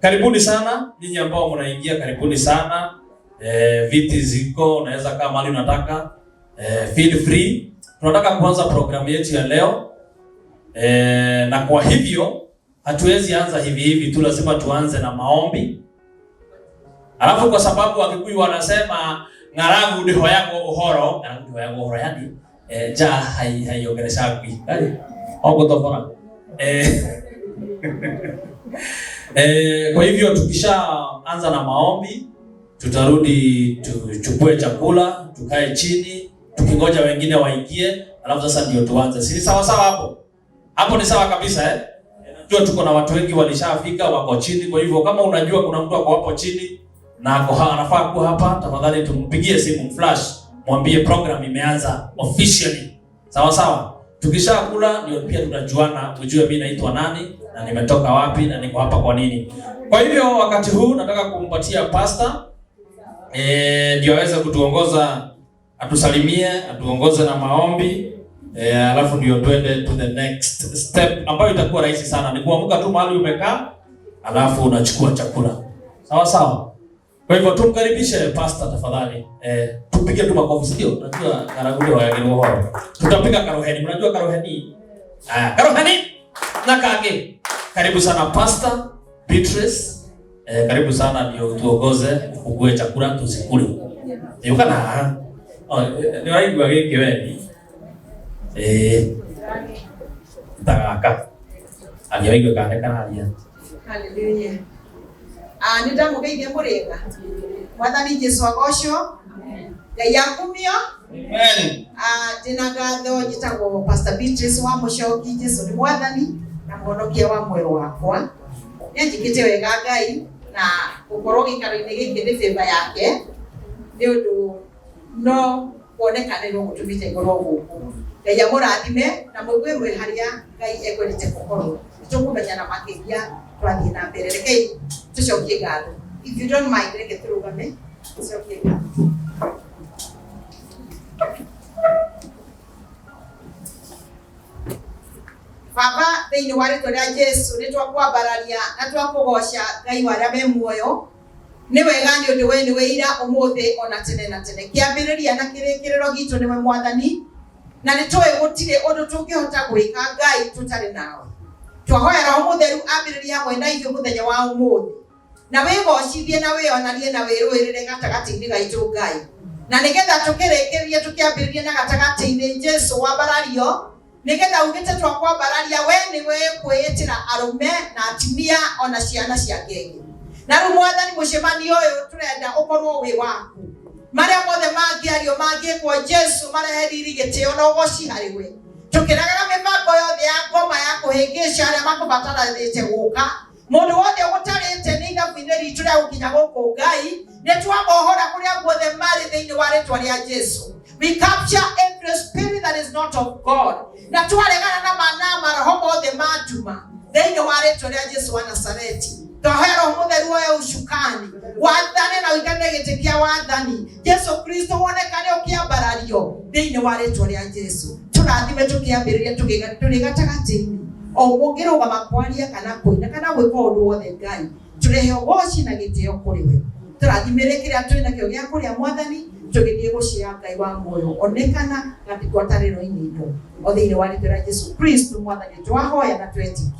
Karibuni sana ninyi ambao mnaingia, karibuni sana. Viti ziko, unaweza kama mahali unataka. Feel free. Tunataka kuanza programu yetu ya leo. Na kwa hivyo hatuwezi anza hivi hivi tu, lazima tuanze na maombi. Alafu kwa sababu Wakikuyu wanasema ngaragu ndiho yako uhoro, ndiho yako uhoro yani ja haiongelesha gwi. Ongo tofona. Kwa hivyo tukishaanza na maombi, tutarudi tuchukue chakula, tukae chini, tukingoja wengine waingie, alafu sasa ndio tuanze. Si sawa sawa hapo? Hapo ni sawa kabisa eh? Najua tuko na watu wengi walishafika wako chini, kwa hivyo kama unajua kuna mtu ako hapo chini na anafaa kuwa hapa, tafadhali tumpigie simu flash, mwambie program imeanza officially. Sawa sawa? Tukishakula ndio pia tunajuana, ujue mimi naitwa nani na nimetoka wapi na niko hapa kwa nini. Kwa hivyo wakati huu nataka kumpatia pastor ndio aweze kutuongoza, atusalimie, atuongoze na maombi, alafu ndio twende to the next step ambayo itakuwa rahisi sana. Ni kuamka tu mahali umekaa, alafu unachukua chakula. Sawa sawa? Kwa hivyo tumkaribishe pastor tafadhali. Tupige tu makofi, sio? Unajua karagule wa yagiro hao. Tutapiga karoheni. Unajua karoheni? Karoheni na kage. Karibu sana pastor Beatrice. Karibu sana ndio tuongoze, ufungue chakula tusikule. Yukana. Ni waibu wake wewe. Taka. Aliyoigo kaandika halia. Hallelujah. Nitamugeithia murega. Mwathani Jesu agocwo. Ngai akumio. Amen. Ndinagatho njitagwo Pastor Beatrice wa Mucoki. Jesu ni mwathani na mwonokia wa moyo wakwa. Nĩanjĩkĩte wega Ngai na gũkorwo gĩikaro-inĩ gĩkĩ nĩ favor yake, nĩ ũndũ no kuonekane no gũtũmĩte ngorwo gũkũ. Ngai amũrathime na mũigue mwĩ harĩa Ngai ekwendete gũkorwo. Tũkũmenya na makĩria twathiĩ na mbere. Rekei tucokie ngatho. If you don't mind, reke tũrũgame tucokie ngatho. Baba, thĩinĩ wa rĩtwa rĩa Jesu nĩ twakwambararia na twakũgoca Ngai wa arĩa me muoyo. Nĩ wega nĩ ũndũ we nĩ wĩ ira ũmũthĩ ona tene na tene. Kĩambĩrĩria na kĩrĩkĩrĩro gitũ nĩwe Mwathani, na nĩ tũĩ gũtirĩ ũndũ tũngĩhota gwĩka Ngai tũtarĩ nawe. Twahoya Roho Mũtheru ambĩrĩrie hamwe na ithuĩ mũthenya wa ũmũthĩ, na wĩgocithie na wĩonanie na wĩrũĩrĩre gatagatĩ-inĩ gaitũ Ngai, na nĩgetha tũkĩrĩkĩrĩrie tũkĩambĩrĩrie na gatagatĩ-inĩ Jesu wambarario, nĩgetha ugĩte twakwambararia we nĩwe kwĩĩtĩra arũme na atumia ona ciana cia ngenge. Na rĩu Mwathani mũcemanio ũyũ tũrenda ũkorwo wĩ waku. Marĩa mothe mangĩario mangĩkwo Jesu marehe riri gĩtĩo na ũgoci harĩ we. Tũkĩragaga mĩbango yothe ya ngoma ya kũhĩngĩca arĩa makũbataranĩte gũka. Mũndũ wothe ũgũtarĩte nĩ ithabu-inĩ ritũ rĩa gũkinya gũkũ Ngai, nĩ twamohora kũrĩa guothe marĩ thĩinĩ wa rĩtwa rĩa Jesu. We capture every spirit that is not of God. Na twaregana na maroho mothe ma nduma thĩinĩ wa rĩtwa rĩa Jesu wa Nazareti. Twahoya Roho Mũtheru oye ucukani, wathane na ũikare gĩtĩ kĩa wathani. Jesu Kristo wonekane ũkĩambarario thĩinĩ wa rĩtwa rĩa Jesu. Tũrathime tũkĩambĩrĩria tũrĩ gatagatĩ-inĩ. O ũngĩrũgama kwaria kana kũina kana gwĩka ũndũ wothe Ngai, tũrehe ũgoci na gĩtĩo kũrĩ we. Tũrathimĩre kĩrĩa twĩ nakĩo gĩa kũrĩa Mwathani, tũgĩthiĩ gũcira Ngai wa muoyo onekana na ngwatanĩro-inĩ ino o thĩinĩ wa rĩtwa rĩa Jesu Kristo Mwathani twahoya na twetikia.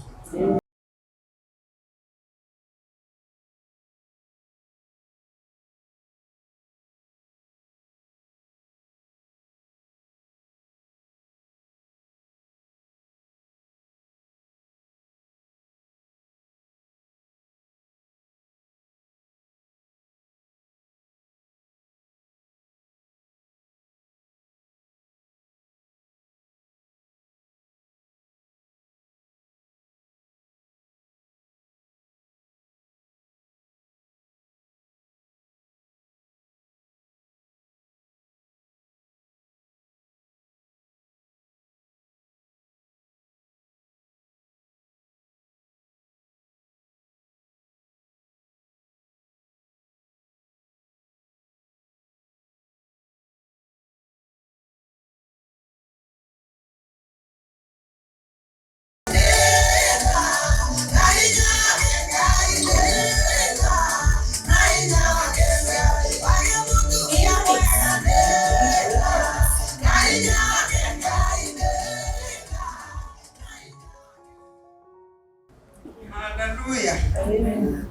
Haleluya.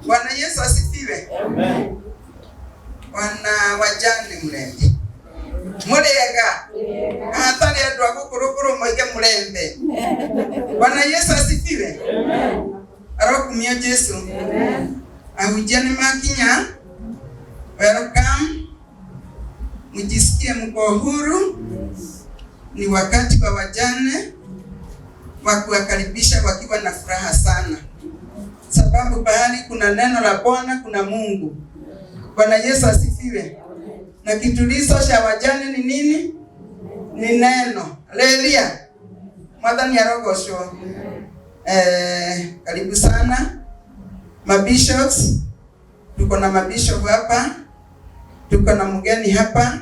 Bwana Yesu asifiwe. Amen. Wana wajane mlembe. Murega. Hatari ya dwa kukurukuru moike mlembe. Bwana Yesu asifiwe. Amen. Arokumia Yesu. Amen. Ahujani makinya. Welcome. Mjisikie mko huru. Ni wakati wa wajane wa kuwakaribisha wakiwa na furaha sana. Sababu bahari kuna neno la Bwana, kuna Mungu. Bwana Yesu asifiwe. Na kitulizo cha wajane ni nini? Ni neno. Haleluya. Mwadhani ya rogosho. Karibu sana. Mabishops. Tuko na mabishop hapa. Tuko na mgeni hapa.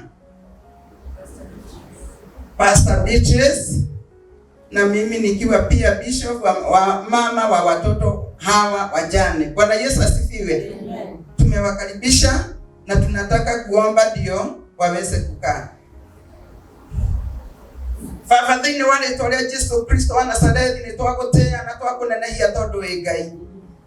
Pastor Beatrice. Na mimi nikiwa pia bishop wa mama wa watoto hawa wajane. Bwana Yesu asifiwe. Amen. Tumewakaribisha na tunataka kuomba ndio waweze kukaa. Fafadhini wale tolea Yesu Kristo wa Nazareti ni twagotea na twakunenehia tondu wi Ngai.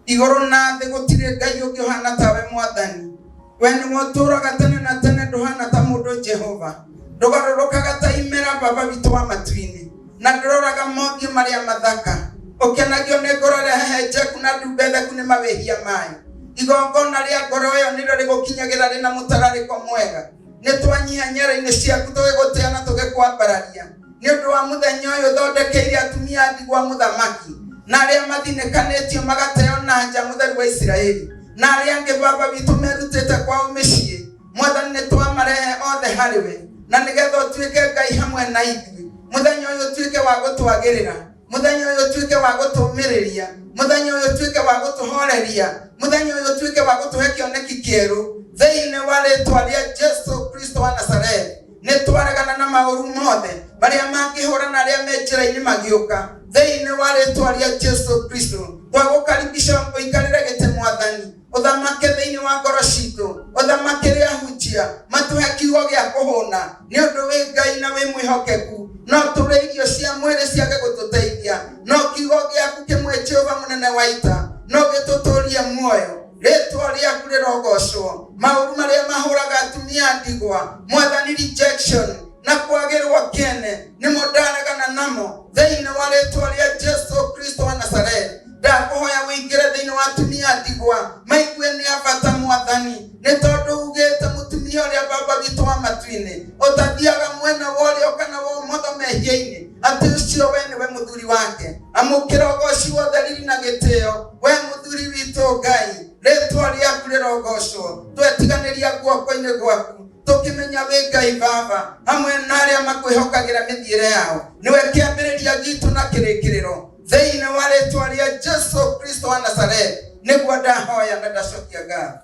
Iguru na thĩ gũtirĩ Ngai ũngĩ ũhana tawe Mwathani. We nĩwe ũtũũraga tene na tene, ndũhana ta mũndũ Jehova. Ndũgarũrũkaga ta imera Baba witũ wa matu-inĩ. Na ndũroraga mongi marĩa mathaka. Ũkenagio nĩ ngoro ĩrĩa hehenjeku na ndumbe theku nĩ mawĩhia mayo. Igongona rĩa ngoro ĩyo nĩrĩo rĩgũkinyagĩra rĩna mũtararĩko mwega. Nĩ twanyiha nyara-inĩ ciaku tũgĩgũtĩa na tũgĩkwambararia. Nĩ ũndũ wa mũthenya ũyũ thondekeire atumia ndigwa mũthamaki. Na arĩa mathinĩkanĩtio magateo na nja mũtheru wa Isiraeli. Na arĩa angĩ Baba witũ merutĩte kwao mĩciĩ. Mwathani nĩ twamarehe othe harĩwe. Na nĩgetha ũtuĩke Ngai hamwe na ithuĩ. Mũthenya ũyũ ũtuĩke wa gũtwagĩrĩra. Mũthenya ũyũ ũtuĩke wa gũtũmĩrĩria. Mũthenya ũyũ ũtuĩke wa gũtũhoreria. Mũthenya ũyũ ũtuĩke wa gũtũhe kĩoneki kĩerũ. Thĩinĩ wa rĩĩtwa rĩa Jesu Kristo wa Nazareti. Nĩ twaregana na maũru mothe marĩa mangĩhũra na arĩa me njĩra-inĩ magĩũka. Thĩinĩ wa rĩĩtwa rĩa Jesu Kristo. Twagũkaribisha ũikarĩre gĩtĩ Mwathani. Ũthamake thĩinĩ wa ngoro citũ. Ũthamakĩre ahunjia. Matũhe kiugo gĩa kũhũna. Nĩ ũndũ wĩ Ngai na wĩ mwĩhokeku. No tũrĩ irio cia mwĩrĩ ciage gũtũteithia. No kiugo gĩaku kĩmwe Jehova mũnene wa ita. No gĩtũtũrie muoyo. Rĩĩtwa rĩaku rĩrogocwo. Maũru marĩa mahũraga atumia ndigwa. Mwathani rejection na kwagĩrwo kĩene. Nĩmo ndaregana namo. Thĩinĩ wa rĩĩtwa rĩa Jesu Kristo wa Nazareti. Ndakũhoya wĩingĩre thĩinĩ wa atumia ndigwa. Maigue nĩ abata Mwathani. Nĩ tondũ ugĩte mũtumia ũrĩa Baba witũ wa matu-inĩ. Ũtathiaga mwena wa ũrĩo kana wa ũmotho mehia-inĩ. Atĩ ũcio we nĩwe mũthuri wake. Amũkĩra ũgooci wothe riri na gĩtĩo. We mũthuri witũ Ngai. Rĩĩtwa rĩaku rĩrogocwo. Twetiganĩria guoko-inĩ gwaku. Tũkĩmenya wĩ Ngai Baba. Hamwe na arĩa makwĩhokagĩra mĩthiĩre yao. Nĩwe kĩambĩrĩria gitũ na kĩrĩkĩrĩro. Thĩinĩ wa rĩĩtwa rĩa Jesu Kristo wa Nazareti. Nĩguo ndahoya na ndacokia ngatho.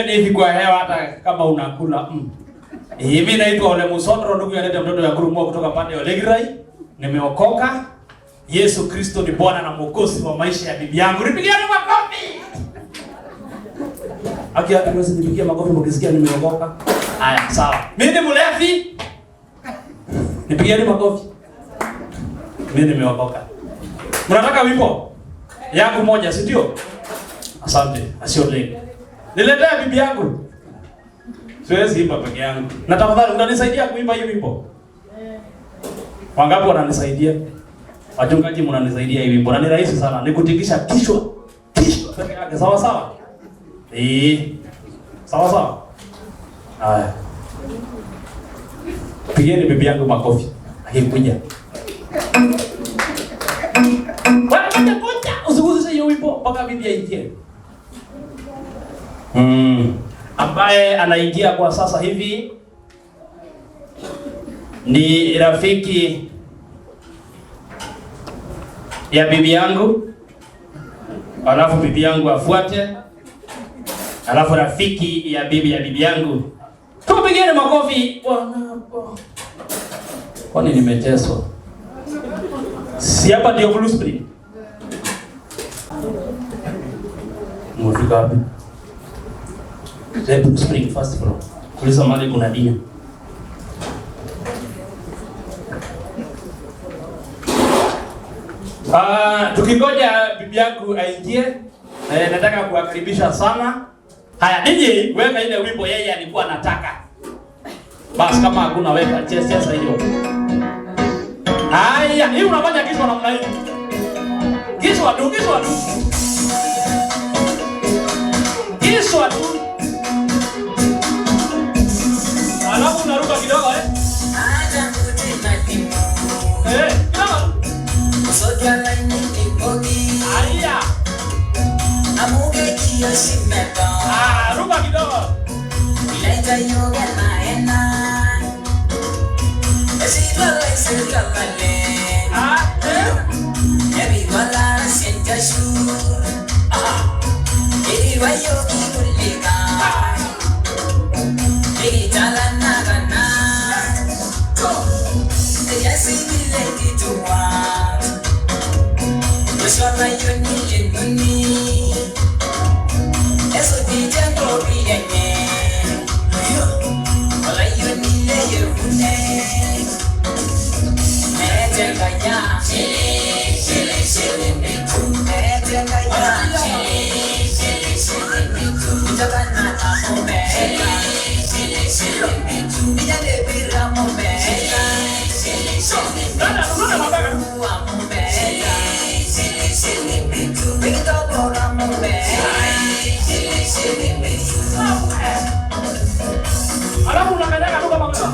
Hivi kwa hewa hata kama unakula mimi naitwa Ole Musondro, ndugu yangu mtoto ya Kurumua kutoka pande ya Legirai. Nimeokoka. Yesu Kristo ni Bwana na Mwokozi wa maisha ya bibi yangu. Nipigieni makofi. Hata mwezi nipigie makofi mkisikia nimeokoka. Haya, sawa. Mimi ni mlevi. Nipigieni makofi. Mimi nimeokoka. Mnataka wimbo yangu moja, si ndio? Asante. Asiolege. Niletea bibi yangu. Siwezi imba peke yangu. Na tafadhali mnanisaidia kuimba hii wimbo? Wangapi wananisaidia? Wachungaji mnanisaidia hii wimbo. Na ni rahisi sana. Nikutikisha kichwa. Kichwa peke yake. Sawa sawa? Sawa sawa? Haya. Pigieni bibi yangu makofi. Akikuja. Wewe kuja. Usiguse hiyo wimbo mpaka bibi aingie. Ambaye anaingia kwa sasa hivi ni rafiki ya bibi yangu, alafu bibi yangu afuate, alafu rafiki ya bibi yangu. Tupigeni makofi bwana. Kwani nimeteswa? Si hapa ndio Blue Spring? Mwafika wapi? Blue Spring first floor. Kuliza mali kuna dina. Tukingoja bibi yangu aingie, nataka kuwakaribisha sana. Haya, DJ weka ile wimbo yeye alikuwa anataka. Basi kama hakuna weka chesa hiyo. Haya, hii unafanya kiswa namna hii. Kiswa tu. Kiswa tu. Alafu unaruka kidogo kidogo. Soja laini nipogi. Haya. Amuge kia simeka. Ruka kidogo. Ilaita yoga naena. Esila pale. Ebi wala sienta shu. Ebi wayo kibulika. Ebi tala nagana. Eya sibile kituwa. Swala yoni nuni. Eso dijengo biyenye. Wala yoni leye une. Mejenga ya. Shele mitu. Mejenga ya. Shele mitu. Itakana amomela. Shele mitu. Mijale bira momela. Shele mitu. Amomela. Alafu unakanyaga tu kama mtoto.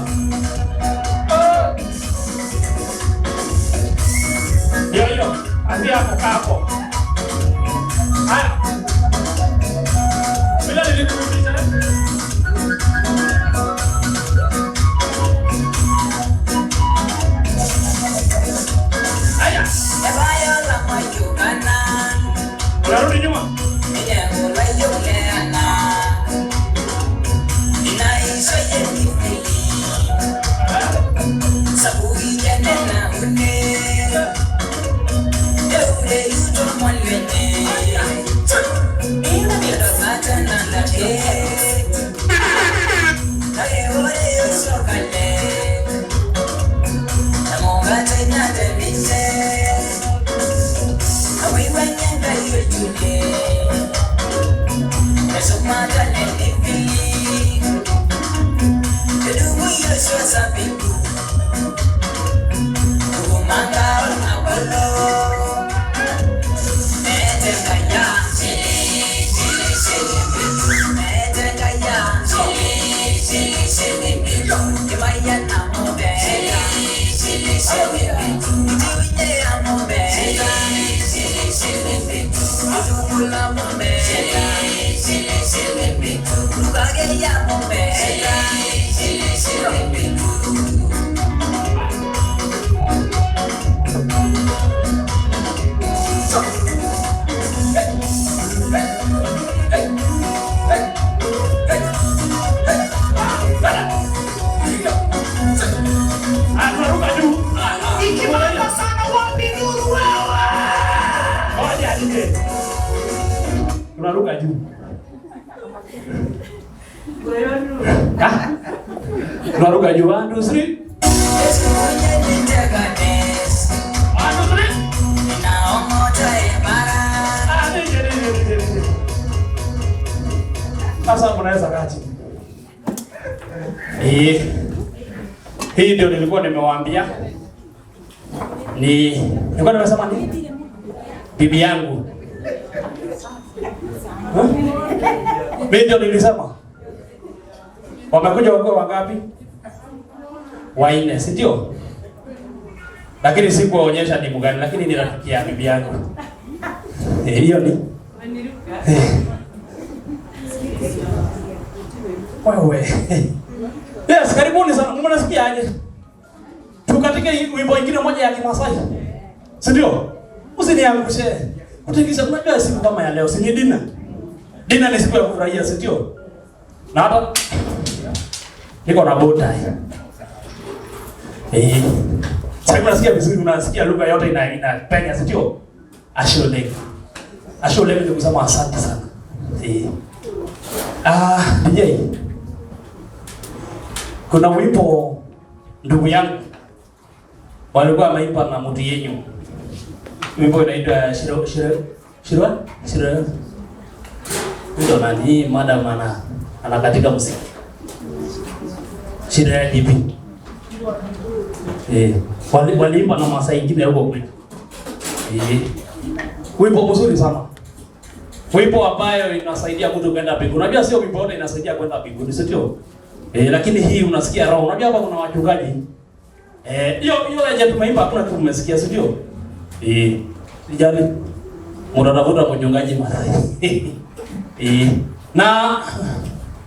Yo. Andia hapo. Haya. Bila nilikurudisha. Haya. Ebaya la mayugana. Unarudi nyuma. Enyangula yoleana. Inaisha yenifili. Sabuhi janena une. Eure yuto mwalwene. Milo mata nandake. Kage ore yosokale. Namonga tena tebise. Awiwanyanga yojule. Esomata nenifili. Edumu yosho sabibu. Kumanga unabolo. Metengaya. Metengaya. Kimaya namobela. Ijiwinye amobela. Ajumula momela. Lugage ya momela. Tunaruka juu. Ikimaliza sana wapi nuru wewe? Ngoja nije. Tunaruka juu. Tunaruka juu. 1 2 3. Eskunya nitaganes. 1 2 3. Inaomota ebara. Sasa mnaweza kati. Hii ndio nilikuwa nimewaambia. Nilikuwa nimesema nini? Bibi yangu. Mimi ndio nilisema. Wamekuja wako wangapi? 4, si ndio? Lakini sikuwaonyesha ni mgani, lakini ni rafiki ya bibi yangu. Hiyo ni. Wewe. Yes, karibuni sana. Mnasikia aje? Tukatika wimbo ingine moja ya Kimasai. Si ndio? Usiniangushe. Kutikisa unajua siku kama ya leo si ni dinner. Dinner ni siku ya kufurahia, si ndio? Na hata niko na bota hii. Sasa unasikia vizuri, unasikia lugha yote inapenya, si ndio? Ashole. Ashole ni kusema asante sana. DJ. Kuna wimbo ndugu yangu walikuwa wameimba na mtu yenyu. Wimbo inaitwa Shiro. Ndio nani madam anakatika muziki. Shiro ya DP. Waliimba na masaa ingine huko kwetu. Wimbo mzuri sana. Wimbo ambayo inasaidia mtu kwenda mbinguni. Unajua sio wimbo wote inasaidia kwenda mbinguni, sio? Lakini hii unasikia roho. Unajua hapa kuna wachungaji. Hiyo yenye tumeimba hakuna kitu umesikia, sio? Sijali. Mtatafuta mchungaji Masai. Na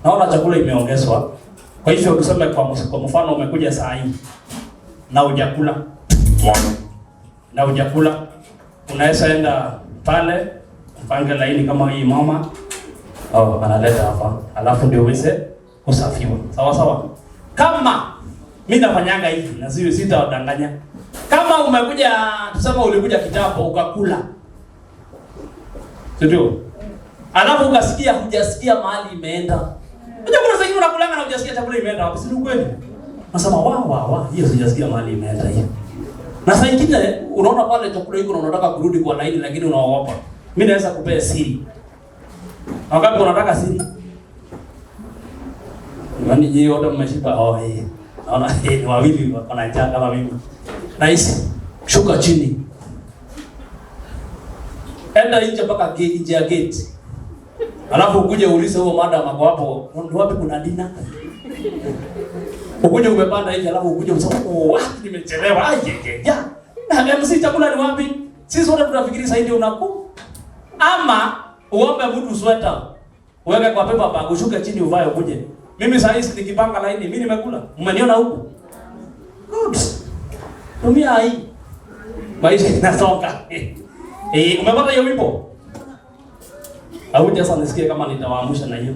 naona chakula imeongezwa. Kwa hivyo tuseme kwa mfano umekuja saa hii na hujakula. Na hujakula. Unaweza enda pale pange laini kama hii mama analeta hapa, alafu ndio uweze kusafiwa. Sawa sawa. Kama mimi nafanyanga hivi na sitawadanganya. Kama umekuja tuseme ulikuja kitambo ukakula. Ndio. Alafu ukasikia hujasikia mahali imeenda. Unajua kuna sasa hivi unakulanga na hujasikia chakula imeenda wapi, si kweli? Nasema wa hiyo sijasikia mahali imeenda hiyo. Na sasa ingine unaona pale chakula hiko na unataka kurudi kwa laini lakini unaogopa. Mimi naweza kupea siri. Wangapi unataka siri? Nani yeye yote mmeshiba? Naona ni wawili wana njaa kama mimi. Nice. Shuka chini. Enda nje mpaka nje ya gate. Alafu ukuje uulize huo madam ako hapo, ndio wapi kuna dina? Ukuje umepanda nje alafu ukuje useme nimechelewa. Ya. Na MC chakula ni wapi? Sisi wote tunafikiri sasa ndio unaku. Ama uombe mtu sweta. Uweke kwa paper bag, ushuke chini uvae ukuje. Mimi sasa hivi nikipanga laini, mimi nimekula. Mmeniona huko? Good. Tumia hii. Maisha inasonga. Umepata hiyo wimbo? Au sasa nisikie kama nitawaamsha na hiyo.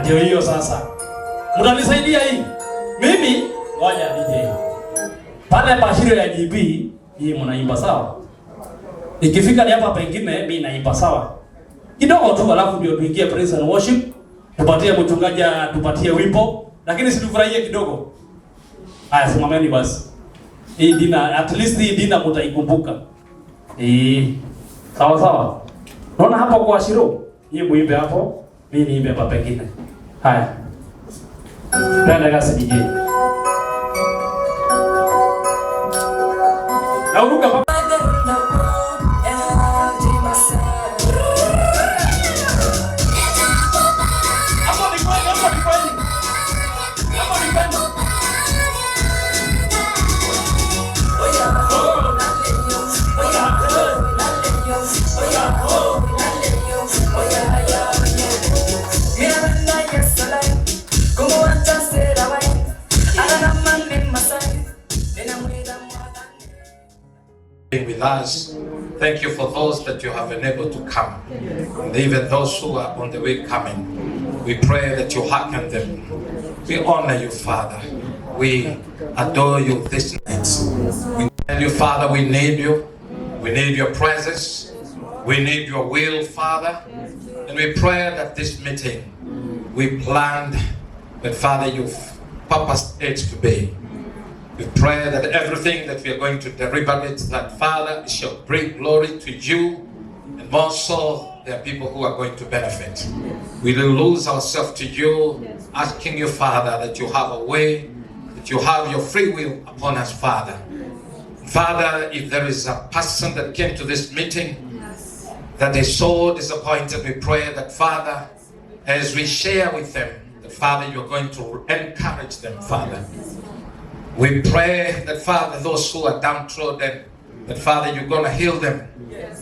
Ndio hiyo sasa. Mtanisaidia hii. Mimi ngoja DJ. Pale pashiro ya GB, hii mnaimba sawa? Ikifika ni hapa pengine mimi naimba sawa. Kidogo tu alafu ndio tuingie praise and worship. Tupatie mchungaji tupatie wimbo, lakini situfurahie kidogo. Haya, simameni basi. Hii dina at least hii dina mtaikumbuka. Sawa sawa. Unaona hapo kwa Shiro? Hii muimbe hapo, mimi niimbe hapa pengine. Haya. Twende kasi DJ. Na uruka hapa. With us. Thank you for those that you have enabled to come, and even those who are on the way coming. We pray that you hearken them. We honor you, Father. We adore you this night. We tell you, Father, we need you. We need your presence. We need your will, Father. And we pray that this meeting we planned, but Father, you've purposed it to be. We pray that everything that we are going to deliberate, that Father, it shall bring glory to you, and more so, there are people who are going to benefit. We will lose ourselves to you, asking you, Father, that you have a way, that you have your free will upon us, Father. Father, if there is a person that came to this meeting that is so disappointed, we pray that, Father, as we share with them, that, Father, you're going to encourage them, Father. We pray that, Father, those who are downtrodden, that, Father, you're going to heal them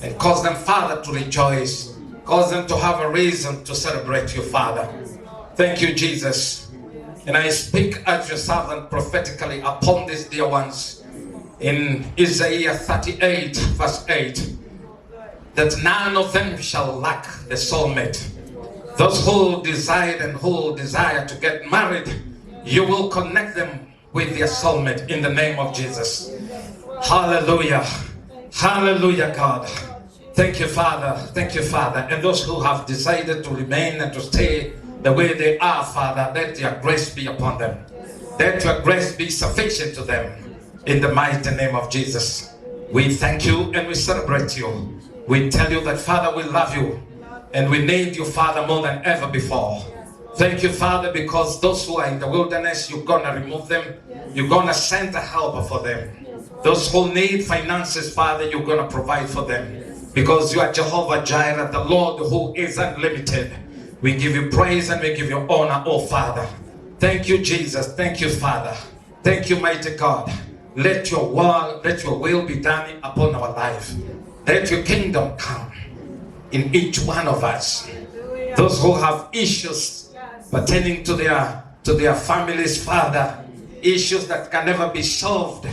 and cause them, Father, to rejoice. Cause them to have a reason to celebrate you, Father. Thank you, Jesus. And I speak as your servant prophetically upon these dear ones. in Isaiah 38 verse 8 that none of them shall lack the soulmate. Those who decide and who desire to get married, you will connect them with their soulmate in the name of Jesus. Hallelujah. Hallelujah, God. Thank you, Father. Thank you, Father. And those who have decided to remain and to stay the way they are, Father, let your grace be upon them. Let your grace be sufficient to them. In the mighty name of Jesus. We thank you and we celebrate you. We tell you that, Father, we love you. And we need you, Father, more than ever before. Thank you, Father, because those who are in the wilderness, you're going to remove them. You're going to send a helper for them. Those who need finances, Father, you're going to provide for them. Because you are Jehovah Jireh, the Lord who is unlimited. We give you praise and we give you honor, oh Father. Thank you, Jesus. Thank you, Father. Thank you, mighty God. Let your will be done upon our life. Let your kingdom come in each one of us. Those who have issues pertaining to their families, Father, issues that can never be solved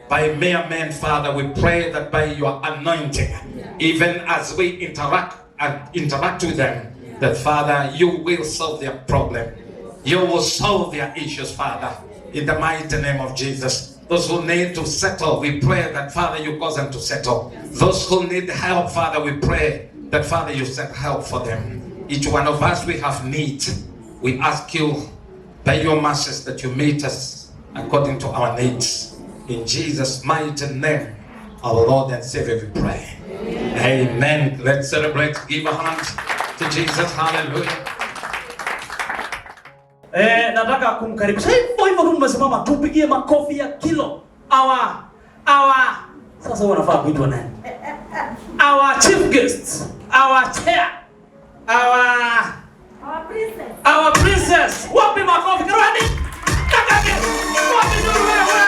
by mere men, Father, we pray that by your anointing, even as we interact with them, that, Father, you will solve their problem. You will solve their issues, Father, in the mighty name of Jesus. Those who need to settle, we pray that, Father, you cause them to settle. Those who need help, Father, we pray that, Father, you send help for them. Each one of us, we have need. We ask you, by your mercies, that you meet us according to our needs. In Jesus' mighty name, our Lord and Savior, we pray. Amen. Let's celebrate. Give a hand to Jesus. Hallelujah. Nataka kumkaribisha hivyo tumesimama, tupigie makofi ya kilo. Sasa unafaa kuitwa nani? Our chief guest, our chair, our princess. Wapi makofi kirani? Takake. Wapi nuru wewe?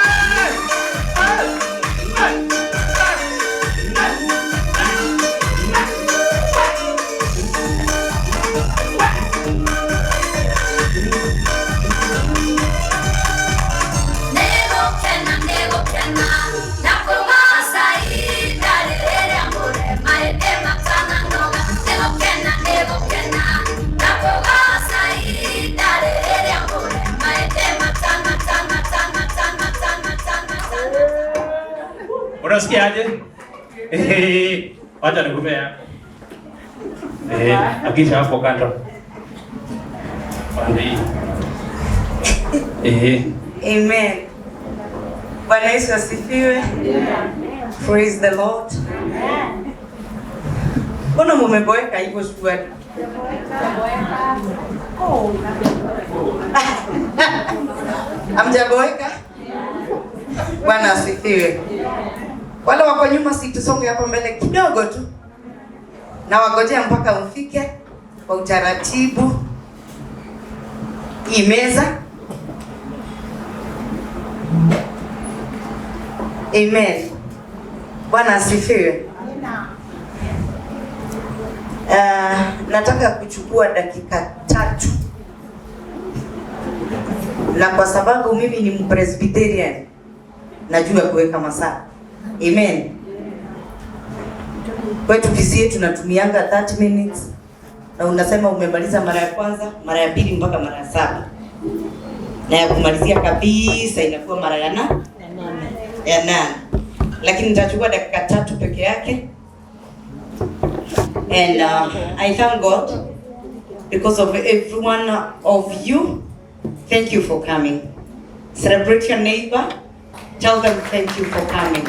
Unasikiaje? Wacha nikupea. Akisha hapo kando. Amen. Bwana Yesu asifiwe. Praise the Lord. Mbona mmeboeka hivyo shwari? Amjaboeka? Bwana asifiwe. Wale wako nyuma, si tusonge hapa mbele kidogo tu. Na wagojea mpaka mfike kwa utaratibu. Hii meza. Amen. Bwana asifiwe. Nataka kuchukua dakika 3. Na kwa sababu mimi ni mpresbyterian, najua kuweka masaa. Amen. Kwetu kisi tunatumianga 30 minutes. Na unasema umemaliza mara ya kwanza, mara ya pili mpaka mara ya 7. Na ya kumalizia kabisa inakuwa mara ya 8. Lakini nitachukua dakika 3 peke yake. And I thank God because of every one of you. Thank you for coming. Celebrate your neighbor. Tell them thank you for coming.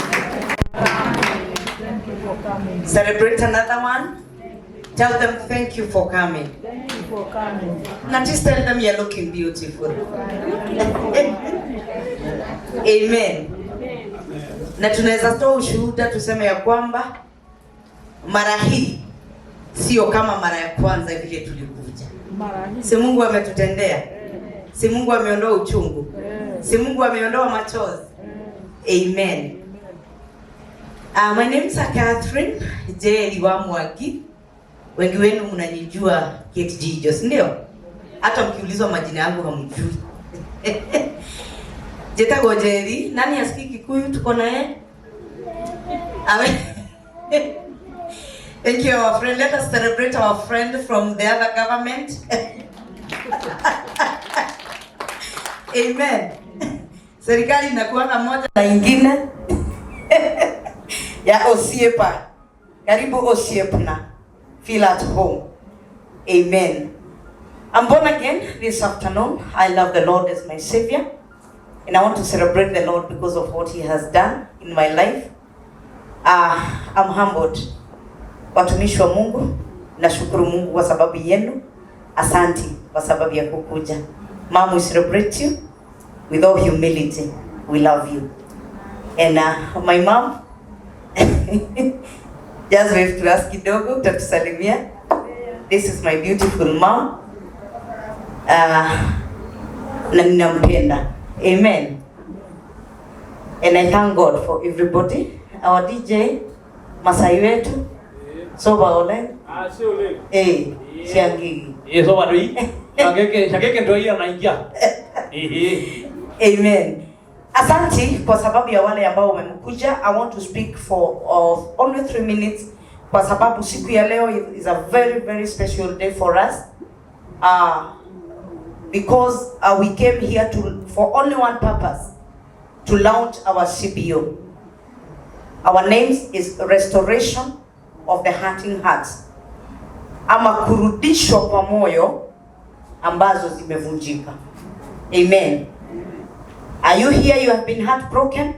Celebrate another one. Tell them thank you for coming. Thank you for coming. Not just tell them you're looking beautiful. Amen. Na tunaweza toa ushuhuda tuseme ya kwamba mara hii sio kama mara ya kwanza vile tulikuja. Si Mungu ametutendea. Si Mungu ameondoa uchungu. Si Mungu ameondoa machozi. Amen. My name is Catherine J. Mwaki. Wengi wenu mnanijua katejijo, ndio? Hata mkiulizwa majina yangu hamjui. Jeta Gojeri, nani asikii Kikuyu tuko naye? Amen. Thank you, our friend. Let us celebrate our friend from the other government. Amen. Serikali inakuwa na moja na ingine. Ya Osiepa. Karibu Osiepna. Feel at home. Amen. I'm born again this afternoon. I love the Lord as my Savior. And I want to celebrate the Lord because of what He has done in my life. I'm humbled. Watumishi wa Mungu, nashukuru Mungu kwa sababu yenu. Asanti kwa sababu ya kukuja. Mom, we celebrate you with all humility. We love you. And my mom, just wave to us kidogo, tatusalimia. This is my beautiful mom. Na ninampenda. Amen. And I thank God for everybody. Our DJ, Masai wetu. Soba ole. Siole. Siangi. Soba doi. Shakeke ndio hiyo anaingia. Amen. Asante kwa sababu ya wale ambao wamekuja. I want to speak for only 3 minutes kwa sababu siku ya leo is a very very special day for us. Because we came here for only one purpose, to launch our CBO. Our name is Restoration of the Hurting Hearts, ama kurudishwa kwa moyo ambazo zimevunjika. Amen. Are you here? You have been heartbroken?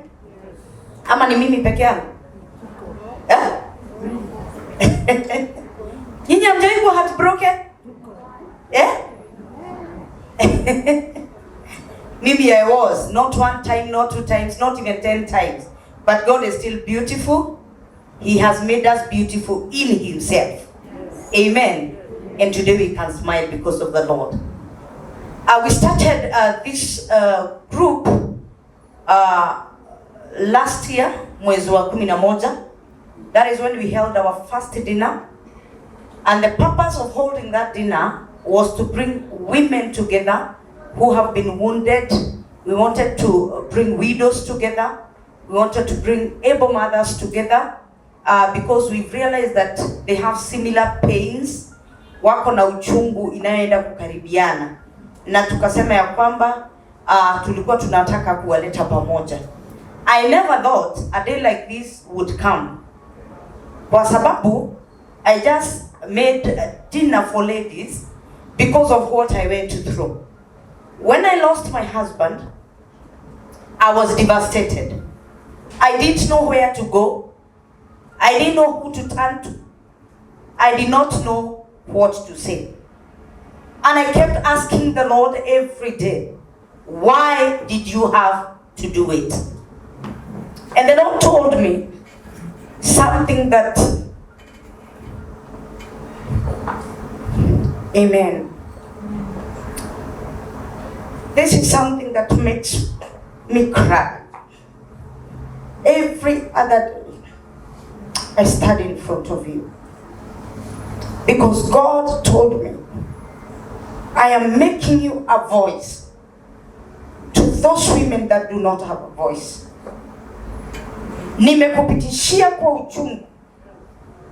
Ama ni mimi peke yangu? Nyinyi hamjaikuwa heartbroken? Maybe I was, not 1 time, not 2 times, not even 10 times. But God is still beautiful. He has made us beautiful in Himself. Amen. And today we can smile because of the Lord. We started this group last year, mwezi wa 11. That is when we held our first dinner. And the purpose of holding that dinner was to bring women together who have been wounded. We wanted to bring widows together. We wanted to bring able mothers together because we realized that they have similar pains. Wako na uchungu inayoenda kukaribiana. Na tukasema ya kwamba tulikuwa tunataka kuwaleta pamoja. I never thought a day like this would come. Kwa sababu I just made a dinner for ladies because of what I went through. When I lost my husband, I was devastated. I didn't know where to go. I didn't know who to turn to. I did not know what to say. And I kept asking the Lord every day, why did you have to do it? And the Lord told me something that, amen. This is something that makes me cry. Every other day, I stand in front of you. Because God told me, I am making you a voice to those women that do not have a voice. Nimekupitishia kwa uchungu,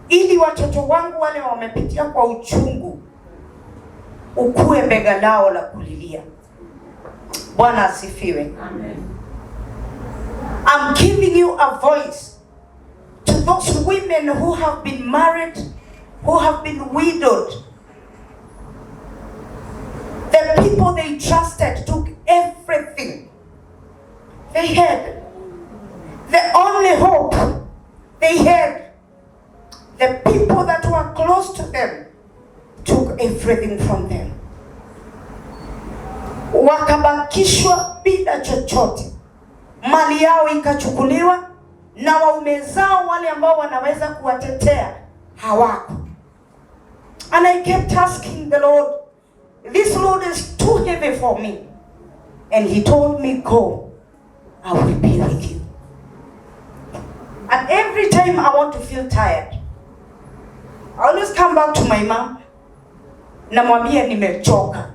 ili watoto wangu wale wamepitia kwa uchungu, ukue bega lao la kulilia. Bwana asifiwe. Amen. I'm giving you a voice to those women who have been married, who have been widowed. The people they trusted took everything they had. The only hope they had, the people that were close to them took everything from them. Wakabakishwa bila chochote. Mali yao ikachukuliwa na waume zao wale ambao wanaweza kuwatetea hawako. And I kept asking the Lord, this load is too heavy for me. And He told me, go, I will be with you. And every time I want to feel tired, I always come back to my mom. Namwambia nimechoka.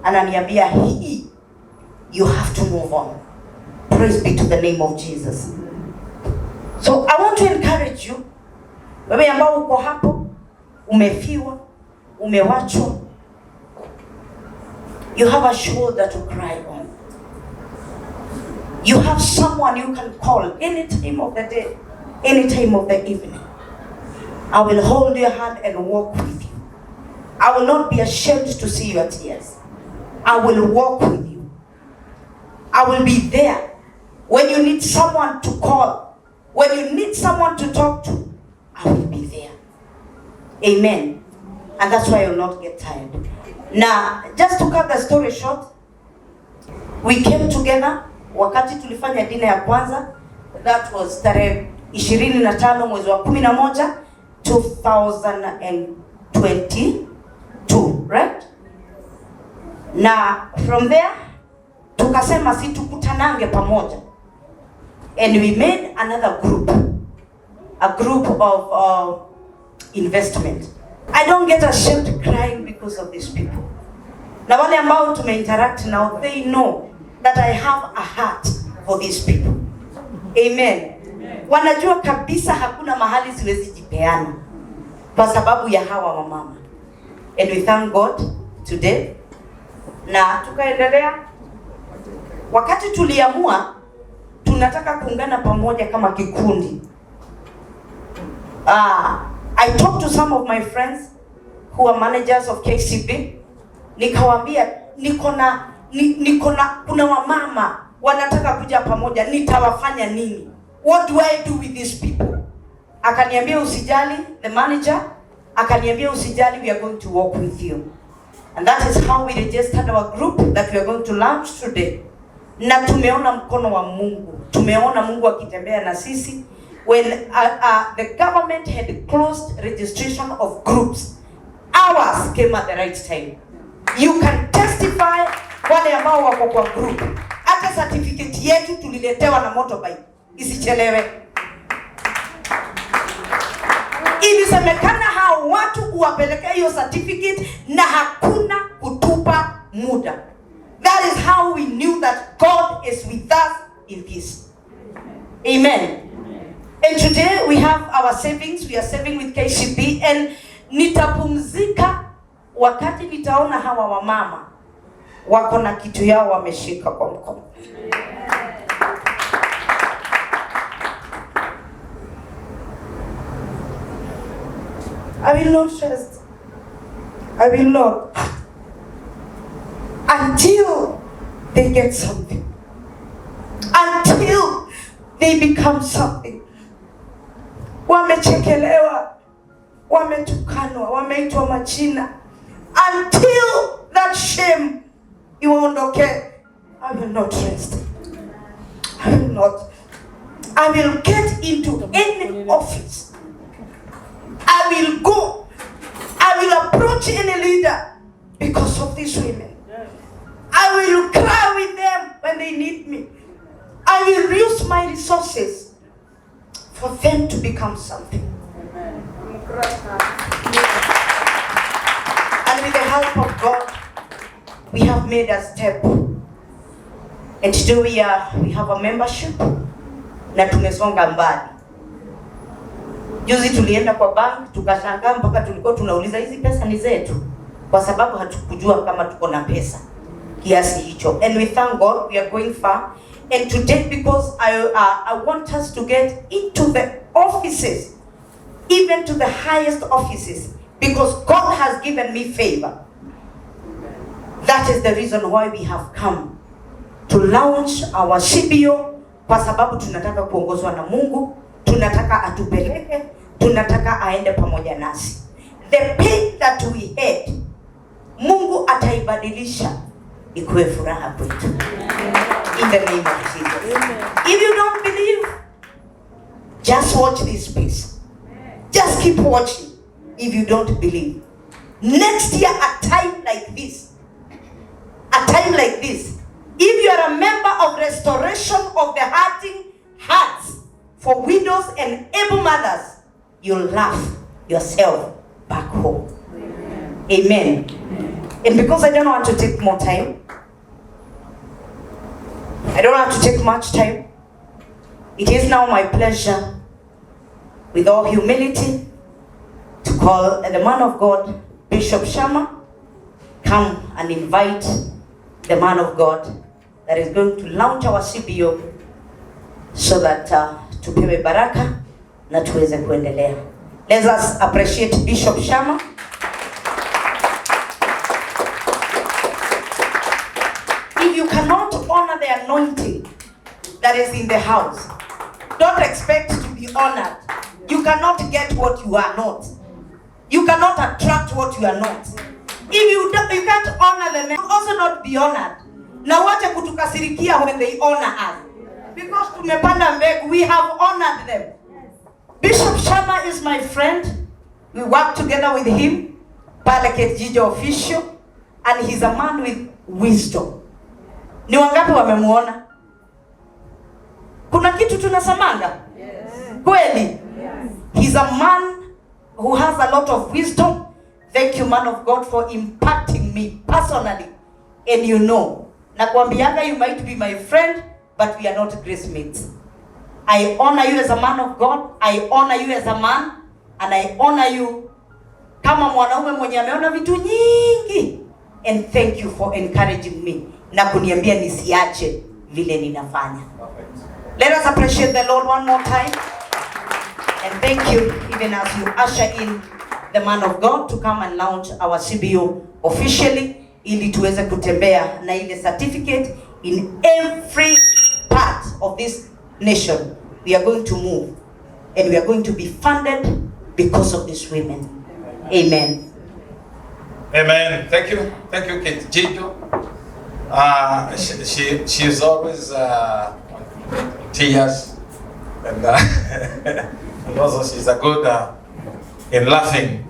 Ananiambia hii you have to move on. Praise be to the name of Jesus. So I want to encourage you, wewe ambao uko hapo, umefiwa, umewachwa, you have a shoulder to cry on. You have someone you can call any time of the day, any time of the evening. I will hold your hand and walk with you. I will not be ashamed to see your tears. I will walk with you. I will be there. When you need someone to call, when you need someone to talk to, I will be there. Amen. And that's why I will not get tired. Now, just to cut the story short, we came together wakati tulifanya dina ya kwanza. That was tarehe 25 mwezi wa 11 2022, right? Na from there tukasema si tukutanange pamoja, and we made another group, a group of investment. I don't get ashamed crying because of these people. Na wale ambao tumeinteract now, they know that I have a heart for these people. Amen. Wanajua kabisa hakuna mahali siwezi jipeana kwa sababu ya hawa wamama. And we thank God today. Na tukaendelea, wakati tuliamua tunataka kuungana pamoja kama kikundi. I talked to some of my friends who are managers of KCB. Nikawaambia kuna wamama wanataka kuja pamoja, nitawafanya nini? What do I do with these people? Akaniambia usijali, the manager akaniambia usijali, we are going to walk with you. And that is how we registered our group that we are going to launch today. Na tumeona mkono wa Mungu. Tumeona Mungu akitembea na sisi. When the government had closed registration of groups, ours came at the right time. You can testify wale ambao wako kwa group. Hata certificate yetu tuliletewa na motorbike. Isichelewe. Ilisemekana hao watu uwapeleke hiyo certificate na hakuna kutupa muda. That is how we knew that God is with us in this. Amen. And today we have our savings. We are saving with KCB, and nitapumzika wakati nitaona hawa wamama wako na kitu yao wameshika kwa mkono. I will not rest. I will not until they get something. Until they become something. Wamechekelewa, wametukanwa, wameitwa majina. Until that shame iwaondoke, I will not rest. I will not. I will get into any office. I will go. I will approach any leader because of these women. I will cry with them when they need me. I will use my resources for them to become something. And with the help of God, we have made a step. And today we have a membership. Na tumesonga mbali. Juzi tulienda kwa bank, tukashangaa mpaka tulikuwa tunauliza hizi pesa ni zetu, kwa sababu hatukujua kama tuko na pesa kiasi hicho. And we thank God we are going far. And today, because I want us to get into the offices, even to the highest offices, because God has given me favor. That is the reason why we have come to launch our CBO, kwa sababu tunataka kuongozwa na Mungu, tunataka atupeleke, tunataka aende pamoja nasi. The pain that we had, Mungu ataibadilisha ikuwe furaha kwetu. In the name of Jesus. If you don't believe, just watch this piece. Just keep watching if you don't believe. Next year, a time like this, if you are a member of Restoration of the Hurting Hearts for Widows and Able Mothers, you'll laugh yourself back home. Amen. And because I don't want to take more time, I don't have to take much time. It is now my pleasure, with all humility, to call the man of God, Bishop Shama, come and invite the man of God that is going to launch our CBO so that tupewe baraka na tuweze kuendelea. Let us appreciate Bishop Shama. If you cannot honor the anointing that is in the house, don't expect to be honored. You cannot get what you are not. You cannot attract what you are not. If you can't honor them, you will also not be honored. Na wache kutukasirikia when they honor us. Because tumepanda mbegu, we have honored them. Bishop Shama is my friend. We work together with him. Pale katejijo official. And he's a man with wisdom. Ni wangapi wamemuona? Kuna kitu tunasamanga? Kweli? Yes. He's a man who has a lot of wisdom. Thank you, man of God, for impacting me personally. And you know, nakwambiaga, you might be my friend, but we are not grace mates. I honor you as a man of God. I honor you as a man. And I honor you kama mwanaume mwenye ameona vitu nyingi. And thank you for encouraging me. Na kuniambia nisiache vile ninafanya. Let us appreciate the Lord one more time. And thank you, even as you usher in the man of God to come and launch our CBO officially, ili tuweze kutembea na ile certificate in every part of this nation. We are going to move and we are going to be funded because of these women. Amen. Amen. Thank you, Jijo. She is always tears, and and also she's a good in laughing.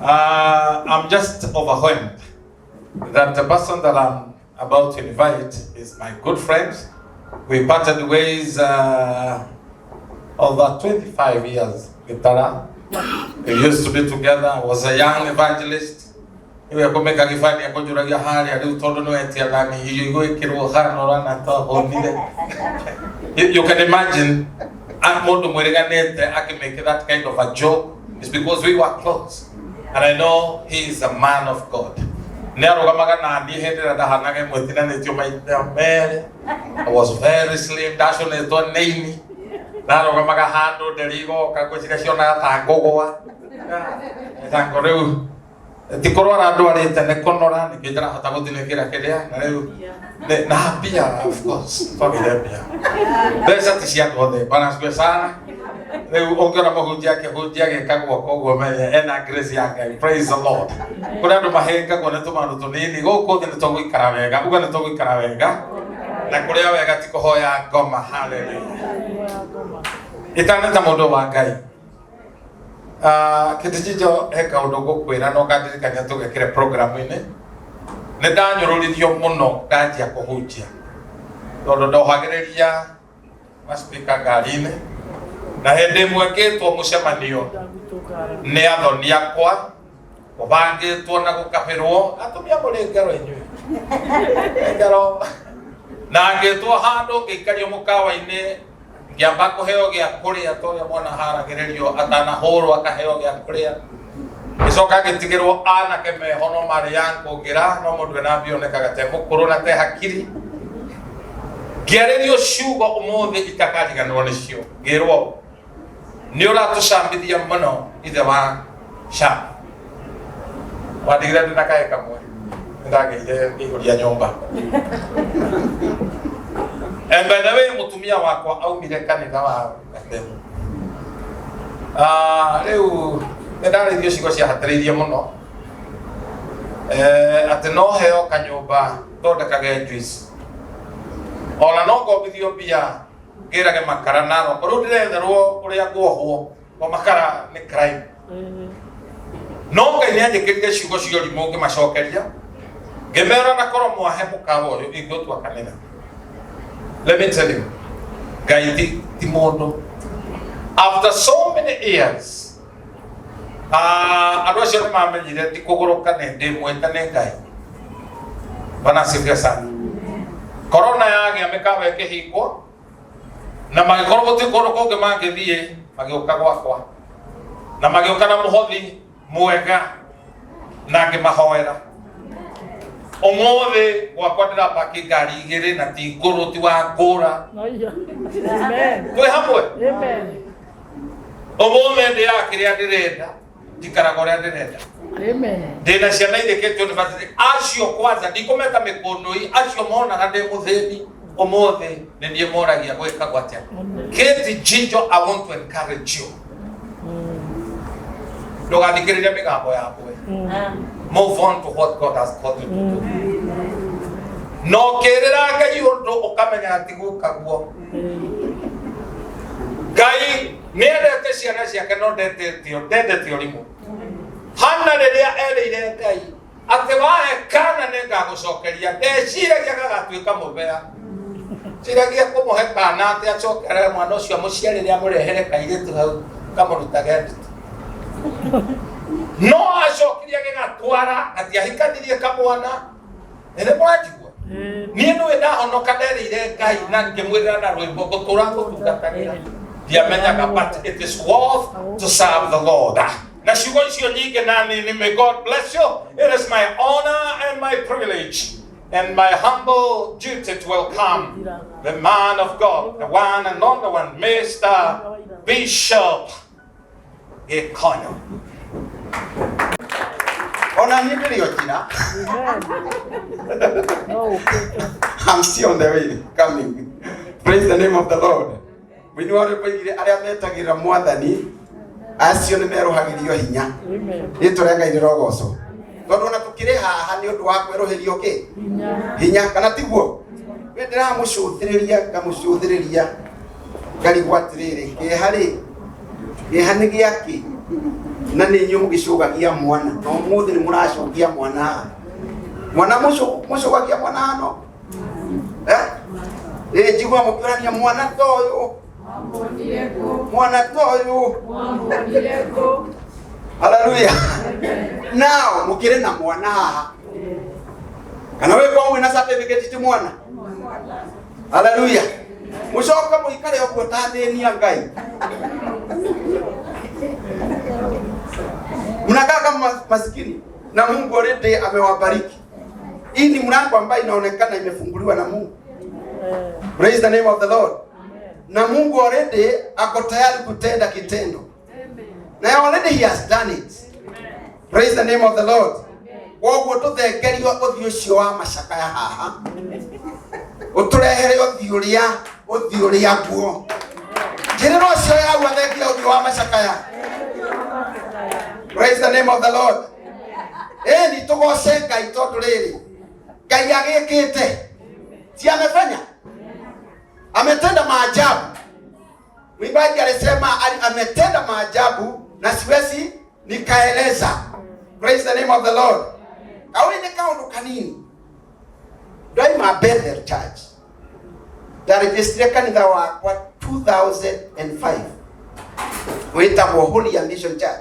I'm just overwhelmed that the person that I'm about to invite is my good friend. We parted ways over 25 years with Tara. We used to be together. I was a young evangelist. You can imagine, I can make that kind of a joke. It's because we were close. And I know he is a man of God. I was very slim. That's when they don't name me. Tikorora ndwari tene konora nikijara hata guthinekira kiria na riu na pia of course family pia pesa tishia gothe bana sio sana riu ongera muhunjia ke kagwo koguo menye ena grace ya Ngai. Praise the Lord. Kuna ndo mahenga kone tumandu tunini guku thini tugwikara wega uga ni tugwikara wega na kuria wega tikuhoya ngoma. Hallelujah. Itaneta mundu wa Ngai. Katejijo eka udogo kwira no gadirikanya tugekire program ine ne danyururithio muno ndanjia kuhunjia tondu ndohagiriria maspika ngarine na hindi mweketwo mucemanio ni athoni akwa ubangitwo na gukabirwo atumia muri ngero inyui ngero na ngitwo handu ngikario mukawa-ini ngiamba kuheo gia kuria toya mwana haragiririo atanahurwo akaheo gia kuria icoka gitigirwo anake mehono mari yangu ngira no mundu ena bionekaga te mukuru na te hakiri ngiaririo ciugo umuthi itakariganwo nicio ngirwo ni uratucambithia muno ithe wa Shama wadigire ndinakae kamwe ndageire ihuria nyumba. And by the way, mutumia wakwa aumire kanitha wa Gatemu. Riu ndarithio cigo cia hatiriirie muno. Ati no heo kanyumba thondekage juice. Ona no ngombithio mbia ngirage makara naro. Koru ndiretherwo uria nguohwo wa makara ni crime. No Ngai ni anjikirire cigo cio rimu ngimacokeria. Ngimera na koro mwahe mukawa uyu igutwa kanitha. Let me tell you, Ngai ti mundu. After so many years, andu acio ni mamenyire ti kuguruka ni ndi mweta ni Ngai. Bwana asifiwe sana. Corona yake amekawa kihiko na magikoro gutikoro konge mangithie magioka gwakwa na magioka na muhothi mwega na ngimahoera omothe gwakwa ndirapaki ngari igiri na ti nguru ti wa ngura. Amen. Twi hamwe? Amen. Omothe ndirakĩrĩa ndĩrenda njikaraga ũrĩa ndĩrenda. Amen. Ndĩna ciana irĩkĩtio university acio kwanza ndikumeta mĩkũndũi acio monaga ndĩ mũthĩni omothe nĩ niĩ moragia gwĩkagwo atĩa. Kate Jijo, I want to encourage you. Ndũgathikĩrĩrie mĩgambo yaku. Move on to what God has called you to do. No kĩrĩra Ngai ũndũ ũkamenya atĩ gũkaguo. Ngai nĩendete ciana ciake no ndendete ũrimũ. Hana rĩrĩa erĩire Ngai atĩ wahe kana nĩngagũcokeria ndeciragia gagatuĩka mũbea. Ciragia kũmũhe kana atĩ acokerere mwana ũcio mũciarĩre amũrehere kairĩtu hau kamũrutage ndutu. No acokirie gĩgatwara atiahikanirie kamwana. Ere mwajigua niĩ nĩwe ndahonoka nderĩire Ngai na ngĩmwĩrĩra na rwĩmbo ngũtũra ngũtungatagĩra. Ndiamenyaga but it is worth to serve the Lord. Na ciugo icio nyingĩ na nini, may God bless you. It is my honor and my privilege and my humble duty to welcome the man of God, the one and only one, Mr. Bishop Gekonyo. Ona nibiri ojina. I'm still on the way coming. Praise the name of the Lord. We know aria metagira mwathani acio nĩ merohagĩrio hinya. Nĩ tũrenga irogoco. Tondũ ona tukire haha nĩ ũndũ wa kweroherio kĩ? Hinya kana tiguo? We ndĩramũcũthĩrĩria ngamũcũthĩrĩria ngarigwo atĩrĩrĩ kĩeha nĩ gĩakĩ na nĩ inyuĩ mũgĩcũgagia mwana no mũthĩ nĩ mũracũgia mwana mũcũgagia mwana hano njigua mũkĩrania mwana ta ũyũ haleluya. Now mũkĩrĩ na mwana haha kana we kwa wĩna certificate ti mwana. Haleluya. Mũcoka mũikare ũguo ta thĩnia Ngai. Mnakaa kama maskini na Mungu already amewabariki. Hii ni mlango ambao inaonekana imefunguliwa na Mungu. Praise the name of the Lord. Na Mungu already ako tayari kutenda kitendo. Na already he has done it. Praise the name of the Lord. Woguo tuthengerio uthio ucio wa macaka ya haha. Uturehere uthio uria guo. Njiriro ucio ya guthengia uthio wa macaka ya. Praise the name of the Lord. Ni tugoce Ngai tondu riri. Ngai agikite. Si amefanya? Ametenda maajabu. Mwimbaji alisema ametenda maajabu na siwezi nikaeleza. Praise the name of the Lord. Kauli ni kaundu kanini. Daima Bethel Church. Ndarejestre kanitha wakwa 2005. Wetagwo Holy Mission Church.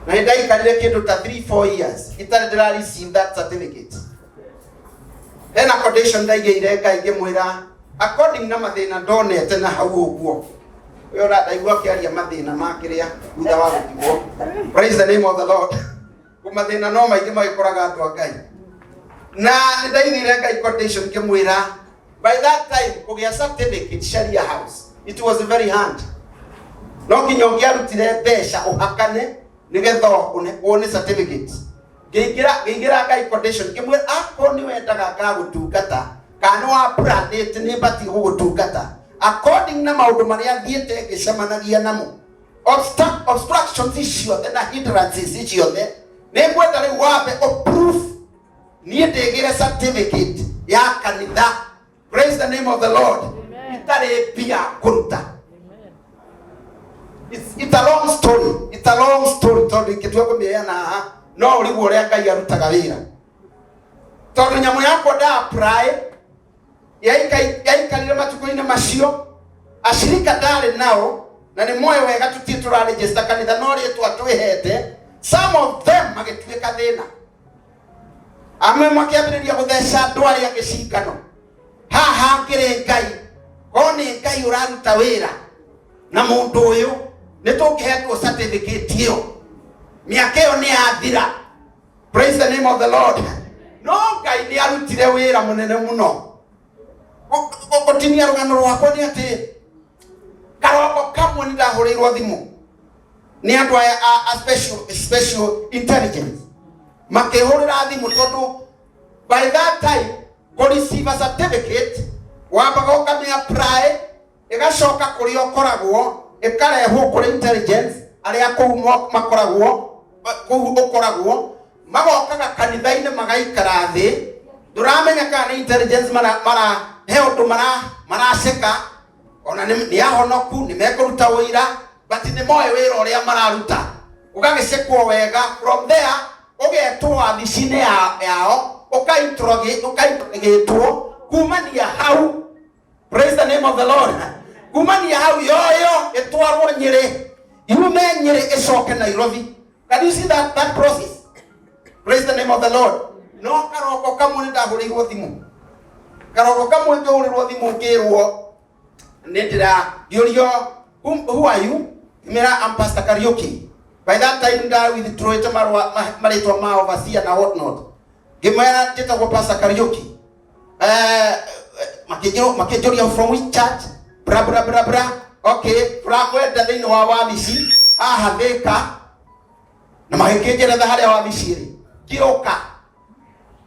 Na ndaikarire kindu ta 3-4 years. Itara receive that certificate. Then accommodation ndaigire Ngai ngimwira according na mathina ndonete na hau uguo. We ora ndaigua kiaria mathina makiria thutha wa gutigwo. Praise the name of the Lord. Kumathina no maingĩ magĩkoraga andũ a Ngai. Na ndaigire Ngai accommodation ngimwira by that time kugĩa certificate Sharia House. It was very hard. No nginya ũngĩarutire mbeca ũhakane nigetha one certificate. Ngĩingĩra Ngai accommodation ngĩmwĩra akoo nĩ wendaga ngagũtungata kana wa brandate nĩ bati gũgũtungata according na maũndũ marĩa thiĩte ngĩcemanagia namo obstructions ciothe na hindrances ciothe nĩ ngwenda rĩu wambe proof niĩ ndĩgĩre certificate ya kanitha. Praise the name of the Lord. Itarĩ mbia kũruta. It's a long story. It's a long story. Tondũ ingĩtua kũmĩheana haha no ũrigwo ũrĩa Ngai arutaga wĩra. Tondũ nyamũ yakwa apply yaikarire matukũ-inĩ macio ashirika ndarĩ nao na nĩ moyo wega tũthiĩ tũraregister kanitha no rĩtwa twĩhete some of them magĩtuĩka thĩna. amwe makiambiriria gutheca ndwari ya gicingano haha ngire Ngai oni Ngai uraruta wira na mundu uyu nitungihetwo certificate iyo miaka iyo ni yathira. Praise the name of the Lord. No Ngai ni arutire wira munene muno. Otinia rugano rwakwa ni ati karoko kamwe ni ndahurirwo thimu ni andu a special intelligence makihurira thimu tondu by that time go receive a certificate wambaga ukamia apply igacoka kuri okoragwo ikarehwo kuri intelligence aria kou makoragwo kou ukoragwo magokaga kanitha-ini magaikara thi nduramenya kana ni intelligence mara heo ndo maraceka ona ni ahonoku ni mekuruta wira but ni moyo wira uria mararuta ugagicekwo wega from there ugetwo abicine yao ukaintrogetwo kumania hau. Praise the name of the Lord. Kumania hau yoyo etwarwo Nyeri yume Nyeri icoke Nairobi. Can you see that process? Praise the name of the Lord. No karoko kamwe ndahurirwo thimu karoko kamwe ndahurirwo thimu ngirwo nindira yurio who are you? Mira, I'm Pastor Karaoke. By that time nda withdraw it maritwa ma overseer na what not. Gimera teta kwa Pastor Karaoke. Makejoria from which church? Bra. Okay, frakwenda thini wa wabici haha Thika na mahekenjera haria wabiciri kioka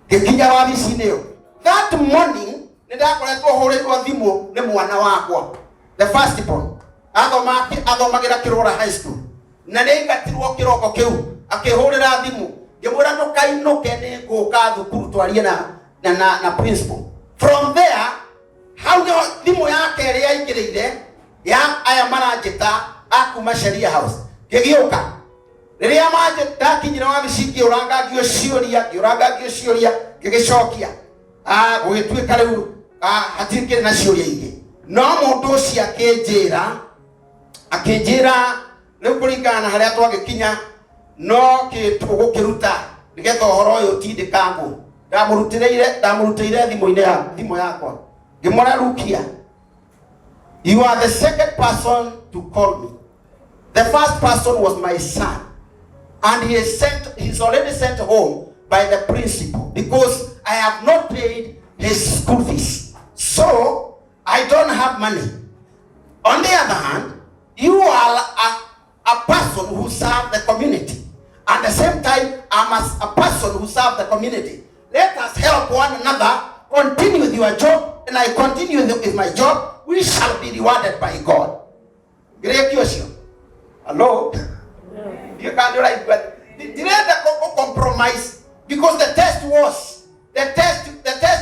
gikinya wabici niyo. That morning nindakoretwo hurirwo thimu ni mwana wakwa the first born athomagira Kirora High School na ningatirwo kiroko kiu akihurira thimu ngimwira ndukainoke ni nguka thukuru twarie na principal. From there how thimu yake iri yaingirire ya aya maranjita akuma Sheria House gigioka riria manjita kinyira wabici ngiurangagio ciuria gigicokia gugituika riu hatirikire na ciuria ingi no mundu ucio akinjira riu kuringana haria twagikinya no tugukiruta nigetha uhoro uyu tindikangu ndamurutire thimu yakwa ngimwira Rukia, you are the second person to call me. The first person was my son and he's already sent home by the principal because I have not paid his school fees, so I don't have money. On the other hand, you are a person who serves the community. At the same time, I'm a person who serves the community. Let us help one another, continue with your job, and I continue with my job. We shall be rewarded by God. Great question. Hello? You can't do right, but did they compromise? Because the test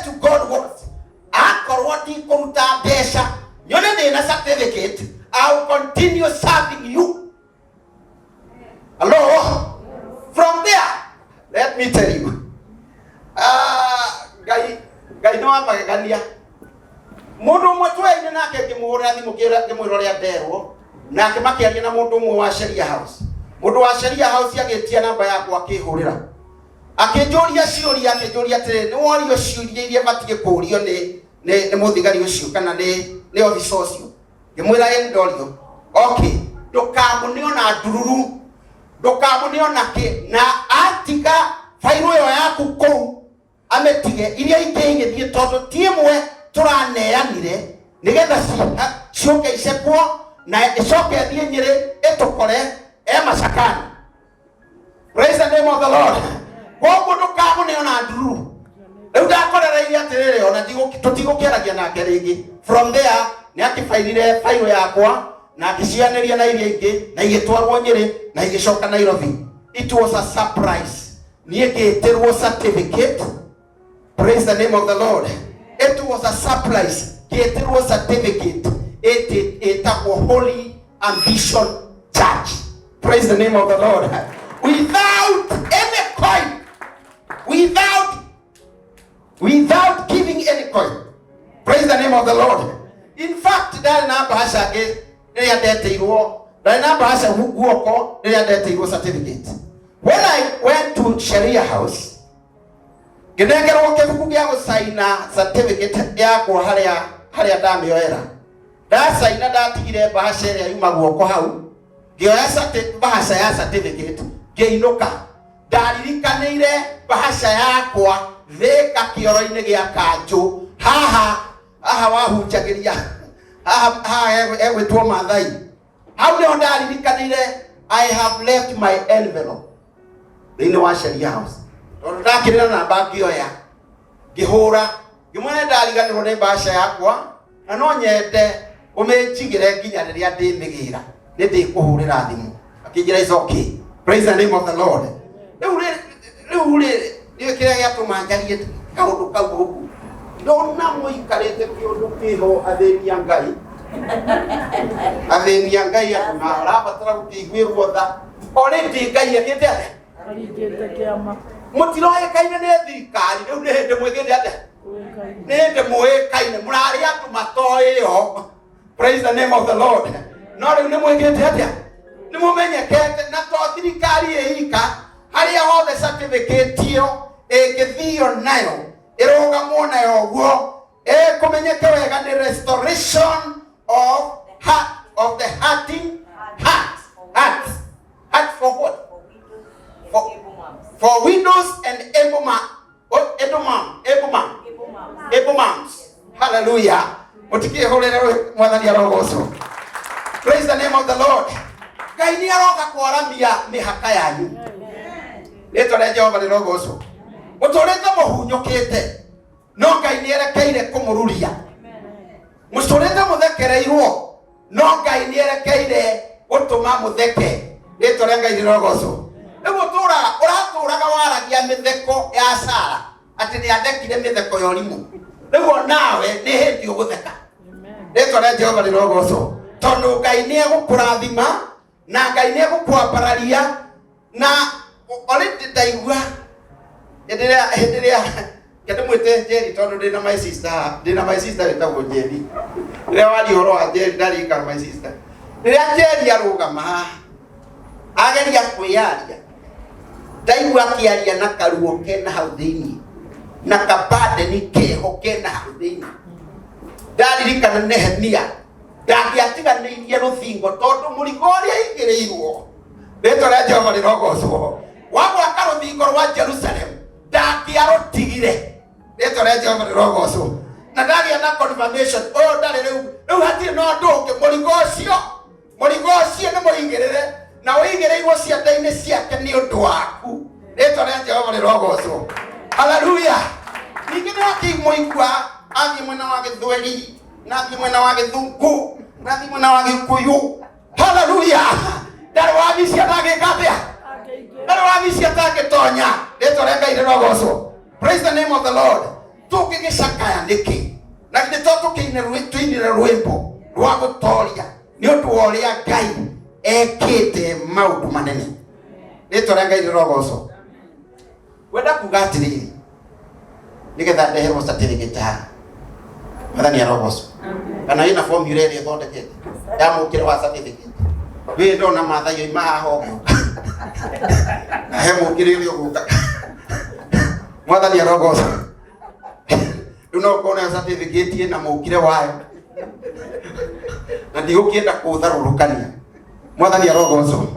to God was, Akorwati Kuruta Desha, you're not in a certificate. I will continue serving you. Hello? From there, let me tell you. Gai no amagania. Mundu mwe ine nake kimura thimu kimwiroria nderwo nake makiaria na mundu mwe wa Sheria House. Mundu wa Sheria House agetia namba yakwa akihurira. Akinjuria ciuria ati ni worio ciuria iria batie kurio ni muthigari ucio kana ni officer ucio. Ngimwira endorio. Okay, ndukamuniona ndururu. Ndukamuniona ki na atiga fairo yo yaku kou ametige iria ingithie tondu tiemwe turaneanire nigetha cioke icekwo na icoke thie Nyeri itukore macakani. Praise the name of the Lord. Koguo ndukamuniona ndururu. Riu ndakorereire atiriri ona tutigukiaragia nake ringi. From there ni akifairire fairo yakwa na akicianiria na iria ingi na igitwarwo Nyeri na igicoka Nairobi. It was a surprise. Nie gitirwo certificate. Praise the name of the Lord. It was a surprise. Gitirwo certificate. It was Holy Ambition Church. Praise the name of the Lord. Without any coin. Without giving any coin. Praise the name of the Lord. In fact, that number has certificate. When I went to Sheria House, Nginengerwo kibuku gya gusaina certificate yakwa haria ndamioera. Ndasaina ndatigire bahasha iria yuma guoko hau. Ngioya bahasha ya certificate ngiinuka. Ndaririkanire bahasha yakwa thika kioro-ini gia kanju haha wahunjagiria haha egwitwo Maathai. Hau niho ndaririkanire I have left my envelope thĩinĩ wa Sheria House. Tondũ ndakĩrĩra namba ngĩoya ngĩhũra ngĩmwĩra ndariganĩrwo nĩ bahasha yakwa na no nyende ũmĩnjigĩre nginya rĩrĩa ndĩmĩgĩra nĩ ndĩkũhũrĩra thimũ. Akĩnjĩra is okay. Praise the name of the Lord. Rĩu nĩ kĩrĩa gĩatũma njarie kaũndũ kau ũguo. Ndona mũikarĩte kĩũndũ kĩho athĩnia Ngai. Athĩnia Ngai andũ na arabatara gũkĩiguĩrwo tha. Already Ngai agĩte atĩa? Arigĩte kĩama. Mũtiroĩkaine nĩ thirikari, rĩu nĩ hĩndĩ mwĩgĩte atĩa? Nĩ hĩndĩ mũĩkaine, mũrarĩ andũ matoĩo. Praise the name of the Lord. No rĩu nĩ mwĩgĩte atĩa? Nĩ mũmenyekete na to thirikari ĩika harĩa hothe certificate ĩyo ĩngĩthio nayo ĩrũgamwo nayo ũguo ĩkũmenyeke wega nĩ restoration of the hurting heart. Heart for what? For widows and able moms. Hallelujah. Praise the name of the Lord. Ngai nĩ aroka kwaramia mĩhaka yanyu. Rĩtwa rĩa Jehova rĩrogocwo. Mũtũrĩte mũhunyũkĩte no Ngai nĩ erekeire kũmũruria. Mũtũrĩte mũthekereirwo no Ngai nĩ erekeire gũtũma mũtheke. Rĩtwa rĩa Ngai rĩrogocwo. Rĩu ũratũraga waragia mĩtheko ya Sara atĩ nĩ athekire mĩtheko ya ũrimũ. Rĩu nawe nĩ hĩndĩ ũgũtheka. Rĩtwa rĩa Jehova rĩrogocwo. Tondũ Ngai nĩ egũkũrathima na Ngai nĩ egũkwambararia na already ndaigua hĩndĩ ĩrĩa kĩndĩmwĩte Njeri tondũ ndĩna my sister wĩtagwo Njeri. Rĩrĩa waria ũhoro wa Njeri ndarikana my sister. Rĩrĩa Njeri arũgama haha ageria kwĩyaria ndaigua akĩaria na karuo kena hau thĩinĩ na kabadeni keho kena hau thĩinĩ. Ndaririkana Nehemia ndangĩatiganĩirie rũthingo tondũ mũrigo ũrĩa aigĩrĩirwo. Rĩtwa rĩa Jehova rĩrogocwo. Wa gwaka rũthingo rwa Jerusalem ndangĩarũtigire. Rĩtwa rĩa Jehova rĩrogocwo. Na ndagĩa na confirmation ndarĩ rĩu hatirĩ na ũndũ ũngĩ mũrigo ũcio nĩ mũigĩrĩre na ũigĩrĩirwo ciande-inĩ ciake nĩ ũndũ waku. Rĩtwa rĩa Jehova rĩrogocwo. Hallelujah. Ningĩ nĩ wakĩmũigua athiĩ mwena wa Gĩthweri na athiĩ mwena wa Gĩthũngũ na athiĩ mwena wa Gĩkũyũ. Hallelujah. Ndarĩ wabici atangĩka atĩa? Ndarĩ wabici atangĩtonya. Rĩtwa rĩa Ngai rĩrogocwo. Praise the name of the Lord. Tũngĩgĩcakaya nĩkĩ? Na githĩ to tũinire rwĩmbo rwa gũtoria nĩ ũndũ wa ũrĩa Ngai ekĩte maũndũ manene. Rĩtwa rĩa Ngai rĩrogocwo. Wenda kuga atĩrĩrĩ nĩgetha ndeherwo certificate haha. Mwathani arogocwo. Kana ĩna formula ĩrĩa ĩthondekete ya mũkĩre wa certificate. Wĩ ndona Maathai oima haha ũguo. Na he mũkĩre ũrĩa ũgũka. Mwathani arogocwo. Rĩu no ũkona certificate ĩna mũkĩre wayo. Na ndigũkĩenda kũũtharũrũkania. Mwathani arogocwo.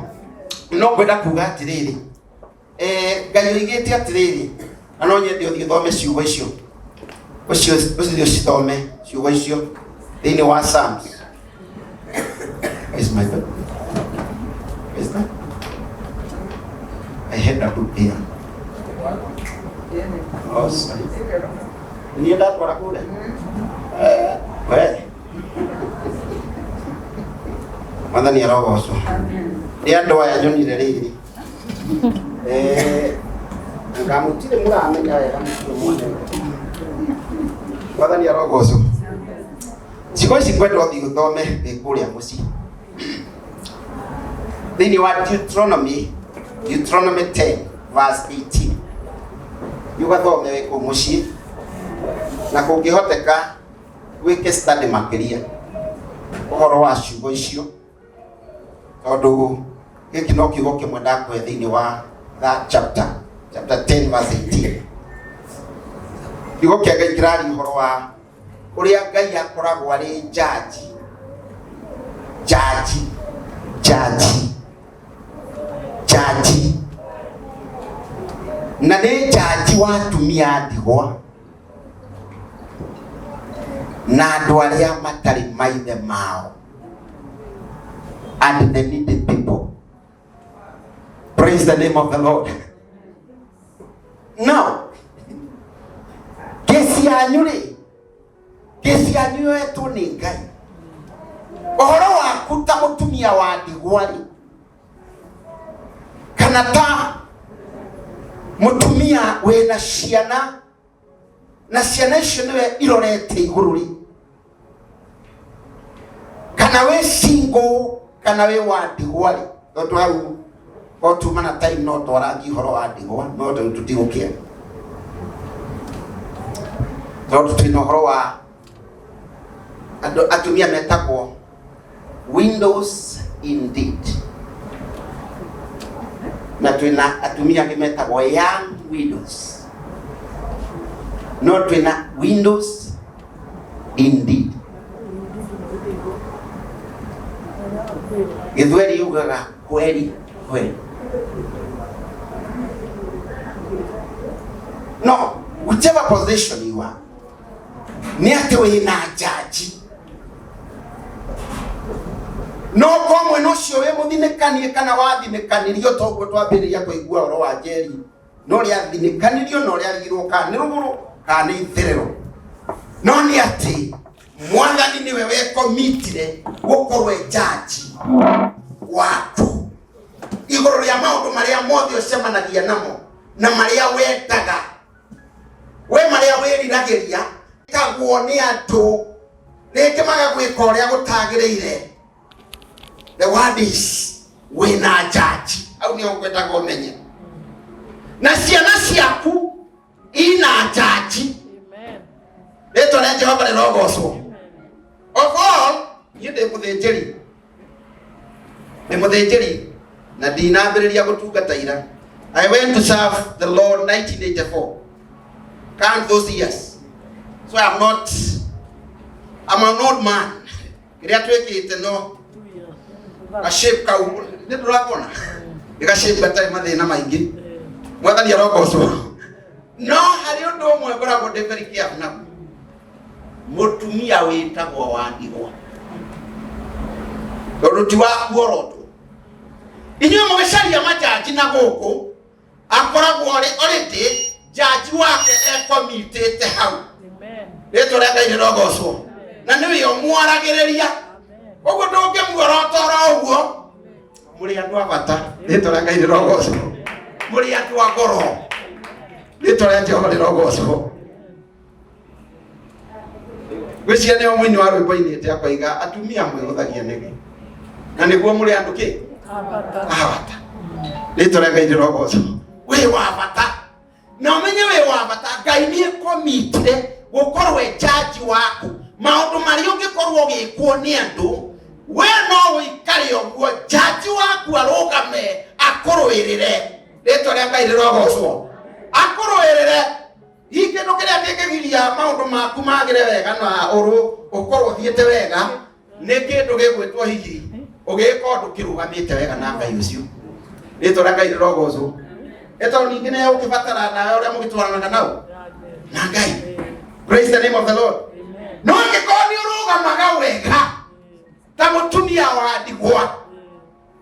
No kwenda kuga atĩrĩrĩ Ngai oigĩte atĩrĩrĩ na no nyende ũthiĩ thome ciugo icio. Ũcio cithome ciugo icio thĩinĩ wa Psalms. Where's my Bible? Where's that? I had that book here. Oh, sorry. Niĩ ndatwara kũrĩa. We. Mwathani arogocwo. Nĩ andũ aya nyonire rĩrĩ. Ngamũtirĩ mũramenya wega mũtiĩ. Mwathani arogocwo. Ciugo ici kwenda ũthiĩ ũthome kũrĩa mũciĩ. Thĩinĩ wa Deuteronomy 10 verse 18. Ugathome wĩ kũu mũciĩ na kũngĩhoteka wĩke study makĩria ũhoro wa ciugo icio tondũ gĩkĩ no kiugo kĩmwe ndakũhe thĩinĩ wa that chapter 10 verse 18. Digo kia Ngai kirari horo wa uria Ngai akoragwo ari jaji na nĩ jaji wa atumia ndigwa na andũ arĩa matarĩ maithe mao, and the needy people. Praise the name of the Lord. Now, kesi yanyu yetu nĩ Ngai. Ũhoro waku ta mũtumia wa ndigwa rĩ, kana ta mũtumia wĩna ciana na ciana icio nĩwe irorete igũrũ rĩ, kana wĩ single kana wĩ wa ndigwa rĩ, tondũ hau otuma na time no twarangi ũhoro wa ndigwa no tũtigũkĩa, tondũ twĩna ũhoro wa atumia metagwo windows indeed, na twĩna atumia metagwo young widows, no twĩna windows indeed. Gĩthweri yugaga kweli. No, whichever position you are, ni ati wĩna jaji. No komwe no cio we muthinekanie kana wathinekanirio toguo twambĩrĩria kũigua ũhoro wa Njeri, no rĩa thinekanirio no rĩa rigirwo kana nĩ rũgũrũ kana nĩ itherero, no nĩ ati Mwathani niwe wekomitire gũkorwo jaji waku igũrũ rĩa maũndũ marĩa mothe ũcemanagia namo na marĩa wendaga we marĩa wĩriragĩria kagwo nĩ andũ rĩngĩ magagwĩka ũrĩa gũtagĩrĩire. The word is wĩna jaji, au nĩ ũkwendaga ũmenye, na ciana ciaku ina jaji. Rĩtwa rĩa Jehova rĩrogocwo. Of all, niĩ ndĩ mũthĩnjĩri na ndinambĩrĩria gũtungata ira. I went to serve the Lord 1984. Count those years. So I'm an old man. Kĩrĩa twĩkĩte no a shape kau nĩ ndũrakona ĩga shape batarĩ mathĩna maingĩ. Mwathani arogocwo. No harĩ ũndũ ũmwe ngoragwo ndĩ very careful naguo. Mũtumia wĩtagwo wa ndigwa, tondũ ti waku orotwo. Inyuĩ mũgĩcaria majaji na gũkũ akoragwo already jaji wake ekomitĩte hau. Rĩtwa rĩa Ngai rĩrogocwo, na nĩwe ũmwaragĩrĩria. Ũguo ndũngĩmuorotoro ũguo, mũrĩ andũ a bata. Rĩtwa rĩa Ngai rĩrogocwo, mũrĩ andũ a goro. Rĩtwa rĩa Jehova rĩrogocwo. Gwĩcia nĩo mũini wa rwĩmbo inĩte akoiga atumia mwĩhũthagia nĩgĩ, na nĩguo mũrĩ andũ kĩ abata. Rĩtwa rĩa Ngai rĩrogocwo, wĩ wa bata. Na ũmenye wĩ wa bata, Ngai nĩ ekomitire gũkorwo jaji waku. Maũndũ marĩa ũngĩkorwo ũgĩkwo nĩ andũ, we no ũikare ũguo jaji waku arũgame akũrũĩrĩre. Rĩtwa rĩa Ngai rĩrogocwo, akũrũĩrĩre. Kĩndũ kĩrĩa kĩngĩgiria maũndũ maku magĩre wega na ũkorwo ũthiĩte wega nĩ kĩndũ gĩgwĩtwo hihi ũgĩka ũndũ kĩrũgamĩte wega na Ngai ũcio. Rĩtwa rĩa Ngai rĩrogocwo. Tondũ ningĩ nĩ ũkĩbatara nawe ũrĩa mũgĩtwaranaga nao na Ngai. Praise the name of the Lord. No angĩkorwo nĩ ũrũgamaga wega ta mũtumia wa ndigwa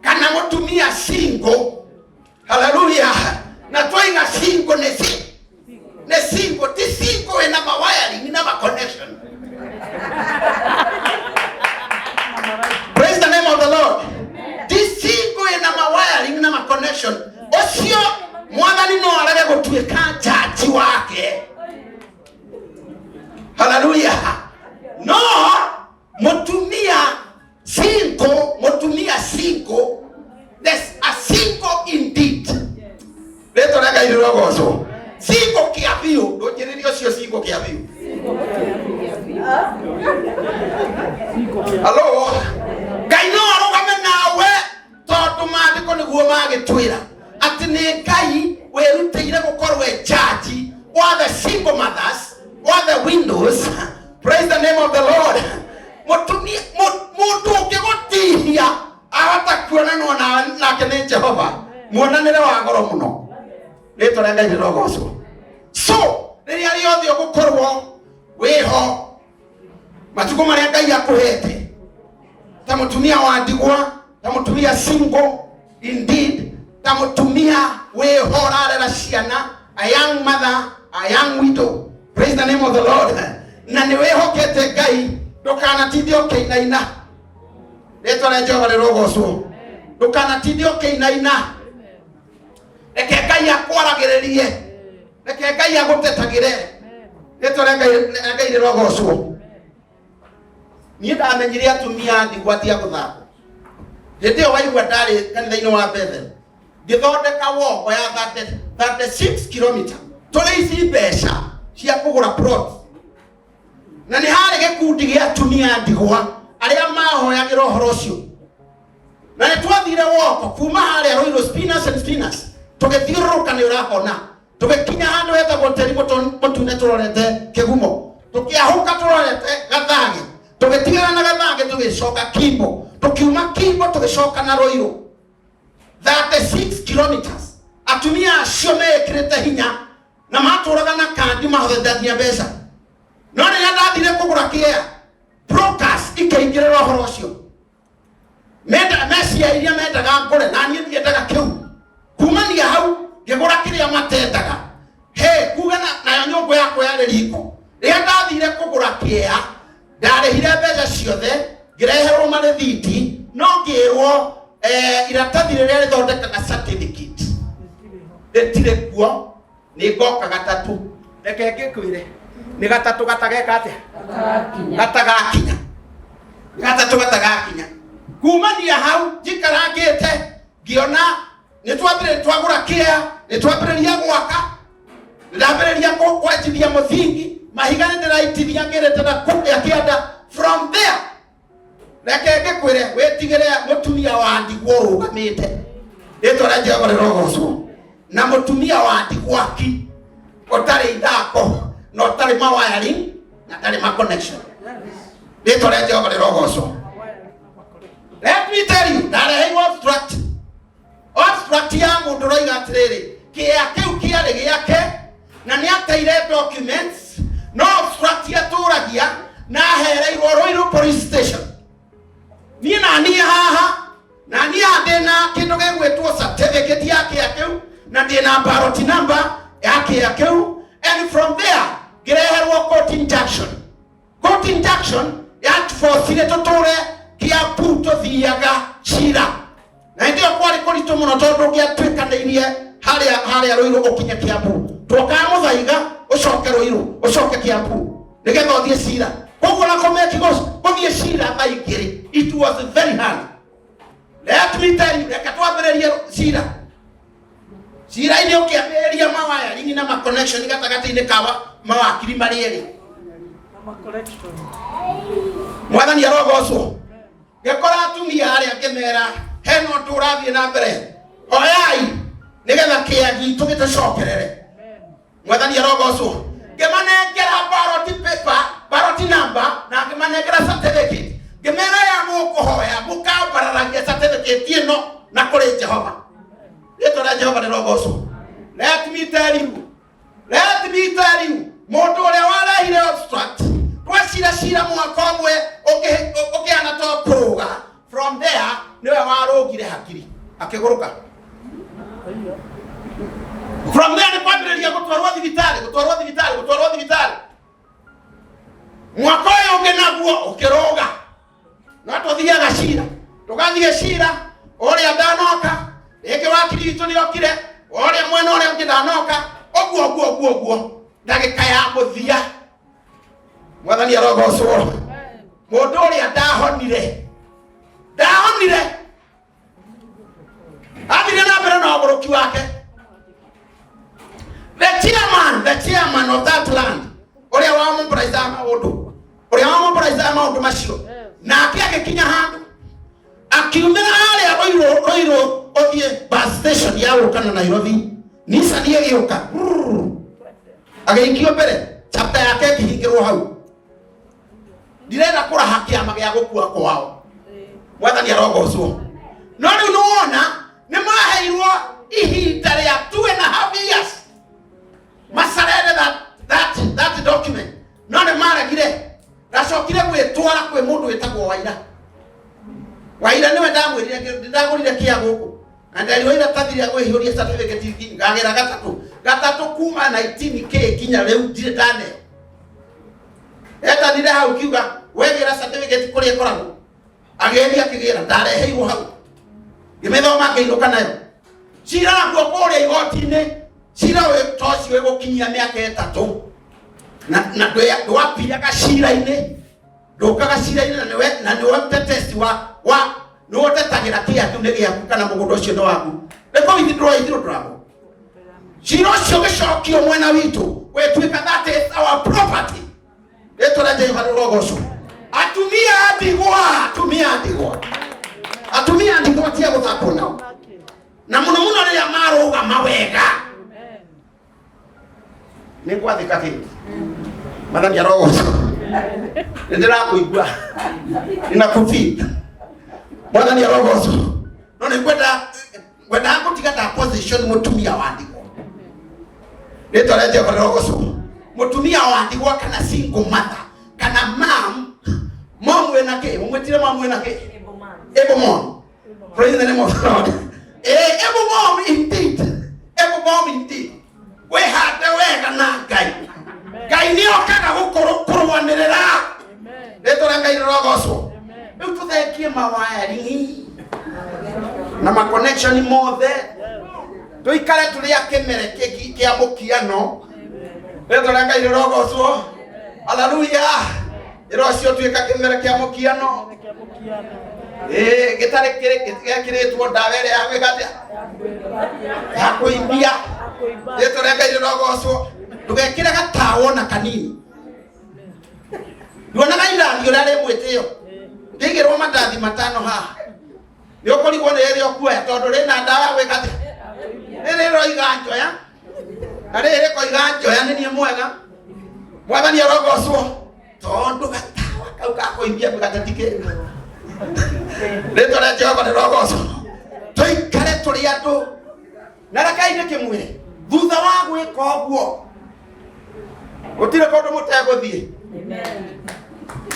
kana mũtumia single, hallelujah, na twainga single nĩ single, ti single wĩna ma-wiring na ma-connection. Praise the name of the Lord. Ti single wĩna ma-wiring na ma-connection. Ũcio Mwathani no arege gũtuĩka jaji wake. Hallelujah. No, mũtumia single, there's a single indeed. Rĩtwa rĩa Ngai rĩrogocwo. Single kĩabiũ, ndũnjĩrĩria ũcio single kĩabiũ. Hello. Ngai no arũgame nawe tondũ maandĩko nĩguo magĩtwĩra atĩ nĩ Ngai wĩrutĩire gũkorwo jaji wa the single mothers windows. Praise the name of the Lord. Mutu ukigotihia ahota kuonanwo nake nĩ Jehova. Muonanĩre wa goro mũno. Rĩtwa rĩa Ngai rĩrogocwo. So rĩrĩa rĩothe ũgũkorwo wĩho matukũ marĩa Ngai akũhete, ta mũtumia wa ndigwa, ta mũtumia single, indeed, ta mũtumia wĩho ũrarera ciana, a young mother, a young widow. Praise the name of the Lord. Na nĩ wĩhokete Ngai, ndũkanatinde ũkĩinaina. Rĩtwa rĩa Jehova rĩrogocwo. Ndũkanatinde ũkĩinaina. Reke Ngai akwaragĩrĩrie. Reke Ngai agũtetagĩre. Rĩtwa rĩa Ngai rĩrogocwo. Niĩ ndamenyire atumia ndigwa tia gũthaka. Hĩndĩ ĩyo waigua ndarĩ kanitha-inĩ wa Bethel, ngĩthondeka woko ya 36 km. Tũrĩ ici mbeca cia kũgũra plot. Na nĩ harĩ gĩkundi gĩa atumia ndigwa arĩa mahoyagĩra ũhoro ũcio. Na nĩ twathire woko kuma harĩa Roiro Spinners tũgĩthiũrũrũka nĩ ũrakona. Tũgĩkinya handũ hetagwo Teri Mũtune tũrorete Kĩgumo. Tũkĩahũka tũrorete Gathage. Tũgĩtigana na Gathage tũgĩcoka Kimbo. Tukiuma Kimbo tũgĩcoka na Roiro. 36 kilometers. Atumia acio mekĩrĩte hinya na matũraga na kandi mahothethagia mbeca. No rĩrĩa ndathire kũgũra kĩea, brokers ikĩingĩrĩra ũhoro ũcio. Mecia iria mendaga ngũre na niĩ ndiendaga kĩu. Kumania hau ngĩgũra kĩrĩa matendaga. Kuga nayo nyũngũ yakwa yarĩ riko. Rĩrĩa ndathire kũgũra kĩea, ndarĩhire mbeca ciothe, ngĩreherwo marĩthiti, no ngĩrwo iratathi rĩrĩa rĩthondekaga certificate rĩtirĩ kuo, nĩ ngoka gatatũ. Reke ngĩkwĩre nĩ gatatũ gatageka atĩa? Gatagakinya. Gatatũ gatagakinya. Kumania hau njikarangĩte ngĩona nĩ twagũra kĩea, nĩ twambĩrĩria gwaka, ndambĩrĩria kwenjithia mũthingi, mahiga nĩ ndĩraitithia ngĩrĩte na kũrĩa kĩanda. From there, reke ngĩkwĩre wĩtigĩre mũtumia wa ndigwa ũrũgamĩte. Rĩtwa rĩa Jehova rĩrogocwo. Na mũtumia wa ndigwaki ũtarĩ ithako na ũtarĩ ma wiring na ũtarĩ ma connection. Rĩtwa rĩa Jehova rĩrogocwo. Let me tell you, ndareheiwo obstruct ya mũndũ ũroiga atĩrĩrĩ, kĩea kĩu kĩarĩ gĩake na nĩ ateire documents, no obstruct atũragia na ahereirwo Roiro police station. Niĩ na niĩ haha na niĩ ndĩna kĩndũ gĩgwĩtwo certificate ya kĩea kĩu na ndĩna ballot number ya kĩea kĩu, and from there ngĩreherwo court injunction. Court injunction yatũbocire tũtũre Kiambu tũthiaga cira. Na hĩndĩ ĩyo kwarĩ kũritũ mũno tondũ ũngĩatuĩkanĩirie harĩa Roiro ũkinye Kiambu. Twokaga mũthaiga ũcoke Roiro ũcoke Kiambu nĩgetha ũthiĩ cira. Koguo na komeki gũthiĩ cira maingĩ, it was very hard. Let me tell you, reka twambĩrĩrie cira. Cira-inĩ ũkĩambĩrĩria mawiring na ma connection gatagatĩ-inĩ ka mawakiri marĩ erĩ. Mwathani arogocwo. Ngĩkora atumia arĩa ngĩmera hena ũndũ ũrathiĩ na mbere. Oyai nĩgetha kĩea gitũ gĩtũcokerere. Mwathani arogocwo. Ngĩmanengera ballot paper, ballot number na ngĩmanengera certificate. Ngĩmera ya mũkũhoya mũkambararagia certificate ĩno na kũrĩ Jehova. Rĩtwa rĩa Jehova rĩrogocwo. Let me tell you, mũndũ ũrĩa warehire obstruct twacira mwaka ũmwe ũkĩhana to kũrũga. From there nĩwe warũgire hakiri akĩgũrũka. From there nĩ kwambĩrĩria gũtwarwo thibitarĩ. Mwaka ũyũ ũngĩ naguo ũkĩrũga. No tũthiaga cira. Tũgathiĩ cira, ũrĩa ndanoka, rĩngĩ wakiri witũ nĩokire, ũrĩa mwena ũrĩa ũngĩ ndanoka, ũguo. Ndagĩka ya mũthia. Mwathani arogocwo. Mũndũ ũrĩa ndahonire. Athire na mbere na ũgũrũki wake. The chairman of that land, ũrĩa wamũmbraiza maũndũ macio. Nake agĩkinya handũ akiumĩra harĩa Roiro ũthiĩ bus station ya gũka na Nairobi. Nissan ĩgĩũka agĩikio mbere. chapter yake kihingirwo hau ndirenda kuraha kiama gya gukua kwao mwathani arogocwo no riu nuwona ni maheirwo ihinda ria 2.5 years masarende that document no ne maragire gacokire gwitwara kwi mundu witagwo Waira niwe ndagurire kia guku na ndariwe ira tathire gwihiuria certificate ngagera gatatu kuma 19k kinya riu ndire ndane eta ndire hau kiuga wegera certificate kuri koragwo ageria kigira ndareheirwo hau ngimethoma ngeiruka nayo cira naguo kuria igoti-ini cira we toci we gukinyia miaka 3 na ndwapia gacira-ini ndukaga cira-ini na niwe mtetesi wa nuotetagira kiatu ni giaku kana mugundo ucio no waku reko withdraw drabo cira ucio gicokio mwena witu wetwika that is our property etora Jehova rogoco atumia ndigwa tia guthakuna na muno ria maruga mawega ni gwathika kingi mathani arogoco ndira kuigua ninakufi mathani arogoco no ni kwenda gutiga ta position mutumia wandigwa etora Jehova rogoco mutumia wandigwa kana single mother kana mom wena ke mumwetire mom wena ke ebo mom praise the name of God ebo mom indeed we had the way na gai ni okaga gukurwanirira etora ngai rogoco eu tuthekie mawari na ma connection mothe tuikare tuli akemere kia mukiano etora ngai rogoco hallelujah Erosio tuika kimere kia mukiano gitare kiretwo ndavere ya wegate hakuimbia etore ngai rogoco tugekira gatawo na kanini ndona gaira ngiorare mwetio ngigirwo mandathi 5 haha ni ukorigwo ni ri okuya tondu rina ndawa wegate riro iganjoya na riko iganjoya ni mwega mwathani arogocwo tondu gatawa kau gakuimbia gatatike rito rĩa Jehova rĩrogocwo tuikare tũrĩ andũ na rekaine kĩmwĩre thutha wa gwĩka ũguo gũtirĩ kũndũ mũtegũthiĩ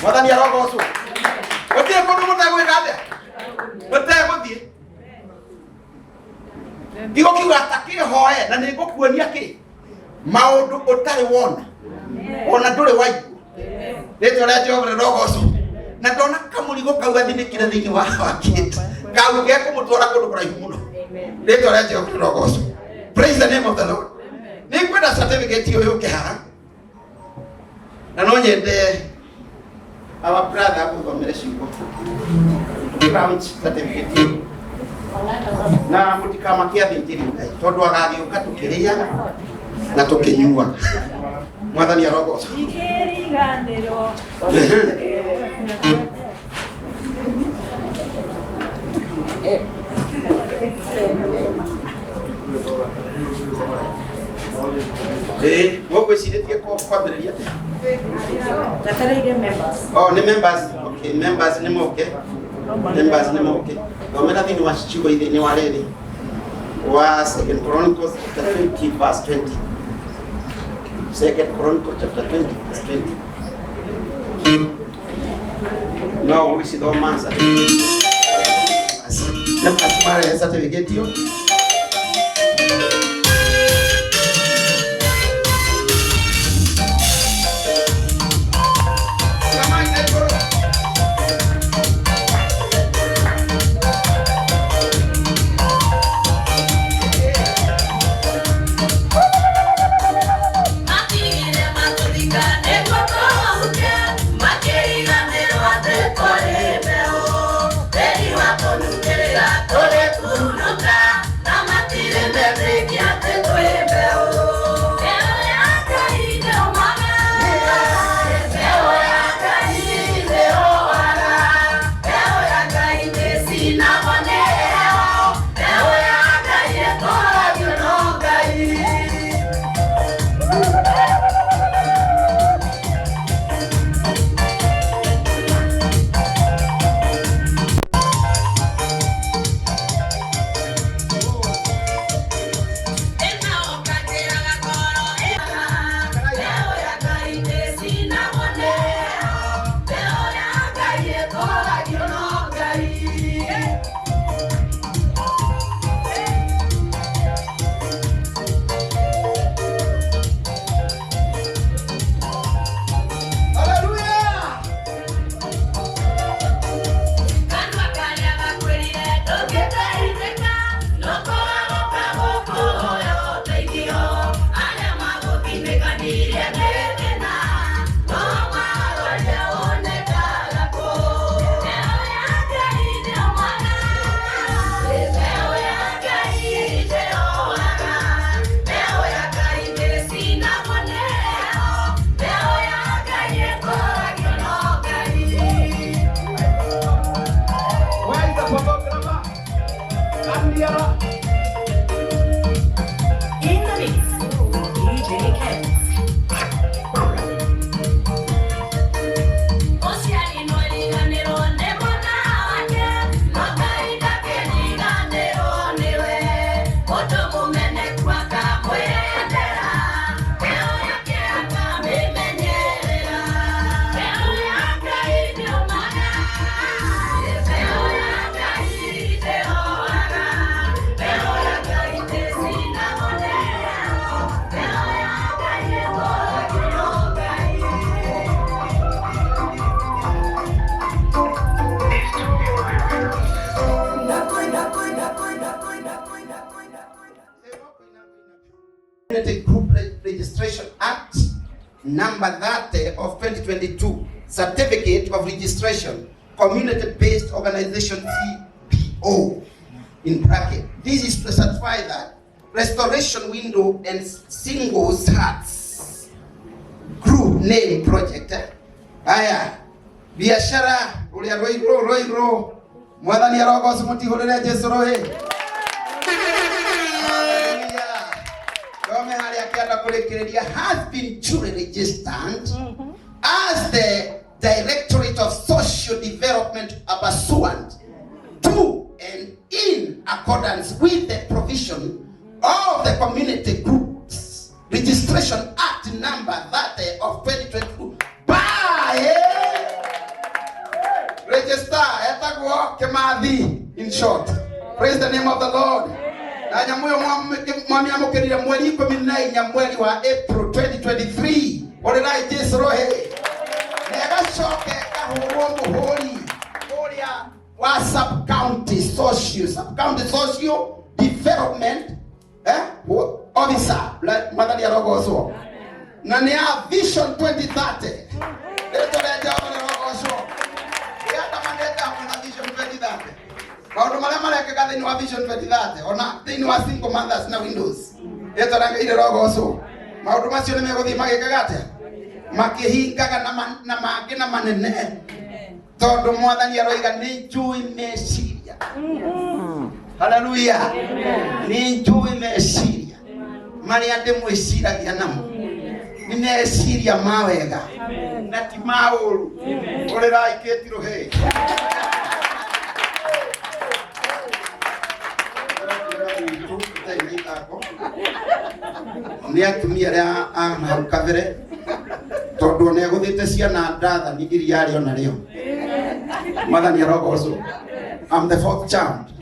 mwathani arogocwo gũtirĩ kũndũ mũtegwĩka atĩa mũtegũthiĩ igũkiuga ta kĩhoe na nĩngũkuonia kĩ maũndũ ũtarĩ wona ona ndũrĩ waigua rĩtwa rĩa Jehova rĩrogocwo na ndona kamurigo kau gathinikire thiini wa kindu kau gekũmũtwara kũndũ kũraihu mũno rĩtwa rĩa Jehova rĩrogocwo praise the name of the Lord nĩngwenda certificate ũyũ ũkĩhaha na no nyende our brother gũthomere ciugo ground certificate na mũtikamakia thĩnjĩri Ngai tondũ agagĩũka tũkĩrĩaga na tũkĩnyua mwathani arogocwo ikĩriganĩrwo gwĩcirĩtie kwambĩrĩria members okay members nĩ moke thomera thĩinĩ wa ciugo thĩinĩ wa rĩrĩ wa 2 Chronicles chapter 20 verse 20 2 Chronicles chapter 20 verse 20 no we see the mansa Namkasmare certificate hiyo Tore kunuka Community Group Registration Act number 30 of 2022, Certificate of Registration, Community-Based Organization CBO, in bracket. This is to certify that Restoration Window and Singles Hearts Group Name Project. Aya, biashara ulia roiro mwadhani ya rogo simuti hulele Jesu rohe. Has been duly registered as the Directorate of Social Development pursuant to and in accordance with the provision of the Community Groups Registration Act number 30 of 2022 by register etagwo Kimathi in short. Praise the name of the Lord. Na moyo mwami amukerire mweri 14 mweri wa April 2023 orera Jesu rohe nega shoke kahurwo muhuri oria wa sub county social development officer madani ya rogoso na ni vision 2030 leto leto rogoso ya tamandeta kuna vision 2030. Maundu maria marekeka thiini wa vision 2030 ona thiini wa single mothers na windows etoranga ile rogoso maundu macio ni meguthii magikaga atia makihingaga na mangi na manene tondu mwathani aroiga ni njui meciria. Haleluya. Ni njui meciria maria ndi mwiciragia namo ni meciria mawega na ti mauru urira iketiro he. Ni atumia ria hau kabere tondu ne guthite ciana ndatha ni iria rio na rio mwathani arogoco. I'm the fourth child.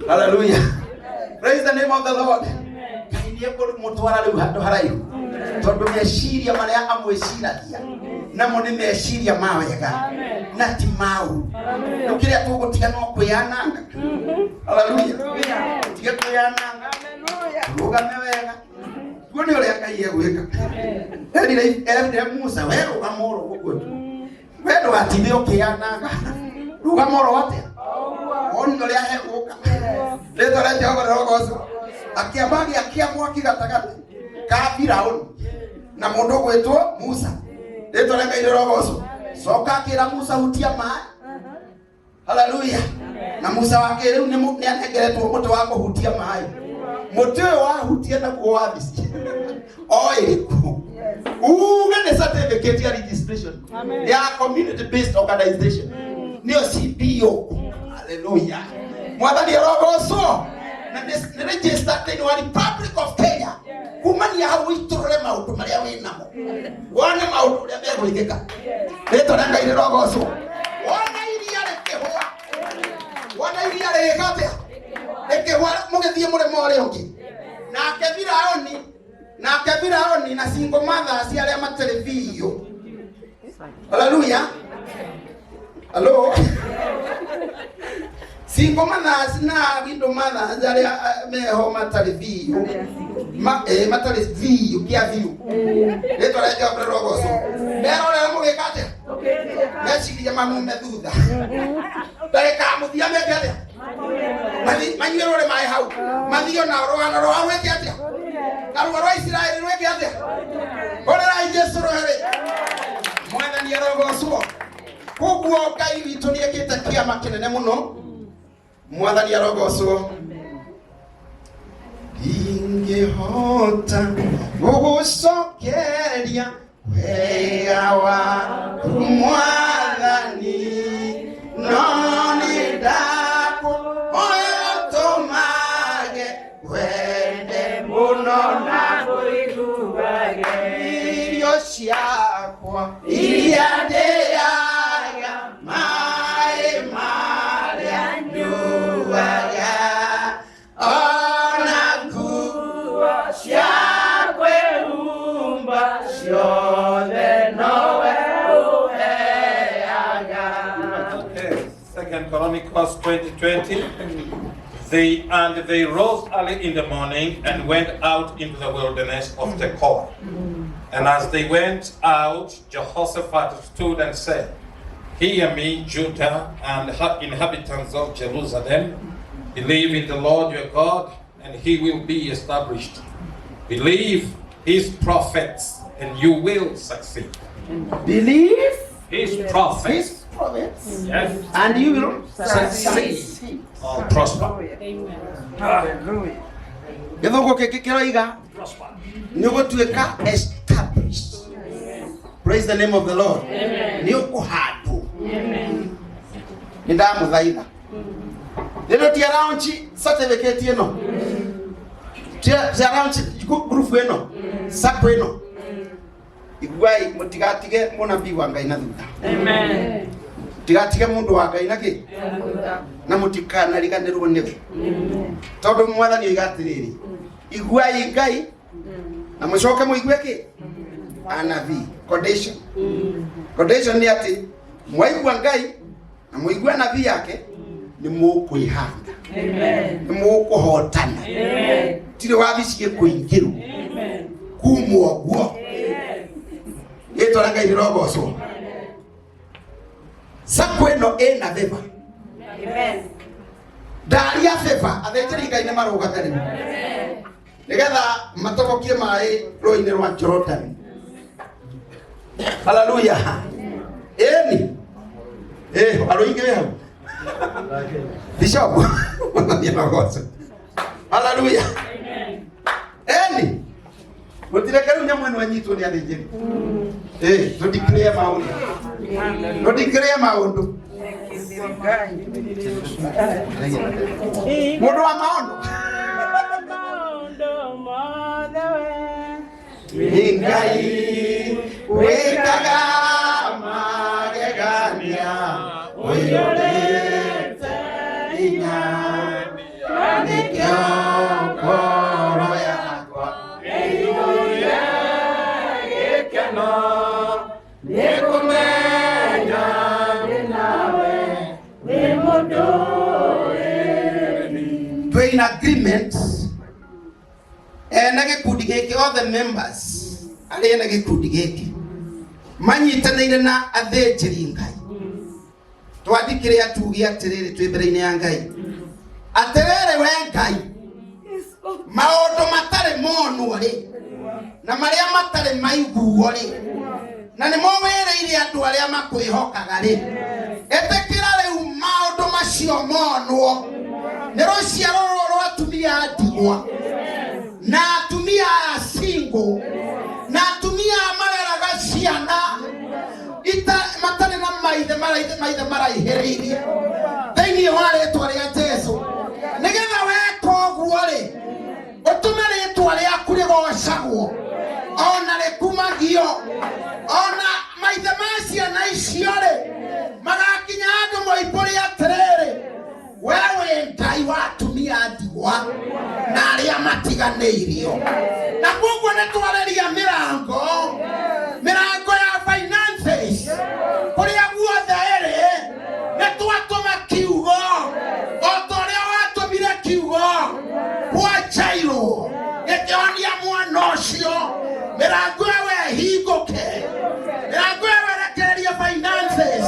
Hallelujah. Praise the name of the Lord. Ni ekuru mutwara riu handu haraihu tondu meciria maria amwiciragia namo ni meciria mawega na ti mau. Ukiria tugutiga no kwiananga. Hallelujah. Tiga kwiananga. Rugame wega. Guoni uria Ngai egwika. Erire Musa we rugamoro gukutu. We ndugatibe ukiananga. Rugamoro atia? Oni uria heguka. Leto la Jehova rogoso. Akiambagi akiamwa kigatagati. Ka Firauni. Na mundu gwetwo Musa. Leto la Ngai rogoso. Soka akira Musa hutia mai. Hallelujah. Na Musa wake riu ni anegeretwo muti wa kuhutia mai. Muti wa hutia na kuwathisi. Oiriku. Uga ne certificate ya registration. Ya community based organization. Niyo CBO. Hallelujah. Mwathani rogoso. Na ni registered in the Republic of Kenya. Kumani hau iturore maundu maria winamo. Wone maundu ria megwikika. Leto na Ngai rogoso. Wona iria rekehwa. Wona iria rekate. Rekehwa mugethie muremo uri ungi. Na Firauni na single mothers aria mateleviyo. Hallelujah. Hello. Single mothers na window mothers aria meho mateleviyo. Mateleviyo kia view. Leto la Jehova rogoso. Pero le mugekate. Nesi ya mamu medudha. Dareka muthia megate. Manyiro le mai hau. Mathio na roa wekate. Karugaro Israeli weke atia. Orera Jesu rohere. Mwathani arogoco. Kuguo Ngai witu ni ekite kiama kinene muno. Mwathani arogoco. Ingehota gugucokeria wega waku Mwathani no ni ndaku oyotomage wende muno na kuigubage irio ciakwa iria ndĩaga maĩ marĩa nyuaga ona nguo cia kwĩhumba ciothe nowe ũheaga. Second Chronicles 20:20. They rose early in the morning and went out into the wilderness of Tekoa. And as they went out, Jehoshaphat stood and said, "Hear me, Judah and inhabitants of Jerusalem. Believe in the Lord your God, and he will be established. Believe his prophets, and you will succeed." Believe his prophets. His prophets. Yes. And you will succeed. Or prosper. Hallelujah. Githugu kiki kiroiga nigutuika established. Praise the name of the Lord. Ni ukuhandu. Amen. Ndamuthaitha. Lero ti around certificate ino. Ti around group ino. Sako ino. Igwai mutigatige munabii wa Ngai na thutha. Amen. Tigatige mundu wa Ngai naki na mutikana riganirwo niwe. Tondu mwathani igatiriri. Igwai Ngai na mucoke muigue ki anabii. Condition. Condition ni ati mwaigua Ngai na muigua nabii yake ni mukwihanga. Amen. Ni mukuhotana. Amen. Tire wabicie kuingiru. Amen. Kumwoguo. Yeto ranga irogo so. Sakweno ena beba. Amen. Daria beba athejeri Ngai ne maroga tari. Amen. Nigetha matobokie mai roine rwa Jordan. Hallelujah. Eni. Aroinge hao. Bishop. Hallelujah. Amen. Eni. Mutirekaru nyamwe nwanyitu ni athejeri. To declare maundu. To declare maundu. Mundu wa maundu. Ngai wekaga magegania uyolete inya anikyo koro yakwa eyoya ekano nekumenya nawe wemodoeni. We're in agreement. Na gikundi giki all the members ari na gikundi giki manyitanire na athejeri Ngai twandikire atugi atiriri twibere-ini ya Ngai atiriri we Ngai maundu matare monu ri na maria matare maiguo ri na ni mo wiriire andu aria makwihokaga ri etekira riu maundu macio monwo ni ruciaro rwa atumia ndigwa na atumia single na atumia mareraga ciana ita matane na maithe maraihereirie thiini wa ritwa ria Jesu nigetha weka uguo ri utume ritwa riaku rigocagwo ona rikumagio ona maithe ma ciana icio ri magakinya andu moimburi atiriri wewe Ngai wa atumia ndigwa na aria matiganeirio na koguo nitwareria mirango ya finances kuria guothe iri nitwatuma kiugo otoria watumire kiugo kwa Jairo gikionia mwana ucio mirango ewe hinguke mirango ewe rekereria finances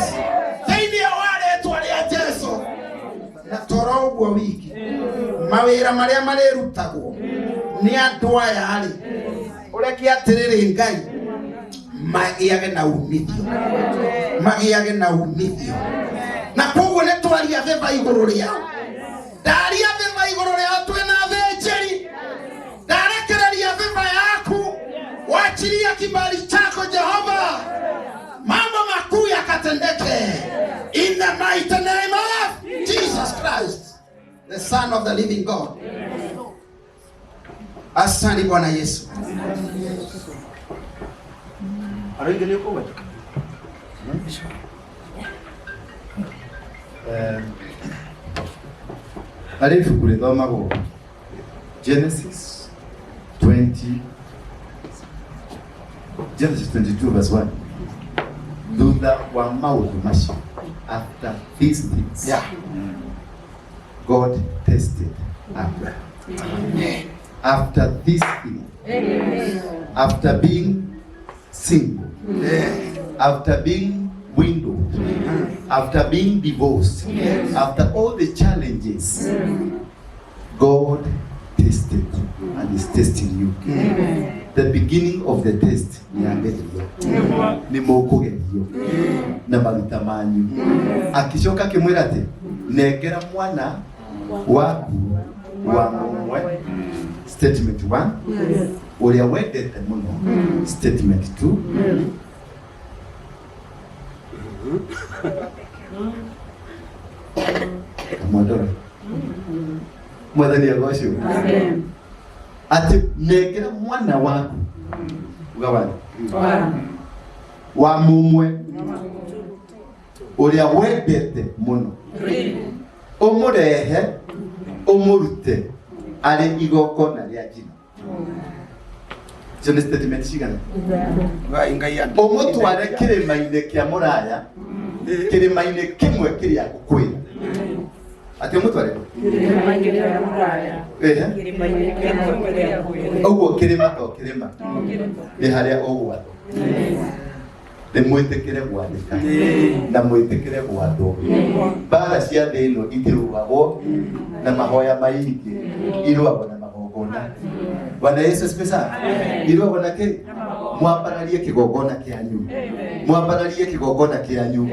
thiini wa ritwa ria Jesu na toro uguo wiki mawira maria marerutagwo ni andu aya ari ureke atiriri Ngai magiage na umithio na koguo ne twaria beba iguru ria daria beba iguru ria twina thejeri darekereria beba yaku wachiria kibali chako Jehova mambo makuu yakatendeke in the mighty name of Jesus Christ, the Son of the living God. Asante Bwana Yesu. Arengeleo kwa wetu. Arifu kulithoma go Genesis 22 verse 1. Thutha wa maundu macio, after these things. Yeah. God tested Abraham. After this thing, after being single, after being widowed, after being divorced, after all the challenges, God tested and is testing you. The beginning of the test ni mokugerio na maruta manyu. Akishoka kimwira ati negera mwana waku wa mumwe, statement 1, uria wendete muno, statement 2. Mwadora mwadani ya gosho. Amen. Ati negera mwana waku ugabani wa mumwe uria wendete muno, umurehe umurute ari igokona ria jina. Jone statement cigana umutware kirima-ine kia muraya, kirima-ine kimwe kiria gukwira. Ati umutware kirima-ine kia muraya, kirima-ine kimwe kiria gukwira. Uguo kirima to kirima ni haria ugwatho. Ni mwitikire gwathika na mwitikire gwathwo. Bara cia thĩ ĩno itirũagwo na mahoya maingi, irũagwo na magongona. Bwana Yesu asifiwe. Irũagwo na kĩ? Mwambararie kĩgongona kĩanyu, mwambararie kĩgongona kĩanyu.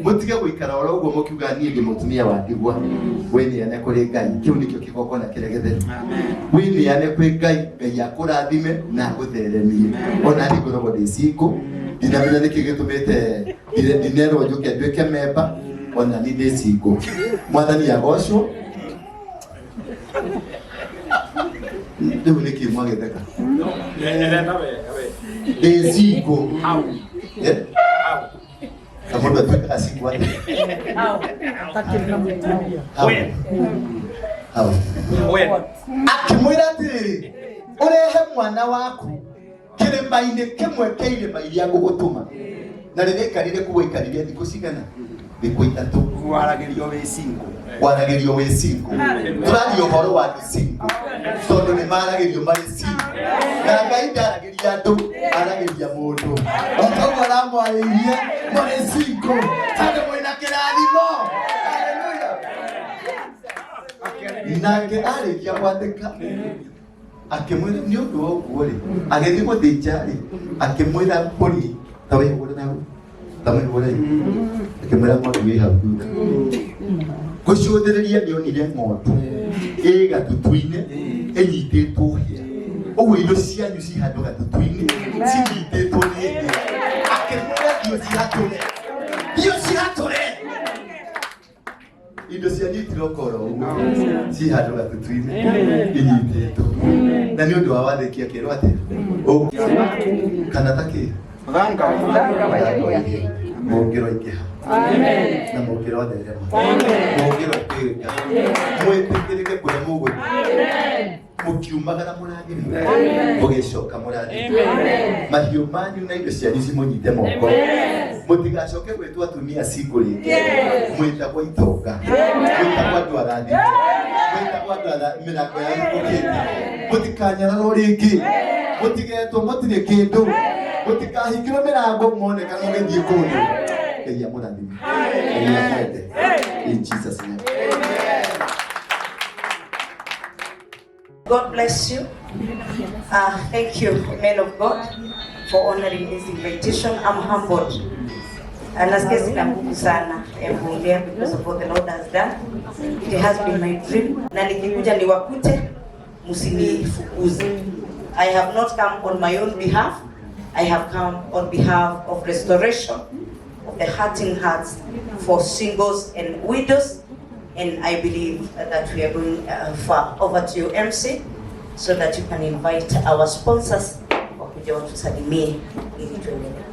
Mutige gũikara oro ũguo mũkiuga niĩ ndĩ mũtumia wa ndigwa. Wĩneane kũrĩ Ngai, kĩu nĩkĩo kĩgongona kĩrĩa gĩtheru. Wĩneane kwĩ Ngai, Ngai akũrathime na agũtheremie. Ona niĩ ngoragwo ndĩ single, ndinamenya nĩkĩ gĩtũmĩte ndinerwo njũke nduĩke memba, ona niĩ ndĩ single. Mwathani agocwo. Ndio niki mwagetheka. Dezigo. Au. Kama ndo tuka siku wapi? Au. Takirina mtumia. Au. Akimwira ati urehe mwana waku kirima-ine kimwe kĩirima iria ngũgũtũma. Na rĩrĩa ikarire kuwaikarire thikũ cigana? Thikũ 3. Waragerio wĩ single. Waragerio wĩ single. Tũraria ũhoro wa single. Tondũ nĩ maragerio marĩ single. Na Ngai ndarageria andũ, arageria mũndũ. Otoguo aramwarĩirie marĩ single. Tondũ mwĩna kĩrathimo. Haleluya. Nake arĩkia gwathĩka akimwira ni undu wa ũguo rĩ, agĩthiĩ gũthĩnja rĩ, akimwira mbũri ta wĩhũgũre nayo, ta wĩhũgũre, akimwira ng'ondu wĩ hau thutha. Gũcũthĩrĩria nĩonire ng'ondu ĩ gatutu-inĩ ĩnyitĩtwo hĩa. Ũguo indo cianyu ci handũ gatutu-inĩ cinyitĩtwo nĩ hĩa. Akimwira thiĩ ũcihatũre, thiĩ ũcihatũre. Indo cianyu itirokora ũguo ci handũ gatutu-inĩ inyitĩtwo. Na nĩ ũndũ wa wathĩkia kĩrwo atĩ kana ta kĩ mũngĩro ingĩha na mũngĩro therema, mũngĩro tĩĩka, mwĩtĩkĩrĩke kũrĩa mũgũthiĩ, mũkiumagara mũragĩrĩra, mũgĩcoka mũragĩrĩra, mahiũ manyu na indo cianyu cimũnyite moko. Mũtigacoke gwĩtwo atumia single rĩngĩ, mwĩtagwo itonga, mwĩtagwo andũ arathime, mwĩtagwo andũ a mĩrango ya ĩkũkĩte. Mũtikanyararwo rĩngĩ, mũtigetwo mũtirĩ kĩndũ, mũtikahingĩrwo mĩrango muone kana mũgĩthiĩ kũndũ. Ngai amũrathime, Ngai amwende. In Jesus' name. God bless you. Thank you, men of God, for honoring this invitation. I'm humbled. Nasikia sina nguvu sana ya kuongea because of what the Lord has done. It has been my dream. Na nikikuja niwakute, msinifukuze. I have not come on my own behalf. I have come on behalf of restoration of the hurting hearts for singles and widows. And I believe that we are going far. Over to you, MC, so that you can invite our sponsors wakuja watusalimie ili tuendelee.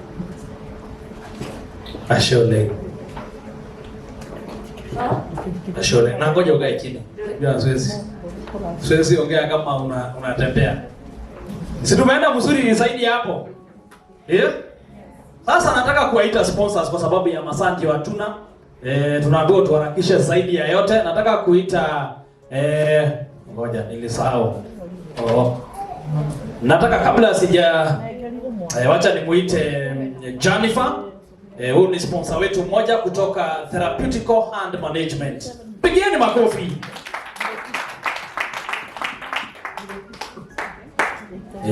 Ashole. Ashole. Na ngoja ukae chini. Bila siwezi ongea kama unatembea. Si tumeenda mzuri ni zaidi hapo. Sasa nataka kuwaita sponsors kwa sababu ya masanti wa tuna Tunaambiwa tuharakishe zaidi ya yote. Nataka kuita ngoja nilisahau. Nataka kabla sija wacha nimuite Jennifer. Huyu ni sponsor wetu mmoja kutoka Therapeutical Hand Management. Pigieni makofi.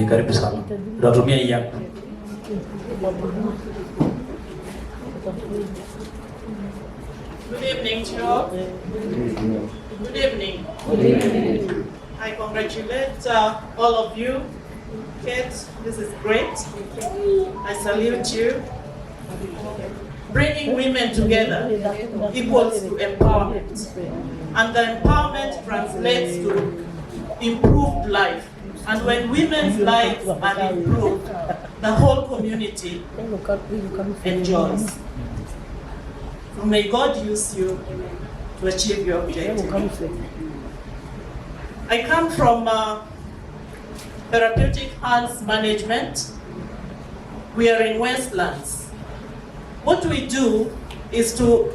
Karibu sana. Tunatumia hii hapa. Good evening to you all. Good evening. I congratulate all of you. Kate, this is great. I salute you. Bringing women together equals to empowerment. And the empowerment translates to improved life. And when women's lives are improved, the whole community enjoys. So may God use you to achieve your objective. I come from Therapeutic Hands Management. We are in Westlands. What we do is to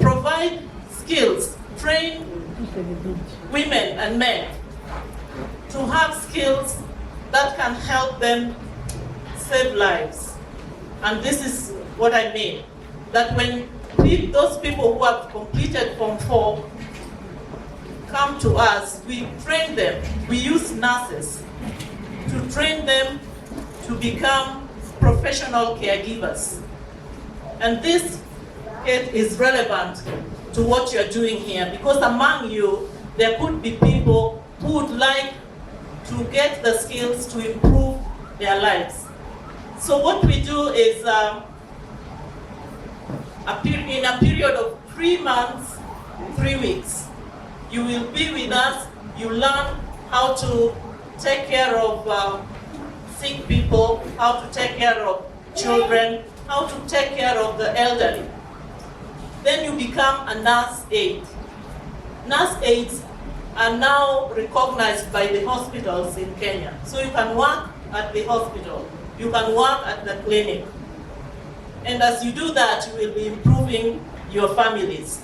provide skills, train women and men to have skills that can help them save lives. And this is what I mean, that when those people who have completed Form 4 come to us, we train them. We use nurses to train them to become professional caregivers. And this is relevant to what you're doing here, because among you, there could be people who would like to get the skills to improve their lives. So what we do is, in a period of 3 months, 3 weeks, you will be with us. You learn how to take care of sick people, how to take care of children, how to take care of the elderly. Then you become a nurse aide. Nurse aides are now recognized by the hospitals in Kenya. So you can work at the hospital, you can work at the clinic. And as you do that, you will be improving your families.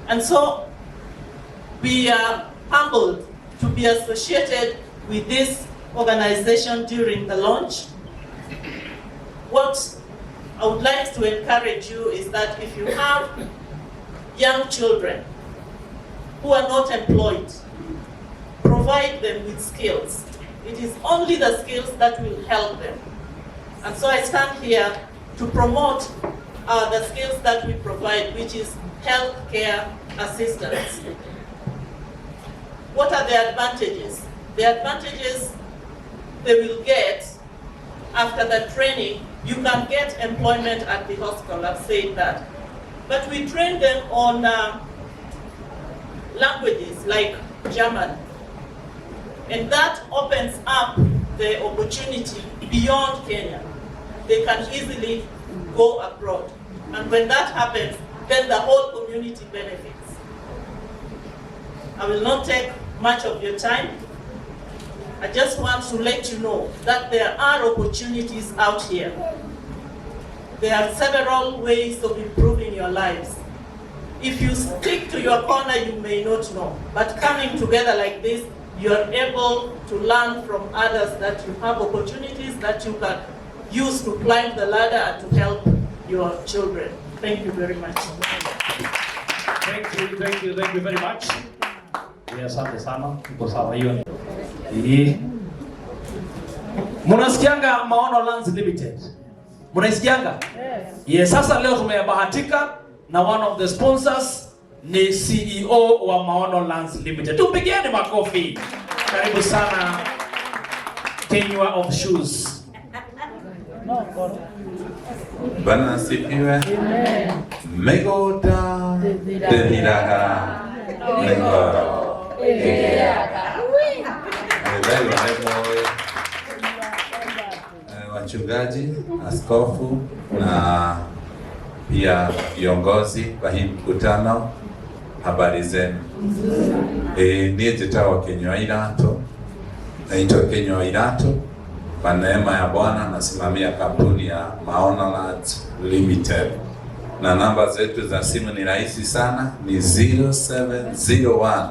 And so we are humbled to be associated with this organization during the launch. What I would like to encourage you is that if you have young children who are not employed, provide them with skills. It is only the skills that will help them. And so I stand here to promote the skills that we provide, which is healthcare assistance. What are the advantages? The advantages they will get after the training, you can get employment at the hospital, I've said that. But we train them on languages like German. And that opens up the opportunity beyond Kenya. They can easily go abroad. And when that happens, then the whole community benefits. I will not take much of your time. I just want to let you know that there are opportunities out here. There are several ways of improving your lives. If you stick to your corner, you may not know. But coming together like this, you are able to learn from others that you have opportunities that you can use to climb the ladder and to help your children. Thank you very much. Thank you very much. Asante sana. Tuko sawa hiyo. Munasikianga Maono Lands Limited? Munasikianga? Yes, sasa leo tumebahatika na one of the sponsors ni CEO wa Maono Lands Limited. Tupigieni makofi. Karibu sana Kenya of Shoes. Bwana asifiwe. Megota Deniraga Megoro. Wachungaji, askofu na pia viongozi wa hii mkutano, habari zenu. Niye jitawa Kenya Irato, naitwa Kenya Irato. Kwa neema ya Bwana nasimamia kampuni ya Maono Lands Limited. na namba zetu za simu ni rahisi sana, ni 0701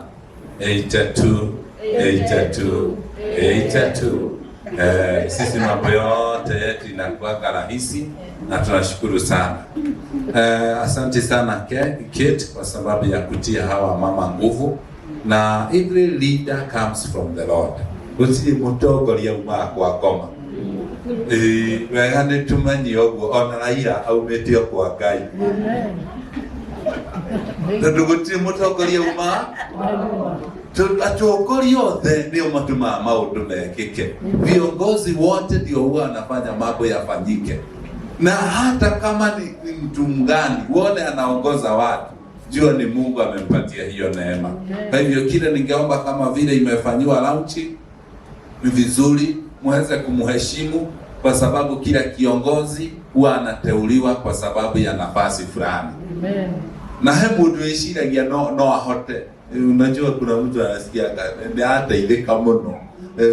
82 82 82. Sisi mambo yote yetu inakuwa rahisi na tunashukuru sana. Asante sana Kate kwa sababu ya kutia hawa mama nguvu, na every leader comes from the Lord. Usi mutongoria uma kwa ngoma. Wega nĩ tumenye ũguo ona Raila aumĩte kwa Ngai. Tondũ gũtirĩ mũtongoria uma atongoria othe ndio matuma maũndũ mekĩke. Viongozi wote ndio huwa wanafanya mambo yafanyike. Na hata kama ni mtu mgani wone anaongoza watu, jua ni Mungu amempatia hiyo neema. Kwa hivyo kile ningeomba kama vile imefanywa launch, ni vizuri muweze kumheshimu, kwa sababu kila kiongozi huwa anateuliwa kwa sababu ya nafasi fulani. Amen. Na hebu tuishiragia no ahote. Unajua kuna mtu anasikia hata ile kamono.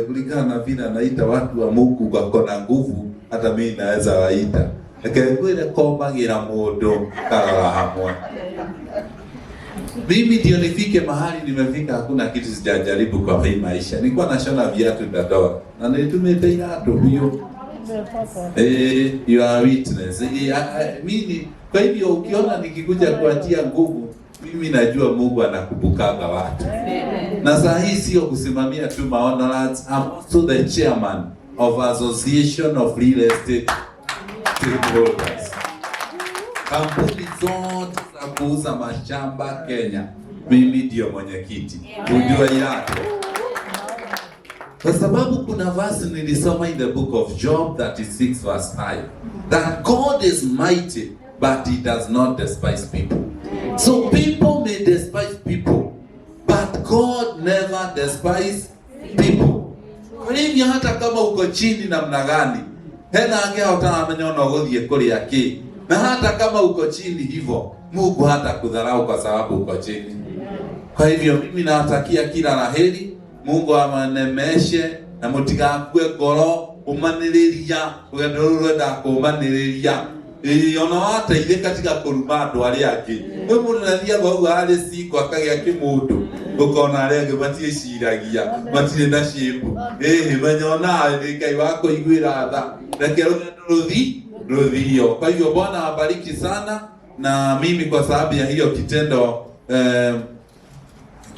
Kulingana na vile anaita watu wa Mungu wako na nguvu, hata mimi naweza waita. Ngwire komagira mundu karara hamwe. Mimi ndio nifike mahali nimefika, hakuna kitu sijajaribu kwa hii maisha. Nilikuwa nashona viatu dadoa na nilitumia iratu hiyo. You are witness. Mimi kwa hivyo ukiona nikikuja kuatia nguvu, mimi najua Mungu anakubukaga watu. Na saa hii sio kusimamia tu maono lads. I'm also the chairman of Association of Real Estate Stakeholders. Kampuni zote za kuuza mashamba Kenya, mimi ndio mwenyekiti. Unajua yako. Kwa sababu kuna verse nilisoma in the book of Job 36 verse 5 that God is mighty but he does not despise people. So people may despise people, but God never despises people. Kwa hivyo hata kama uko chini namna gani, hena angea utamenya no guthie kuria ki. Na hata kama uko chini hivyo, Mungu hata kudharau kwa sababu uko chini. Kwa hivyo mimi nawatakia kila laheri. Mungu amanemeshe na mutigakue ngoro umaniriria ugendorurenda kumaniriria ona hata ile katika kuruma andu aria angi we munirathia gwa hari siko akagia kimundu ukona aria angi matie ciragia matie na shepu manyona Ngai wako igwira tha reke rudhio. Kwa hivyo Bwana abariki sana, na mimi kwa sababu ya hiyo kitendo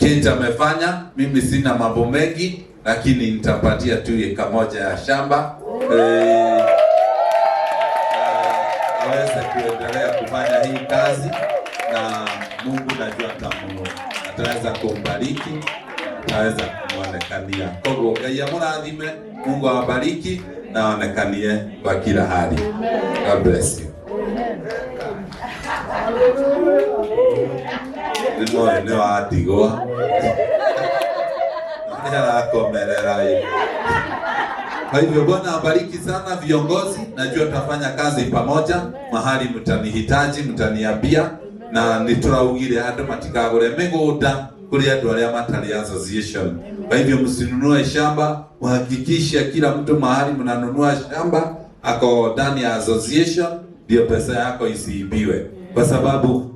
Kate amefanya, mimi sina mambo mengi, lakini nitapatia tu eka moja ya shamba aweze kuendelea kufanya hii kazi, na Mungu najua ataweza kumbariki, ataweza kumwonekania. Kwa hivyo Ngai amurathime, Mungu awabariki na aonekanie kwa kila hali. God bless you. Ndio ndio atigwa. Kwa hivyo Bwana abariki sana viongozi, najua tutafanya kazi pamoja, mahali mtanihitaji mtaniambia, na nituraugire andu matikagure migunda kuri andu aria matari association. Kwa hivyo msinunue shamba, muhakikishe kila mtu mahali mnanunua shamba ako ndani ya association, ndio pesa yako isiibiwe. Kwa sababu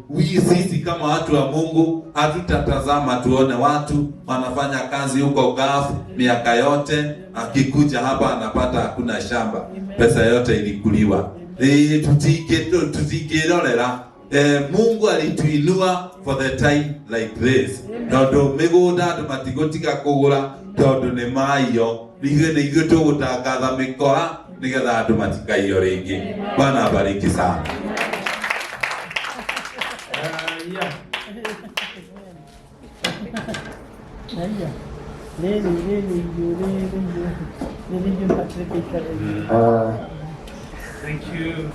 sisi kama watu wa Mungu hatutatazama tuone watu wanafanya kazi huko gafu miaka yote, akikuja hapa anapata hakuna shamba, pesa yote ilikuliwa. Tutikirorera Mungu alituinua for the time like this. Tondu migunda andu matigotiga kugura tondu ni maiyo, nigwe tugutangatha mikora nigetha andu matikaiyo ringi. Bwana abariki sana. Thank you.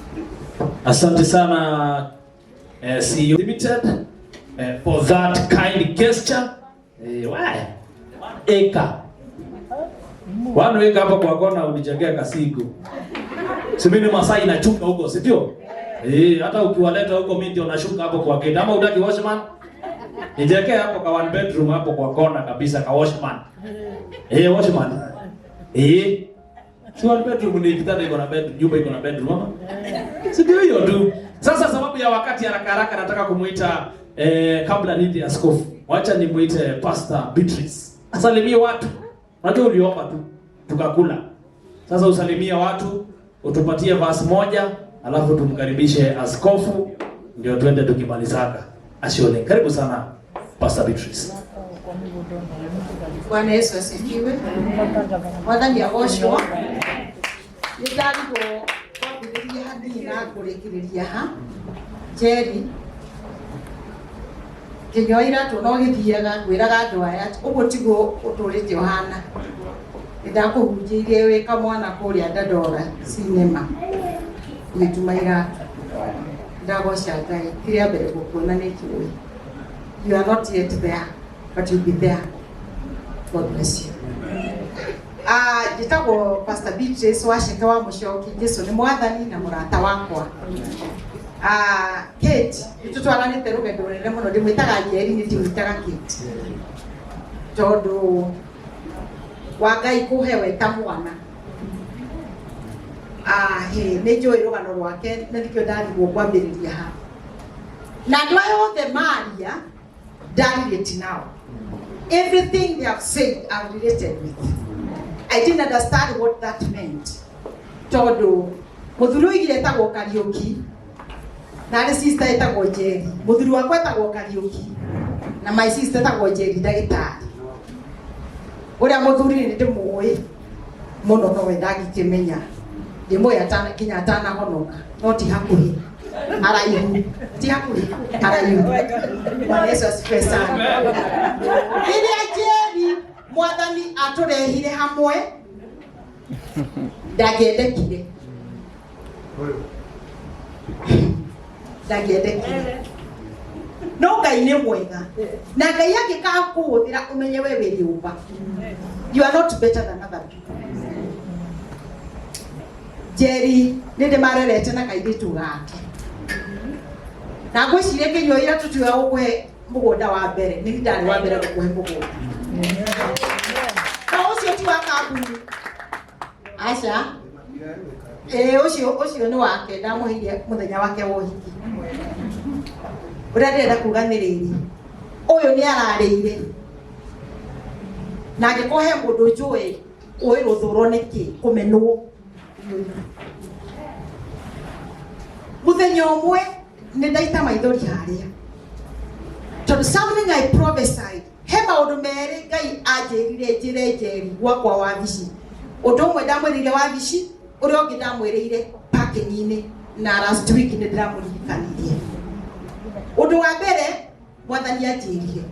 Asante sana CEO Limited for that kind gesture. Why? Eka. Wanu weka hapa kwa kona unijengea kasiku. Simini Masai inachunga huko, si ndio? Hata ukiwaleta huko mimi ndio nashuka hapo kwa gate. Ama utaki washman? Nijengea hapo kwa one bedroom hapo kwa kona kabisa ka washman. Washman. Si one bedroom ni kitanda iko na bedroom, nyumba iko na bedroom. Si ndio hiyo tu. Sasa sababu ya wakati haraka nataka kumuita kabla niti askofu. Wacha nimuite Pastor Beatrice. Asalimie watu. Unajua uliomba tu tukakula. Sasa usalimie watu, utupatie verse moja, alafu tumkaribishe askofu ndio tuende tukimalizaka. Asione. Karibu sana Pastor Beatrice. Bwana Yesu asifiwe. Mwathani agoshwo. Nĩndarigwo kwambĩrĩria hanini na kũrĩkĩrĩria ha. Jerry. Kĩnyoira tu no gĩthiaga kwĩraga andũ aya ũguo tiguo ũtũrĩte ũhana. Nĩndakũhunjĩirie wĩ kamwana kũrĩa Dandora cinema. Nĩtumaira. Ndagoca Ngai kĩrĩa mbere gũkuona nĩ kĩũĩ. You are not yet there, but you'll be there. God bless you. Jitagwo Pastor Beatrice wa Sheke wa Mushoki. Jesu ni mwathani na murata wakwa. Kate, tutwaranite rugendo rũnene mũno ndimwĩtaga Njeri nĩ ndimwĩtaga Kate. Tondũ wa Ngai kũhewe ta mwana. Nĩ njũĩ rũgano rwake na nĩkĩo ndarigwo kwambĩrĩria ha. Na andũ aya othe maria ndarĩtie nao. Everything they have said I'm related with. I didn't understand what that meant. Todo muthuru igire etagwo Kariuki na ni sister etagwo Njeri. Muthuru wakwa etagwo Kariuki na my sister etagwo Njeri ndagĩtarĩ. Uria muthuri ni ndimũĩ mũno no we ndangĩkĩmenya. Ndimũĩ atana kinya atana honoka no ti hakuhĩ. Araihu ti hakuhĩ araihu. Bwana Yesu asifiwe sana. Rĩrĩa Njeri mwathani aturehire hamwe ndangĩendekire no Ngai nĩ mwega na Ngai angĩkaga kũhũthĩra ũmenye we wĩ nyũmba. You are not better than other people. Njeri nĩ ndĩmarerete na kairĩtu gake na ngwĩciria Kĩnyoira tũtiga gũkũhe mũgũnda wa mbere nĩ ndarĩ wa mbere gũkũhe mũgũnda. Na ucio ti wa kambuni. Aca. Ucio ni wake ndamuhirie muthenya wake wa ũhiki. Ũrĩa ndĩrenda kuga nĩ rĩrĩ. Ũyũ nĩ ararĩire. Na angĩkũhe mũndũ njũĩ ũĩ rũthũrwo nĩkĩ kũmenwo. Muthenya ũmwe nĩ ndaita maithori harĩa. Tondũ something I prophesied. He maũndũ merĩ Ngai anjĩrire njĩre Njeri gwakwa wabici. Ũndũ ũmwe ndamwĩrĩire wabici, ũrĩa ũngĩ ndamwĩrĩire parking-inĩ na last week nĩ ndĩramũririkanirie. Ũndũ wa mbere mwathani anjĩrire.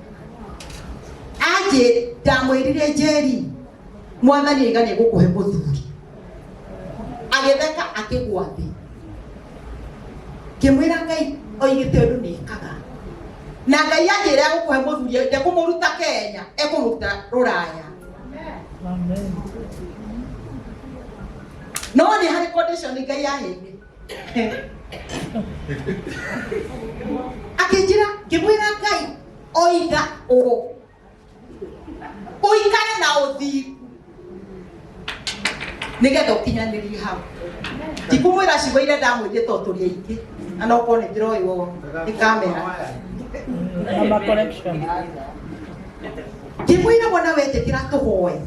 Ndamwĩrire Njeri mwathani aiga nĩ gũkũhe mũthuri. Agĩtheka akĩgwa thĩ. Ngĩmwĩra Ngai oigĩte ũndũ nĩekaga. Na Ngai anjĩra gũkũhe mũthuri ndekũmũruta Kenya ekũmũruta Rũraya. Amen. No nĩ harĩ condition Ngai aheire. Akĩnjĩra ngĩmwĩra Ngai oiga ũikare na ũthiĩ nĩgetha ũkinyanĩrie hau. Ndikũmwĩra ciugo iria ndamwĩrire tondũ tũrĩ aingĩ na no korwo nĩ ndĩroĩrwo nĩ kamera. Ngĩmwĩra mwana wetĩkĩra tũhoe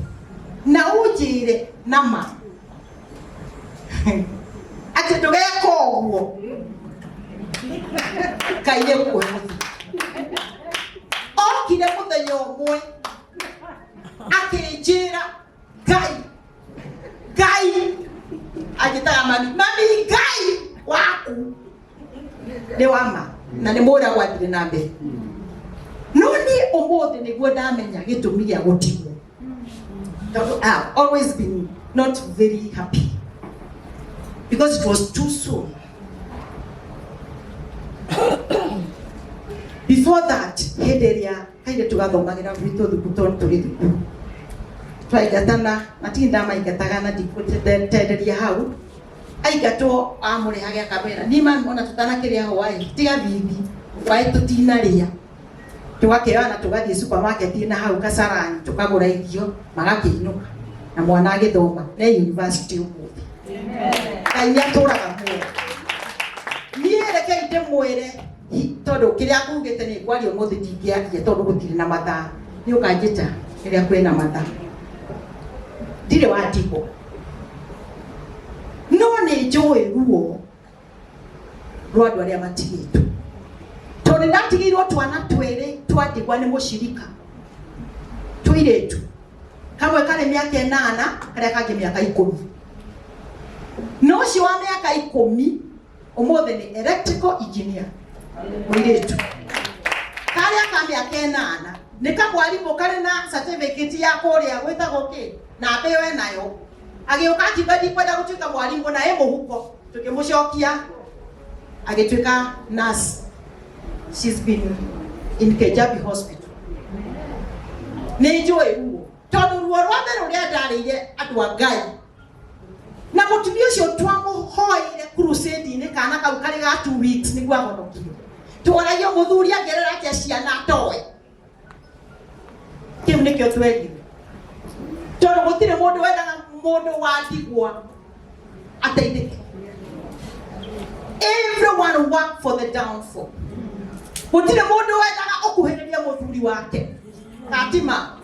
na ũnjĩre na ma atĩ ndũgeka ũguo Ngai nĩgũkũhe mũthuri. Okire mũthenya ũmwe akĩnjĩra Ngai agĩtaga mami Ngai waku nĩ wama na nĩ mũra gwathire na mbere. No niĩ ũmũthĩ nĩguo ndamenya gĩtũmi gĩa gũtigwo. I've always been not very happy because it was too soon. Before that, hĩndĩ ĩrĩa kaire tũgathomagĩra gwitũ thukuru tũrĩ thukuru. Twaingatana matirĩ ndamaingataga na ndikũtenderia hau. Aingatwo amũrĩhage akamwĩra ni mami ona tũtanakĩrĩa hwaĩ tiga bibi hwaĩ tũtinarĩa. Tũgakĩoya tũgathiĩ supermarket na hau Kasarani tũkagũra irio magakĩinũka na mwana agĩthoma na university ũmũthĩ. Ngai nĩatũraga muoyo. Niĩ rekei ndimwire tondu kiria ngugite ni ngwario muthi ndingiaria tondu gutiri na mathaa ni ukanjita iria kwina mathaa ndire watigwo no ni njui ruo rwa andu aria matigitwo tondu ndatigirwo twana twiri twatigwa ni mucirika twiretu kamwe kare miaka 8 karia kangi miaka 10 no cio wa miaka 10 umuthi ni electrical engineer mwiretu karia ka miaka 8 ni kamwarimu kare na certificate ya kuria gwitagwo ki na mbewe nayo agioka kibadi kwenda gutuika mwarimu na yeye muhuko tukimucokia agituika nurse. She's been in Kejabi hospital. Ni njui ruo tondu ruo rwa mbere uria ndarire andu a Ngai na mutumia ucio twamuhoire crusade ni kana kau kari ga 2 weeks ni gwa honokio twaragio muthuri agerera atia ciana toe kiu nikio twegi tondu gutire mundu wendaga mundu watigwa ateithike. Everyone work for the downfall. Gutire mundu wendaga ukuhiriria muthuri wake katima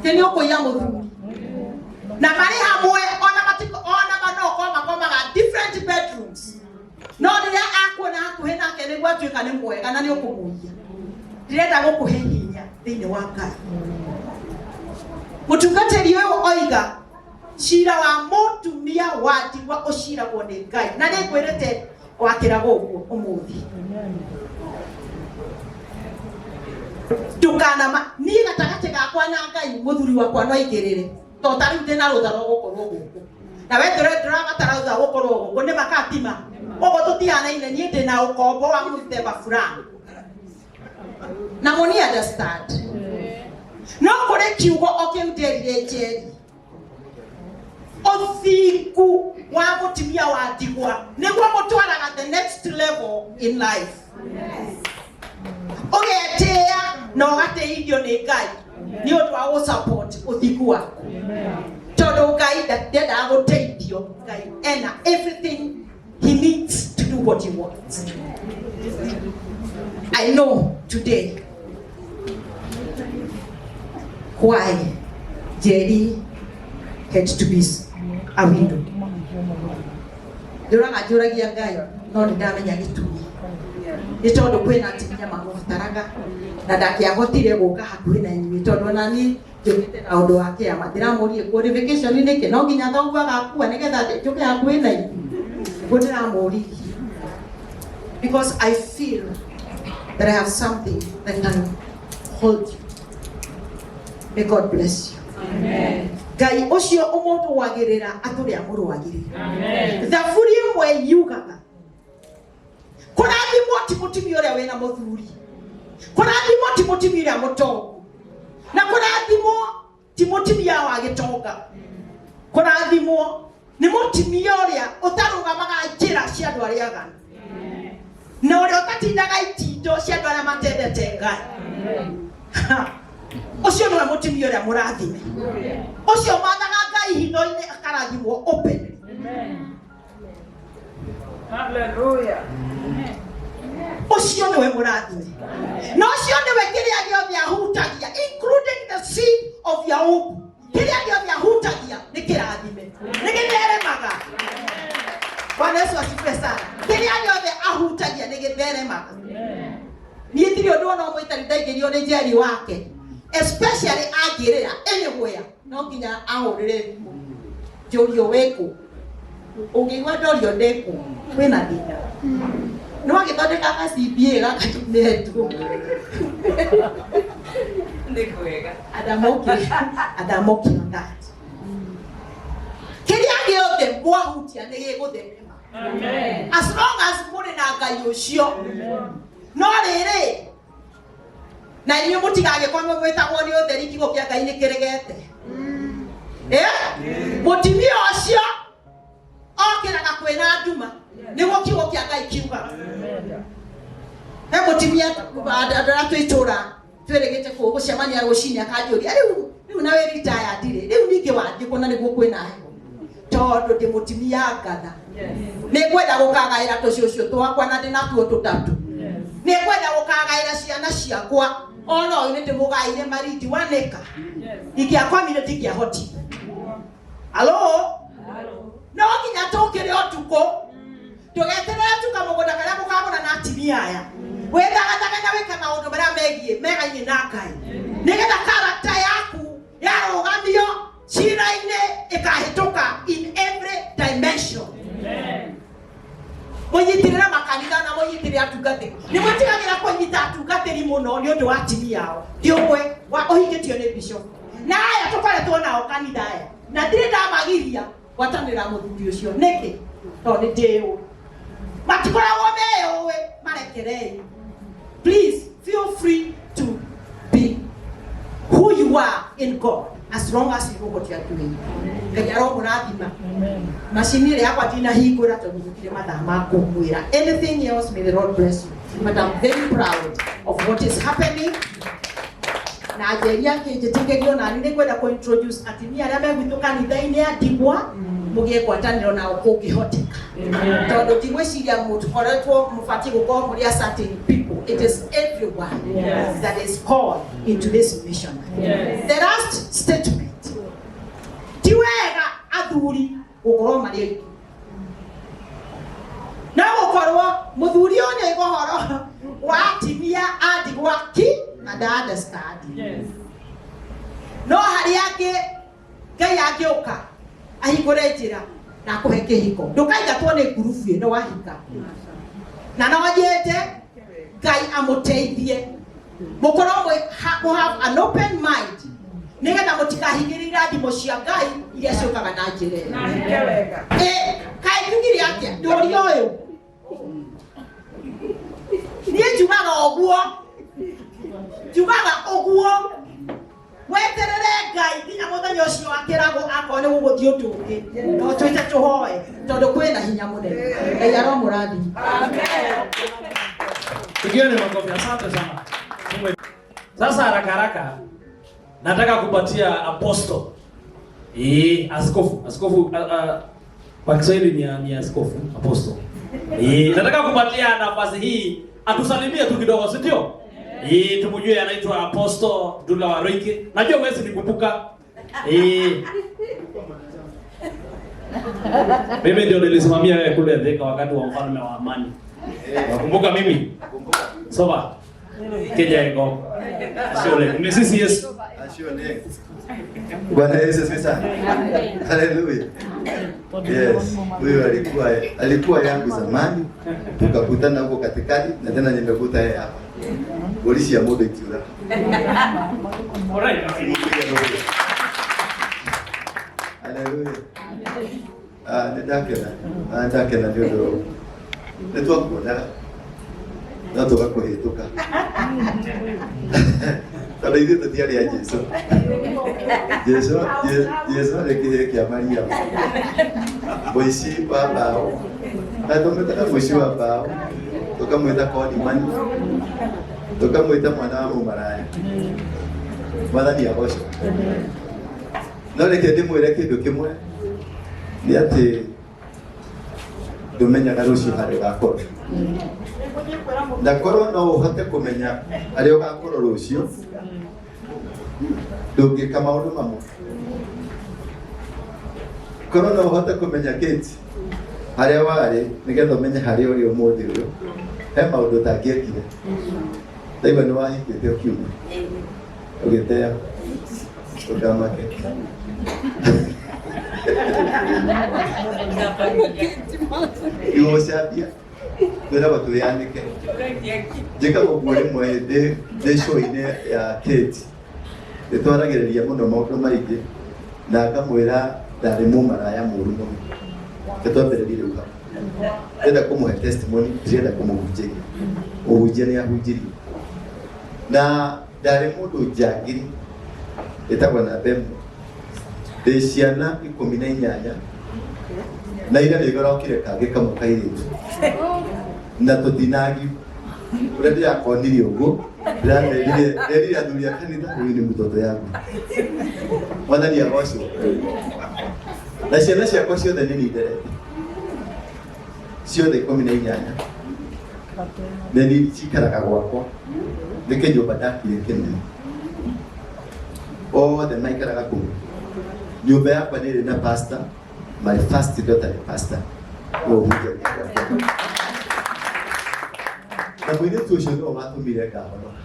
kini ukuya muthuri na mari hamwe ona matiko ona manoko makomaga different bedrooms no riria akuona hakuhe nake niguo atuika ni mwega na ni ukumuia ndirenda gukuhe hinya thiini wa Ngai. Mutungatiri uyu oiga cira wa mutumia watigwa uciragwo ni Ngai na ni ngwirite wakira guku umuthi tukana ni gatagate gakwa na Ngai muthuri wakwa no igirire to tari ndina rutharo gukorwo guku na we ndira batara rutharo gukorwo guku ni makatima ogo tutiana ine ni ndina ukombo wa muthemba fulani na moni understand no kore kiugo okiuderire njeri othiku wa mutumia wa ndigwa niguo mutwaraga the next level in life. Ogetea no gateithio ni Ngai ni undu wa go support uthiku waku tondu Ngai ndenda guteithio Ngai ena everything he needs to do what he wants. I know today why Jerry had to be a widow. Duranga juragia Ngai no ndamenya gitumi ni tondu kwina atinya mamubataraga na ndakiahotire guka hakuhi na inyuĩ tondu nani njugite na undu wake ama ndiramurie qualification niki no nginya thauga gakua nigetha njuke hakuhi na inyuĩ ndiramurie because I feel that I have something that can hold you. May God bless you. Amen. Ngai ucio umundu wagirira aturi amurwagirira. Amen. Thaburi imwe yugaga kurathimwo ti mutumia uria wina muthuri, kurathimwo ti mutumia uria mutongu, na kurathimwo ti mutumia wa gitonga, kurathimwo ni mutumia uria utarugamaga njira cia andu aria aganu na uria utatindaga itindo cia andu aria matendete Ngai. Ucio niwe mutumia uria murathime, ucio mathaga Ngai hitho-ini akarathimwo open. Hallelujah. Ucio niwe murathime na ucio niwe kiria giothe ahutagia including the seed of your womb. Kiria giothe ahutagia ni kirathime ni githeremaga. Bwana Yesu asifiwe sana. Kiria giothe ahutagia ni githeremaga. Ni ndirio ndona mwita ndaigerio ni njeri wake especially agirira anywhere no nginya ahurire jorio weku ungigwa ndorio ndeku kwina thina no agithondeka ka CBA gakatunetu ndikwega adamoki on that kiria giothe mwahutia ni gigutherema. Amen. As long as muri na Ngai ucio no riri na inyu mutigage kwa mwetagwo ni utheri kigo kia Ngai ni kiregete mutimia ucio okiraga kwina nduma niguo kigo kia Ngai kiuga mutimia andara twitura tweregete ku gucemania rucini akanjuria riu nawe retire ndire riu ningi wathi kuna niguo kwina heho tondu ndi mutimia ngatha Nikwenda gukagaira tucio twakwa na ndinatuo tutatu. Nikwenda gukagaira ciana ciakwa ona uyu ndimugaire mariti waneka. Ikia community kia hoti. Hello? No nginya tukire otuko. Tugeterera tukamugunda karia mukagona na atimia aya. Wetha gataganya weka maundu maria megie megaine na Ngai. Nigetha character yaku yarugamio cira-ine ikahituka in every dimension. Amen. Munyitirira makanitha na munyitirira atungati. Ni mutigagira kunyita atungati muno ni undu wa atimia yao. Ndiumwe wa uhingitio ni bishop. Na aya tukoretwo nao kanitha aya. Na ndire ndamagiria gwatanira muthuri ucio niki to ni ndiu. Matikoragwo meyowe marekerei. Please feel free to be who you are in God as long as you know what you are doing. Kajaro muradima. Mashini yakwa tina hingura to mukire madama kumwira. Anything else, may the Lord bless you. But I'm very proud of what is happening. Na ajeria kijetekegio na nini kwenda ku introduce atimia aria megwituka nitha-ini ya Ndigwa mugie kwataniro na ukungihoteka. Tondu tigwiciria mutu koretwo mufati gukorwo muri certain people. It is everyone that is called into this mission. The last statement. Tiwega athuri gukorwo mari na gukorwo muthuri onye igohoro wa atimia a Ndigwa ki and understand. No hari yake Ngai agioka ahingure njira na kuhe kihiko. Ndukaiga tuone gurufu ino wahika. Na no njete Ngai amuteithie. Mukorwo have an open mind. Nigetha mutikahingirira thimo cia Ngai iria ciokaga na njira. Kai tugiri atia nduri uyu. Nie njugaga oguo. Njugaga oguo. Weterere Ngai nginya muthenya ucio akirago akone guguthio tungi. No twite tuhoe tondu kwina hinya munene. Ngai aromurathi. Amen. Tugione makofi, asante sana. Sasa haraka nataka kupatia apostle. Askofu kwa Kiswahili ni askofu, apostle. Nataka kupatia nafasi hii atusalimie tu kidogo, si ndio? Tumjue anaitwa Apostle Dula Waroike. Najua wewe nikumbuka. Mimi ndio nilisimamia wewe kule Thika wakati wa mfalme wa amani. Nakumbuka mimi. Soba. Kenya ego. Shole. Ni sisi Yesu. Shole. Bwana Yesu asifiwe. Hallelujah. Yes. Huyo alikuwa yangu zamani. Tukakutana huko katikati na tena nimekuta yeye hapa. Polisi ya modo ikiura. Alright. Hallelujah. Ndakena ndio. Ndio kuona. Natoka kuhituka. Tala ile tatiari ya Yesu. Yesu alekeye kia Maria. Boisi baba. Natometa boisi baba. Tukamwita kwa imani. Tukamwita mwana wa maraya. Mwathani abosho. No reke ndimwire kindu kimwe. Ni ati ndumenya garucio hari gakoro. Ndakoro no uhote kumenya ari ugakoro rucio. Ndungika maundu mamwe. Korona uhote kumenya kiti haria wari nigetha umenye haria uri umuthi uyu. He maundu tangiekire. Ndaiba ni wahingite ukiuma. Ugitea. Ukamake. Iwo ciambia kwira batu yandike jika gukure mwende show-ine ya Kate itwaragiriria muno maundu maingi na akamwira ndari mumaraya muru muno itwambiririe uga enda kumuhe testimony enda kumuhunjia uhunjia ni ahunjirie na ndari mundu njangiri itagwa na bemu ciana 18 na ira nigorokire kange kamukairitu na tutinagi uredi yakoniri ugo ndĩrire athuri a kanitha uyu ni mutoto yangu Mwathani abosho na ciana ciakwa ciothe nĩ ninderete ciothe 18 nĩ cikaraga gwakwa nĩ kĩnyũmba ndakire kĩnene othe maikaraga kũu. Nyũmba yakwa nĩ ĩrĩ na pastor, my first daughter nĩ pastor no hunjagia na mũirĩtu ũcio nĩwe watũmire ngahonora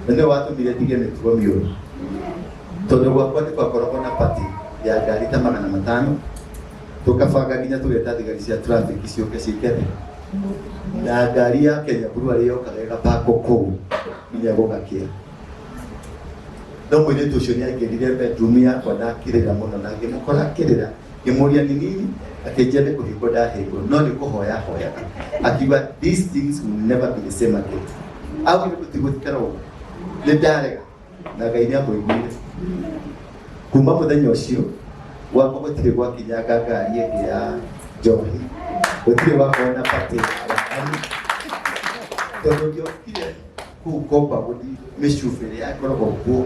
na nĩwe watũmire ndige mĩtugo mĩũru tondũ gwakwa nĩ gwakoragwo na pati ya ngari ta 500 tukabanga nginya tugeta thigari cia traffic ciũke cikere na ngari ya Kenya Blue arĩ yokaga ĩgapakwo kũu nginya gũgakia. No mũirĩtu ũcio nĩ aingĩrire bedroom yakwa ndakĩrĩra mũno na ngĩmũkora akĩrĩra ngĩmũria nĩ nini akĩnjia nĩ kũhingwo ndahingwo no nĩ kũhoya hoyaga akiuga these things will never be the same again. Augire gũtigũtikara ũguo nĩ ndarega na Ngai nĩ amũiguire. Kuma mũthenya ũcio gwakwa gũtirĩ gwakinyanga ngari ĩngĩ ya njohi gũtirĩ gwakorwo na pati tondũ ngĩokire kũu komba gũthi mĩcuba ĩrĩa yakoragwo kuo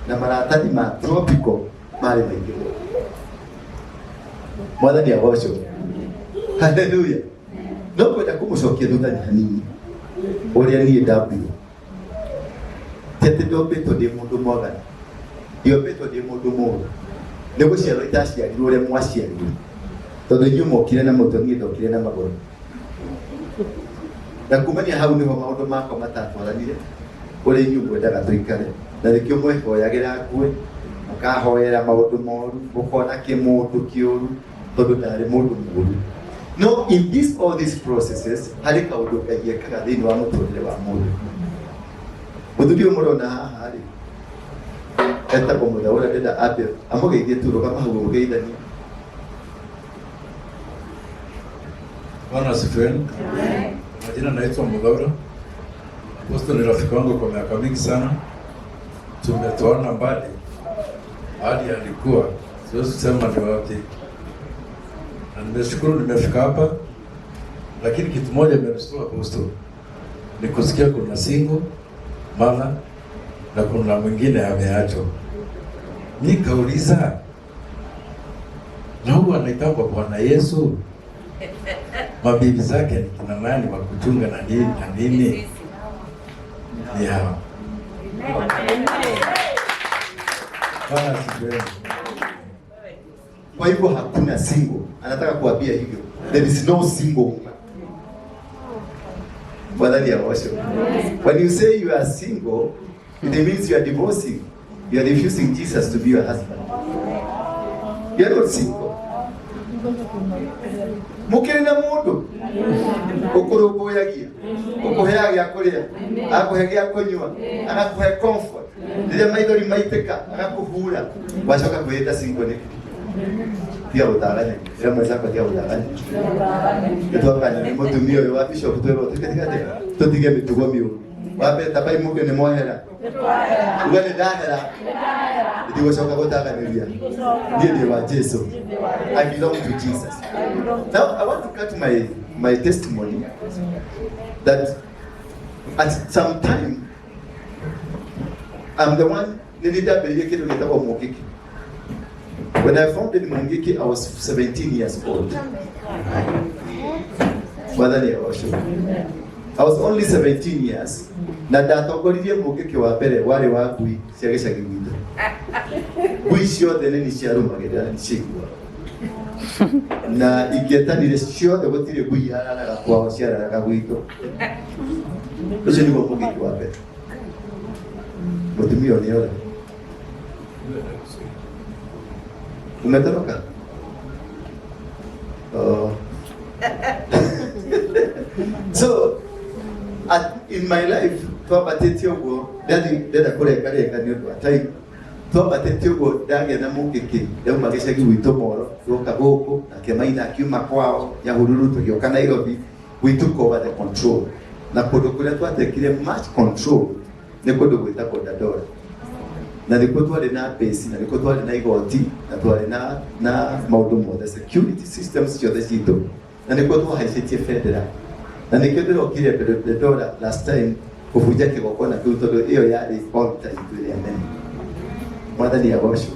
na maratathi ma tropical marĩ maingĩ mũno. Mwathani agocwo. Haleluya. No kwenda kũmũcokia thutha nĩ hanini ũrĩa niĩ ndambirwo tete ndombĩtwo ndĩ mũndũ mwaganu ndiombĩtwo ndĩ mũndũ mũũru nĩ gũciarwo itaciarirwo ũrĩa mwaciarirwo tondũ inyuĩ mokire na mũtwe niĩ ndokire na magũrũ na kumania hau nĩho maũndũ makwa matatwaranire ũrĩa inyuĩ mwendaga tũikare na nĩkĩo mwehoyagĩra ngue mũkahoera maũndũ moru mũkona kĩmũndũ kĩũru tondũ ndarĩ mũndũ mũũru. No, in all these processes harĩ kaũndũ Ngai ekaga thĩinĩ wa mũtũrĩre wa mũndũ. Mũthuri ũyũ mũrona haha rĩ etagwo mũthaũra ndenda ambe amũgeithie tu rũgama hau mũgeithanie. Bwana asifiwe. Majina naitwa Mudhaura. Apostle ni rafiki wangu kwa miaka mingi sana. Tumetoana mbali. Hadi alikuwa siwezi kusema ni wapi. Na nimeshukuru nimefika hapa. Lakini kitu moja imenishtua Apostle. Ni kusikia kuna single mama na kuna mwingine ameachwa. Nikauliza na huyu anaitwa Bwana Yesu. Mabibi zake ni kina nani wa kuchunga na nini? Ni hao. Kwa hivyo hakuna single. Anataka kuambia hivyo. There is no single woman. Mwadhani ya washo. When you say you are single, it means you are divorcing. You are refusing Jesus to be your husband. You are not single. Mukiri na mundu ukurumbuyagia ukuheaga gĩa kũrĩa akuhe gĩa kũnyua agakuhe comfort rĩrĩa maithori maitĩka agakuhura wacoka kwĩta single nĩ pia utaganya rĩrĩa mwĩcakwa tia utaganya gĩtwakanya nĩ mũtumia ũyũ wa bishop twĩrwo tũtige mĩtugo mĩũru wambe tabai mũke nĩ mohera uga nĩ ndahera ndigũcoka gũtaganĩria niĩ ndĩ wa Jesu. I belong to Jesus. Now I want to cut my testimony that at some time I'm the one nilidabĩrĩrie kĩndũ gĩtagwo Mũngĩki. When I founded Mũngĩki I was 17 years old. Mwathani agocwo. I was only 17 years. Na ndatongoririe Mũngĩki wa mbere warĩ wa ngui cia gĩcagi gwitũ. Ngui ciothe nĩ ciarũmagĩrĩra na nĩciaiguaga. Na ingĩetanire ciothe gũtirĩ ngui yararaga kwao ciararaga gwitũ. Ũcio nĩguo Mũngĩki wa mbere. Mũtumia ũyũ nĩora. Umetoroka? Oh. So in my life twabatĩtie ũguo ndenda kũrengarenga nĩ ũndũ wa time twabatĩtie ũguo ndagĩa na Mũngĩki ndauma gĩcagi gwitũ Moro gũka gũkũ nake Maina akiuma kwao Nyahururu tũgĩũka Nairobi we took over the control na kũndũ kũrĩa twatekire much control nĩ kũndũ gwĩtagwo Dandora na nĩkuo twarĩ na base na nĩkuo twarĩ na igoti na twarĩ na maũndũ mothe security systems ciothe citũ na nĩkuo twahaicĩtie federal na nĩkĩo ndĩrokire Dandora last time kũbunja kĩgongona kĩu tondũ ĩyo yarĩ altar itũ ĩrĩa nene Mwathani agocwo.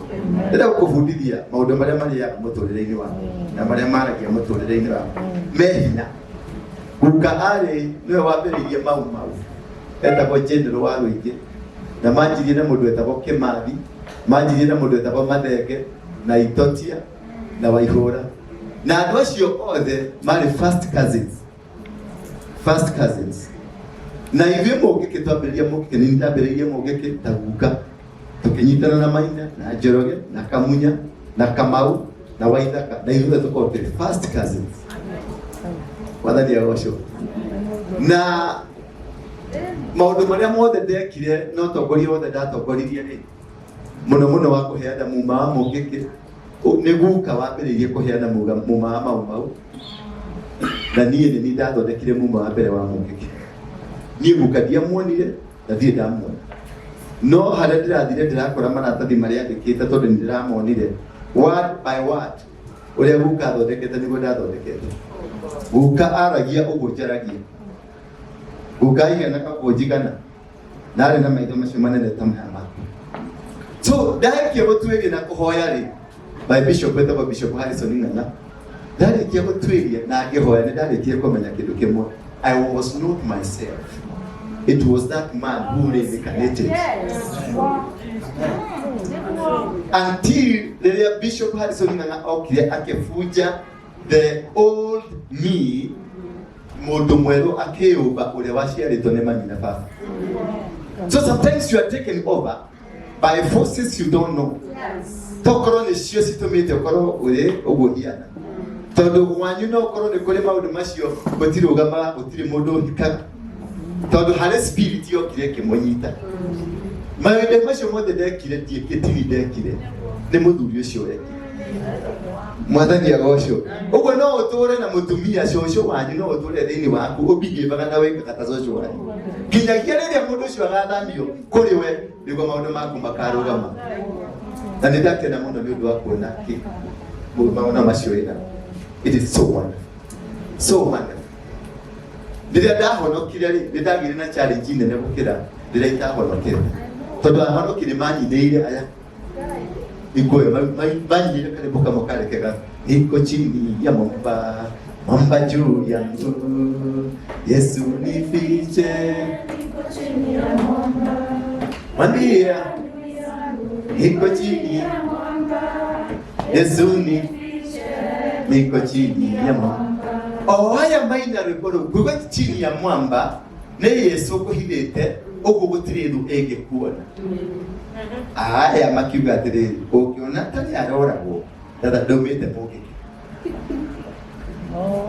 Ndĩrenda gũkũbundithia maũndũ marĩa marĩaga mũtũrĩre-inĩ waku na marĩa maragia mũtũrĩre-inĩ waku me hinya. Guka arĩ nĩwe wambĩrĩirie mau etagwo general wa rũingĩ, na manjirie na mũndũ etagwo Kĩmathi, manjirie na mũndũ etagwo Mathenge na Itotia na Waihũra, na andũ acio othe marĩ first cousins. Na ithuĩ mũngĩkĩ twambĩrĩria mũngĩkĩ, nĩ ndambĩrĩirie mũngĩkĩ ta Guka, tũkĩnyitana na Maina na Njoroge na Kamunya na Kamau na Waithaka, na ithuĩ tũkorwo tũrĩ first cousins. Mwathani agocwo. Na maũndũ marĩa mothe ndekire no tongoria wothe ndatongoririe rĩ, mũno wa kũheana muma wa mũngĩkĩ nĩ Guka wambĩrĩirie kũheana muma wa mau, na niĩ nĩ ndathondekire muma wa mbere wa mũngĩkĩ. Niĩ Guka ndiamuonire na ndirĩ ndamuona, no harĩa ndĩrathire ndĩrakora maratathi marĩa andĩkĩte tondũ nĩ ndĩramonire word by word ũrĩa Guka athondekete nĩguo ndathondekete. Guka aragia ũguo njaragia. Guka igana kakũnjigana na arĩ na maitho macio manene ta maya maku. So ndarĩkia gũtuĩria na kũhoya rĩ, by Bishop etagwo Bishop Harrison Ng'ang'a, ndarĩkia gũtuĩria na ngĩhoya nĩ ndarĩkia kũmenya kĩndũ kĩmwe. I was not myself. It was that man who reincarnated. Until the Bishop Harrison Ng'ang'a okire akĩbunja the old me, mũndũ mwerũ akĩũmba ũrĩa waciarĩtwo nĩ mami na baba. So sometimes you are taken over by forces you don't know. Tokorwo nĩ cio citũmĩte ũkorwo ũrĩ ũguo hiana. Tondũ wanyu no ũkorwo nĩ kũrĩ maũndũ macio gũtirũgama, gũtirĩ mũndũ ũhikaga. Tondũ harĩ spirit yokire ĩkĩmũnyita. Maũndũ macio mothe ndekire ndiĩkĩtiri ndekire nĩ mũthuri ũcio wekire. Mwathani agocwo. Ũguo no ũtũũre na mũtumia cũcũ wanyu, no ũtũũre thĩinĩ waku ũbigĩbaga na wĩkaga ta cũcũ wanyu. Nginyagia rĩrĩa mũndũ ũcio agathamio kũrĩ we nĩguo maũndũ maku makarũgama. Na nĩ ndakena mũno nĩ ũndũ wa kuona maũndũ macio wĩna. It is so wonderful. So wonderful. Rĩrĩa ndahonokire rĩ, nĩ ndagĩire na challenge nene gũkĩra rĩrĩa itahonokire. Tondũ ahonokire manyinĩire aya. Ikoe manyinĩire karibu kama kale kega. Niko chini ya mwamba juu ya mto. Yesu nifiche. Niko chini ya mwamba. Mwambia. Niko chini ya mwamba. Yesu nifiche. Niko chini ya mwamba. Haya maina rwĩmbo kuga chini ya mwamba nĩ Yesu kũhithĩte ũguo gũtirĩ thũ ĩngĩkuona. Aya makiuga atĩrĩrĩ, ũngĩona ta nĩ aroragwo ndatha ndaumĩte mũngĩkĩ.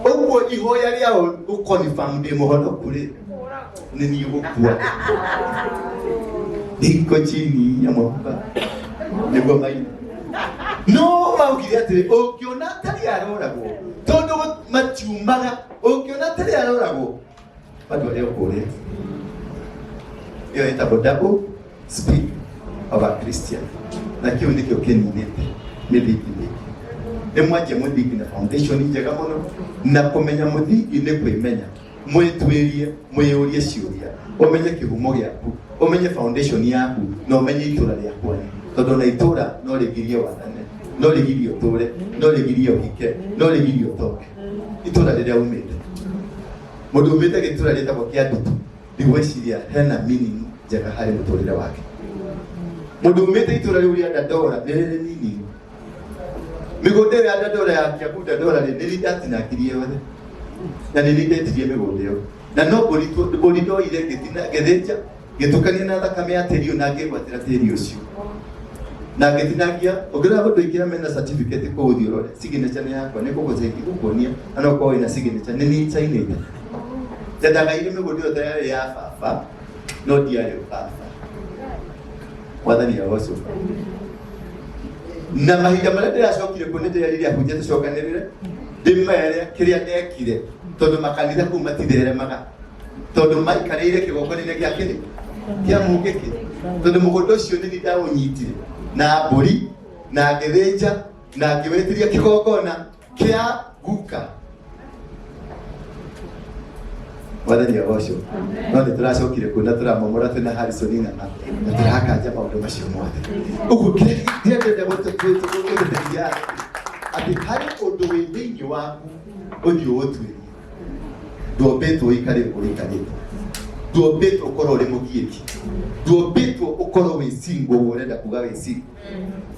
Ũguo ihoya rĩao gũconfirm ndĩ mũhonoku rĩ, nĩ niĩ gũkua. Niko chini ya mwamba nĩguo maina. No maugire atĩrĩ, ũngĩona ta nĩ aroragwo tondũ matiumaga, ũngĩona ta nĩ aroragwo bado leo kũrĩa. Hiyo ĩtagwo double speed of a Christian. Na kĩu nĩkĩo kĩninĩte mĩthingi. Nĩ mwanjia mũthingi na foundation njega mũno, na kũmenya mũthingi nĩ kwĩmenya. Mwĩtuĩrie, mwĩyũrie ciũria, ũmenye kĩhumo gĩaku, ũmenye foundation yaku, na ũmenye itũra rĩaku. Tondũ na itũra no rĩgirie wathane, no rĩgirie ũtũre, no rĩgirie ũhike, no rĩgirie ũtonge. Itũra rĩrĩa umĩte. Mũndũ umĩte gĩtũra rĩtagwo kĩa ndutu, ndigwĩciria hena meaning njega harĩ mũtũrĩre wake. Mũndũ umĩte itũra rĩu rĩa Dandora nĩ rĩrĩ nini. Mĩgũnda ĩyo ya Dandora ya Kiambu Dandora nĩ rĩndatinakirie yothe. Na nĩ rĩndetirie mĩgũnda ĩyo. Na no mbũri ndoire ngĩthĩnja, ngĩtukania na thakame ya tĩri na ngĩgwatĩra tĩri ũcio. Na ngĩtinagia, ũngĩrora mũndũ aingĩ mena certificate kũu thiĩ ũrore, signature yakwa nĩ gũkuonia, na no korwo ĩna signature nĩ niĩ nsainĩte. Ndendaga ile mĩgũnda yothe yarĩ ya baba, no ndiarĩ baba. Mwathani agocwo. Na mahinda marĩa ndĩracokire kuo nĩ ndĩrerire ahunjia tũcokanĩrĩre, ndĩmere kĩrĩa ndekire, tondũ makanitha kũu matitheremaga. Tondũ maikarĩire kĩgongona-inĩ gĩa kĩrĩ kĩa mũngĩkĩ. Tondũ mũgũnda ũcio nĩ niĩ ndaũnyitire na mbũri na ngĩthĩnja na ngĩwĩtĩria kĩgongona kĩa Guka. Mwathani agocwo. No nĩ tũracokire kuo na tũramomora twĩna Harrison ng'ang'a na tũrakanja maũndũ macio mothe. Ũguo kĩrĩa ndĩrenda gũtũteithia atĩ harĩ ũndũ wĩ thĩinĩ waku ũthiĩ ũtuĩrie. Nduombĩtwo ũikare ũikarĩte. Nduombĩtwo ũkorwo ũrĩ mũgiĩki. Nduombĩtwo ũkorwo wĩ single ũrenda kuga wĩ single.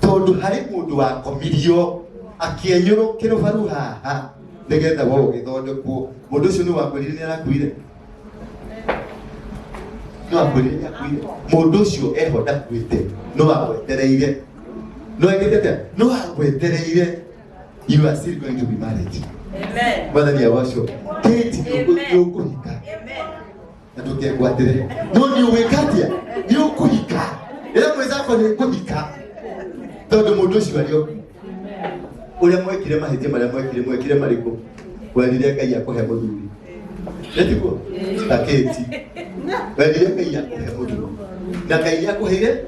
Tondũ harĩ mũndũ wakomirio akĩenyũrũkĩrwo baru haha nĩgetha wo ũgĩthondekwo. Mũndũ ũcio nĩ wakwĩrire nĩ arakuire. No akwĩrire nĩ akuire. Mũndũ ũcio eho ndakuĩte. No agwetereire. No agĩtete. No agwetereire. You are still going to be married. Amen. Mwathani agocwo. Kate ũkũhika. Amen. Na ndũkegwatĩre. No nĩ ũgwĩkatia. Nĩ ũkũhika. Ĩra mwenzako nĩ ũkũhika. Tondũ mũndũ ũcio arĩ o. Ũrĩa mwekire mahĩtia marĩa mwekire marĩkũ? Werire Ngai akũhe mũthuri. Nĩtiguo? Ta Kate. Werire Ngai akũhe mũthuri. Na Ngai nĩ akũheire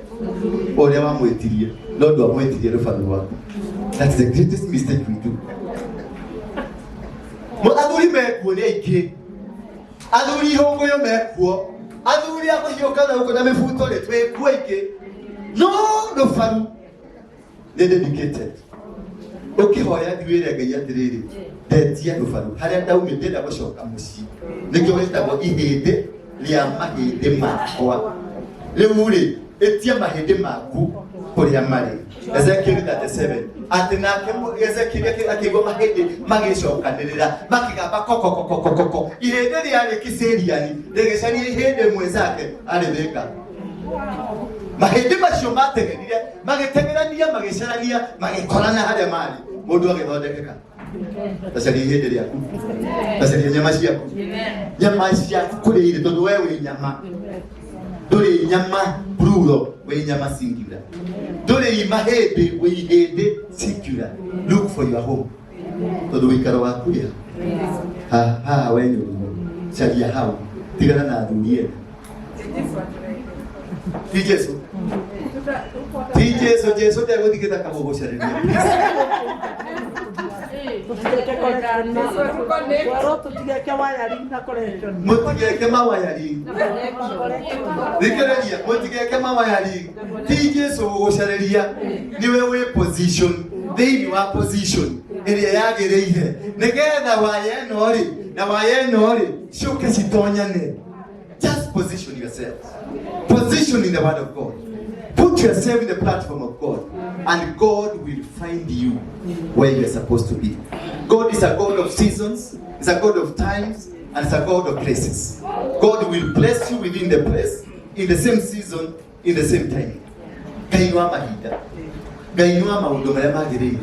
ũrĩa wamwĩtirie. No ndwamwĩtirie rũbaro rwaku. That's the greatest mistake we do. Athuri mekuo nĩ aingĩ. Athuri ihũngũyũ mekuo. Athuri akũhiũka na gũkũ na mĩbuto rĩ twĩkuo aingĩ. No rũbaro nĩ dedicated. Ũkĩhoya ndiwĩre Ngai atĩrĩrĩ, ndetia rũbaro harĩa ndaumĩte ndenda gũcoka mũciĩ. Nĩkĩo wĩtagwo ihĩndĩ rĩa mahĩndĩ makwa. Rĩu rĩ, ĩtia mahĩndĩ maku kũrĩa marĩ. Ezekiel 37 atĩ nake Ezekiel akĩigua mahĩndĩ magĩcokanĩrĩra makĩgamba kokokokokoko. Ihĩndĩ rĩarĩ Kiseriani rĩgĩcaria ihĩndĩ mwenzake arĩ thĩka. Mahĩndĩ macio mategerire magĩtegerania magĩcarania magĩkorana harĩa marĩ. Mũndũ agĩthondekeka. Tacaria ihĩndĩ rĩaku. Tacaria nyama ciaku. Nyama ciaku kũrĩa irĩ tondũ we wĩ nyama. Ndũrĩ nyama plural wĩ nyama singular. Ndũrĩ mahĩndĩ wĩ ihĩndĩ singular. Look for your home. Tondũ wĩikaro waku rĩ. Ha we nyũmba. Caria hau. Tigana na athuri ena. Ti Jesu. Ti Jesu ndegũthikĩta kamũgũcarĩria. Mũtigeke mawayari. Thikĩrĩria, mũtigeke mawayari. Ti Jesu gũgũcarĩria. Niwe wĩ position. Thĩinĩ wa position ĩrĩa yagĩrĩire. Nĩgetha waya ĩno rĩ, na waya ĩno rĩ, ciũke citonyane. Just position yourself. Position in the word of God. Put yourself in the platform of God, and God will find you where you're supposed to be. God is a God of seasons, He's a God of times, and He's a God of places. God will bless you within the place, in the same season, in the same time. Ngai nĩ wa mahinda. Ngai nĩ wa maũndũ marĩa magĩrĩire.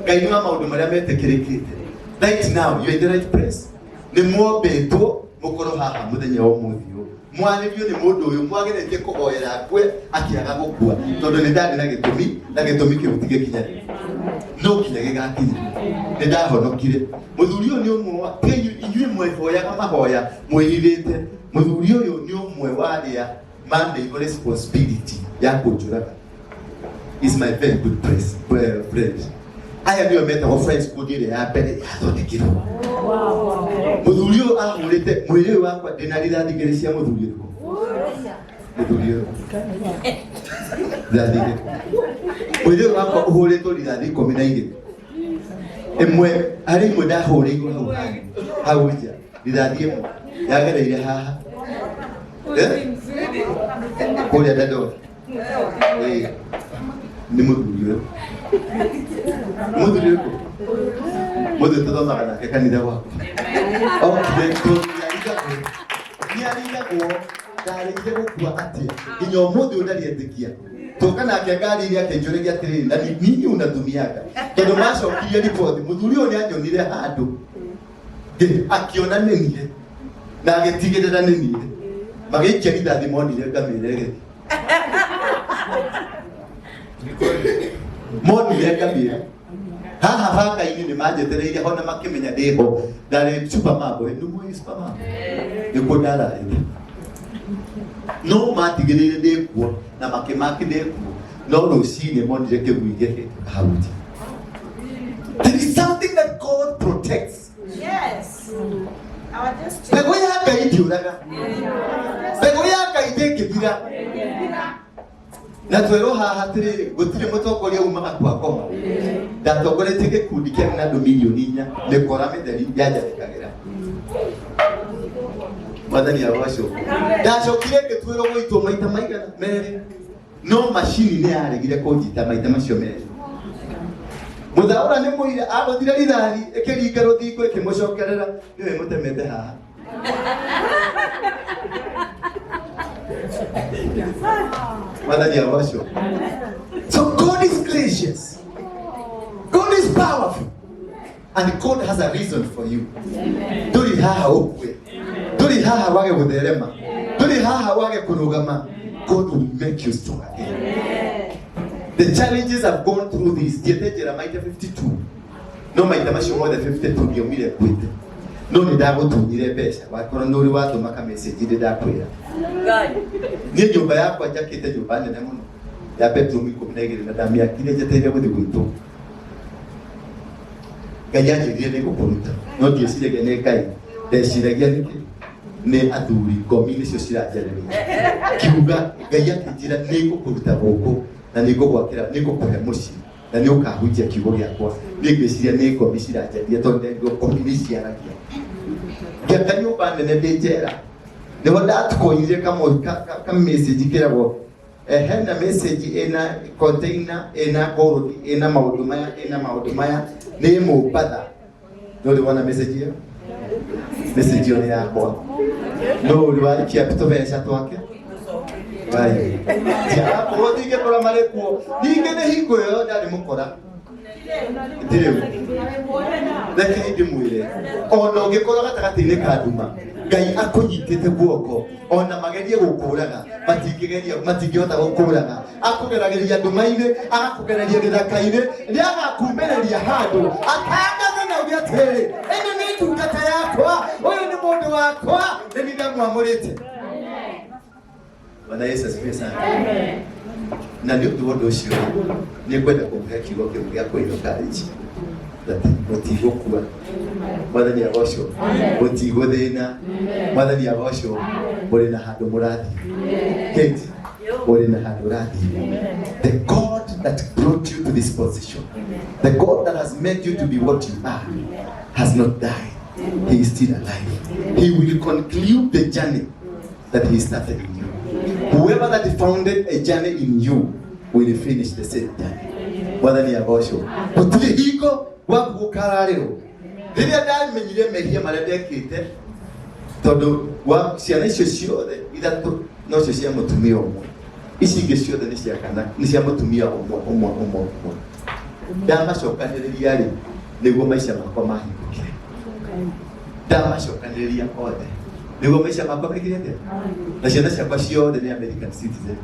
Ngai nĩ wa maũndũ marĩa metĩkĩrĩkĩte. Right now, you're in the right place. Nĩ muombĩtwo mũkorwo haha mũthenya wa ũmũthĩ. Mwanĩrio nĩ mũndũ ũyũ mwageretie kũhoera kwe akĩaga gũkua tondũ nĩ ndarĩ na gĩtũmi kĩu tigĩkinyĩra. No kinya gĩgakinya. Nĩ ndahonokire. Mũthuri ũyũ nĩ ũmwe inyuĩ mwehoyaga mahoya mwĩhithĩte. Mũthuri ũyũ nĩ ũmwe wa arĩa mandate responsibility ya kũnjũraga. Is my very good friend. Aya nĩo metagwo friends code ĩrĩa ya mbere yathondekirwo. Mũthuri ũyũ ahũrĩte mwĩrĩ ũyũ wakwa ndĩna rithathi igĩrĩ cia mũthuri ũyũ. Mũthuri ũyũ. Rithathi igĩrĩ. Mwĩrĩ ũyũ wakwa ũhũrĩtwo rithathi 12. Ĩmwe harĩ imwe ndahũrĩirwo hau nja. Rithathi ĩmwe yagereire haha. Kũrĩa Dandora. Nĩ mũthuri ũyũ. Mũthuri ũyũ. Mũthuri tũthomaga nake kanitha gwakwa. Nĩarigagwo ndarĩire gũkua atĩa. Nginya ũmũthĩ ũyũ ndarietĩkia. Tũka nake ngari iria akĩnjũrĩria atĩrĩrĩ na nini unatumiaga. Tondũ macokirie riboti mũthuri ũyũ nĩanyonire handũ. Akĩona nĩ niĩ. Na agĩtigĩrĩra nĩ niĩ. Magĩikia rithathi monire ngamĩĩra ĩgĩthiĩ. Monire ngamĩĩra. Haha baka-inĩ nĩ manjetereire ho na makĩmenya ndĩho. Ndarĩ supermarket nĩ mũĩ supermarket. Nĩkuo ndararĩte. No matigĩrĩire ndĩkuo na makĩmaki ndĩkuo. No rũcinĩ monire kĩguũ igĩhĩtũka hau nja. There is something that God protects. Yes. Mbegu ya Ngai ndiuraga. Mbegu ya Ngai ndĩngĩthira. Na twero haha atĩrĩrĩ, gũtirĩ mũtongoria umaga kwa koma. Ndatongoretie gĩkundi kĩa andũ milioni 4 mĩkora mĩtheri yanjathĩkagĩra. Mwathani agocwo. Ndacokire ngĩtuĩrwo gũitwo maita maigana merĩ. No macini nĩ yaregire kũnjita maita macio merĩ. Muthaura nĩ mũira agũthire ithari ĩkĩringa rũthingo ĩkĩmũcokerera nĩwe mũtemete haha. Mwathani agocwo. So God is gracious. God is powerful. And God has a reason for you. Ndũrĩ haha ũkue. Ndũrĩ haha wage gũtherema. Ndũrĩ haha wage kũrũgama. God will make you strong again. The challenges I've gone through this. Jeremiah 52. No maita macio mothe 52 ndiaumire kwĩte. No nĩ ndagũtunyire mbeca. Wakorwo nĩ ũrĩ watũma ka message ndĩ ndakwĩra. Niĩ nyũmba yakwa njakĩte nyũmba nene mũno. Ya bedroom 12 na ndamĩakire njeteire gũthiĩ gwitũ. Ngai anjĩrire nĩ gũkũruta. No ndieciragia nĩ Ngai. Ndeciragia nĩ athuri ngomi nĩcio ciranjarĩria. Kiuga Ngai akĩnjĩra nĩ gũkũruta gũkũ na nĩ ngũgwakĩra nĩ ngũkũhe mũciĩ na nĩ ũkahunjia kiugo gĩakwa. Niĩ ngĩciria nĩ ngomi ciranjarĩria tondũ nĩ ngomi nĩ ciaragia. Ngĩaka nyũmba nene ndĩ njera. Nĩho ndatukoire ka message kĩragwo hena message ĩna container ĩna gold ĩna maũndũ maya nĩ Mũmbatha. No ũrĩona message ĩyo? Message ĩyo nĩ yakwa. No ũrĩwarikia tũbeca twake? Vai. Ya ũrothiĩ kũrora marĩ kuo. Ningĩ nĩ hingo ĩyo ndarĩ mũkora. Ndirĩ. Reke ndĩmwĩre. Ona ũngĩkorwo gatagatĩ-inĩ ka nduma. Ngai akũnyitĩte guoko. Ona magerie gũkũraga. Matingĩhota gũkũraga. Akũgeragĩria nduma-inĩ, agakũgeragĩria gĩthaka-inĩ. Nĩ agakumĩrĩria handũ. Atangathe na uge atĩrĩ. Ĩno nĩ ndungata yakwa. Ũyũ nĩ mũndũ wakwa. Nĩ niĩ ndamwamũrĩte. Bwana Yesu asifiwe sana. Na ndio ũndũ ũcio nĩ kwenda kũmũhe kiugo kĩu gĩa kwĩhoka ici. Mũtigũkua. Mwathani agocwo. Mũtigũthĩna. Mwathani agocwo. Mũrĩ na handũ mũrathiĩ. Kate, mũrĩ na handũ ũrathiĩ. The God that brought you to this position, the God that has made you to be what you are, has not died. He is still alive. He will conclude the journey that He started in you. Whoever that founded a journey in you will finish the same journey. Mwathani agocwo. Gũtirĩ hingo wa gũkararĩrwo. Rĩrĩa ndamenyire mehia marĩa ndekĩte tondũ wa ciana icio ciothe ithatũ no cio cia mũtumia ũmwe. Ici ingĩ ciothe nĩ cia kana nĩ cia mũtumia ũmwe. Ndamacokanĩrĩria rĩ nĩguo maica makwa mahingũkire. Ndamacokanĩrĩria othe nĩguo maica makwa maigire atĩa. Na ciana ciakwa ciothe nĩ American citizen.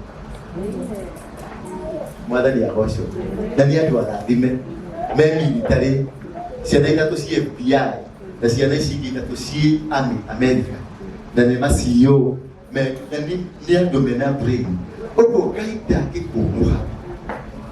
Mwathani agocwo. Na nĩ andũ arathime me military. Ciana ithatũ ci FBI na ciana ici ingĩ ithatũ ci Army America. Na nĩ ma-CEO na nĩ andũ mena brain. Ũguo Ngai ndangĩkũmũha.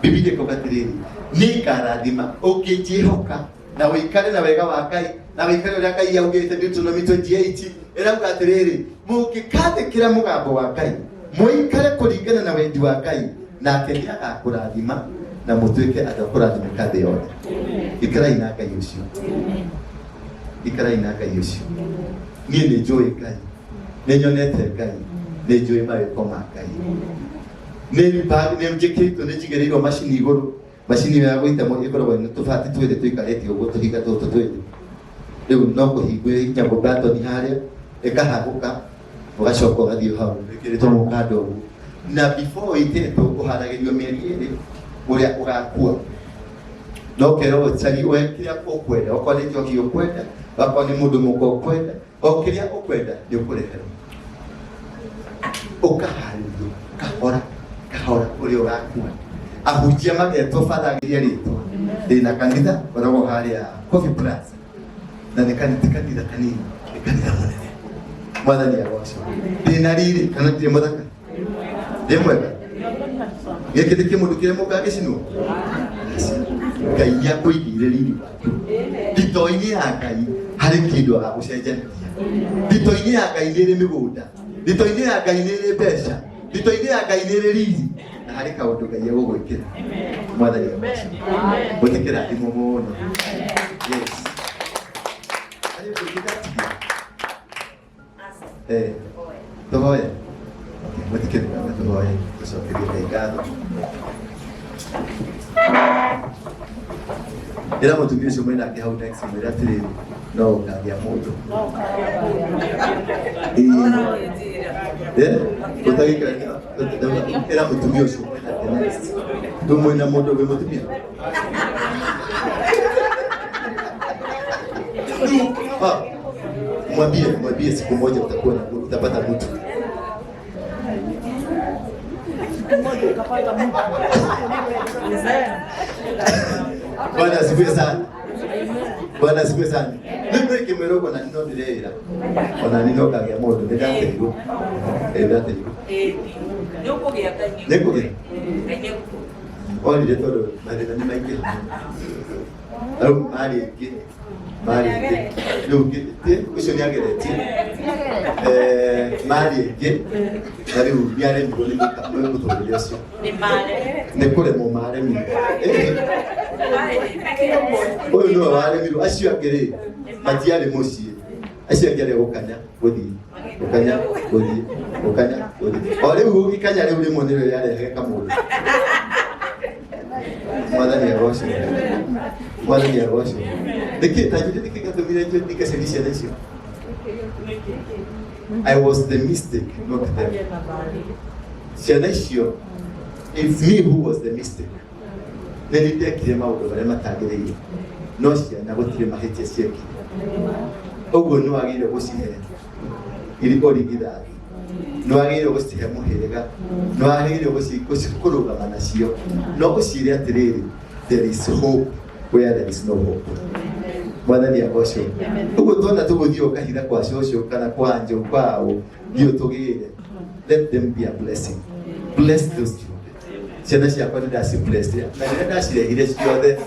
Biblia ĩkauga atĩrĩrĩ, nĩ ngarathima ũngĩnjĩhoka na wĩikare na wega wa Ngai na wĩikare ũrĩa Ngai augĩte Deuteronomy 28 ĩrauga atĩrĩrĩ, mũngĩkathĩkĩra mũgambo wa Ngai mũikare kũringana na wendi wa Ngai nake nĩ agakũrathima na mũtuĩke andũ a kũrathimĩka thĩ yothe. Ikarai na Ngai ũcio. Ikarai na Ngai ũcio. Niĩ nĩ njũĩ Ngai. Nĩ nyonete Ngai. Nĩ njũĩ mawĩko ma Ngai. Nĩ njĩkĩtwo nĩ njigĩrĩirwo macini igũrũ. Macini ya gũita mũndũ ĩkoragwo nĩ tũbati twĩrĩ tũikarĩte ũguo tũhiga tũtũ twĩrĩ. Rĩu no kũhingũra nyamũ batoni harĩa ĩkahagũka ũgacoka ũgathiĩ hau ĩkĩrĩtwo mũkanda ũguo. Na before ĩtetwo ũharagĩrio mĩeri ĩrĩ ũrĩa ũgakua. No kerwo ũcarie we kĩrĩa ũkwenda. Okorwo nĩ njoki ũkwenda, okorwo nĩ mũndũ mũka ũkwenda, o kĩrĩa ũkwenda nĩ ũkũreherwo. Ũkaharĩrio kahora ũrĩa ũgakua. Ahunjia magetwo bathagĩria rĩtwa. Ndĩna kanitha koragwo harĩa Coffee Plaza. Na nĩ kanitha kanini, nĩ kanitha mũnene. Mwathani agocwo. Ndĩna riri kana ndirĩ mũthaka. Ndĩ mwega. Gĩkĩ nĩ kĩmũndũ kĩrĩa mũngagĩcinwo. Ngai nĩakũigĩire riri waku. Thitoo-inĩ ya Ngai hari kindu agagucenjania thito-ini ya Ngai nĩ mĩgũnda, thito-ini ya Ngai nĩ mbeca, thito-ini ya Ngai nĩ riri, na hari kaũndũ Ngai egũgwĩkĩra. Mwathani mũtikĩra thimo mũno. Yes. Tũhoye. Mũtikĩra tũhoye. Tũcokerie Ngai ngatho. Ila mũtumia ũcio mwĩna ake hau next mwĩra atĩrĩrĩ, no ũkagĩa mũndũ. Ila mũtumia ũcio mwĩna ake next. Mwĩna mũndũ wĩ mũtumia. Mwambie siku moja utapata mtu. Bwana asifiwe sana. Bwana asifiwe sana. Ndio kimeroko na nino ndirera. Ona nino kagya modo ndatego. Ndatego. Nyokugia kanyo. Nyokugia. Kanyo. Oli de todo, mali na maiki. Au mali ke. Luki te ushoni agereti. Mali ke. Dari ubiare mboni kamwe kutoleso. Ni mali. Ne kule mo mali mi. Oyo no wale miru acio agere matiare mucie acio agere gukanya guthi gukanya guthi gukanya guthi ore hu ikanya riu rimwe niro yarehe kamundu mwathani agocio mwathani agocio dikitajude dikikatumire nje dikasenisha nacio. I was the mistake, not them. Cianacio, it's me who was the mistake. Nĩndekire maũndũ marĩa matagĩrĩire no ciana gũtirĩ mahĩtia ciekire. Ũguo nĩ wagĩrĩire gũcihe irigithathi, nĩ wagĩrĩire gũcihe mũhĩrĩga, nĩ wagĩrĩire kũrũgama nacio, no ũciĩre atĩrĩrĩ, there is hope where there is no hope. Mwathani agocwo. Ũguo tuona tũgũthiĩ ũkahitha kwa cũcũ kana kwa njũ kwao thiĩ ũtũgĩre. Let them be a blessing. Bless those children. Ciana ciakwa nĩ ndaciblessed na rĩrĩa ndacirehire ciothe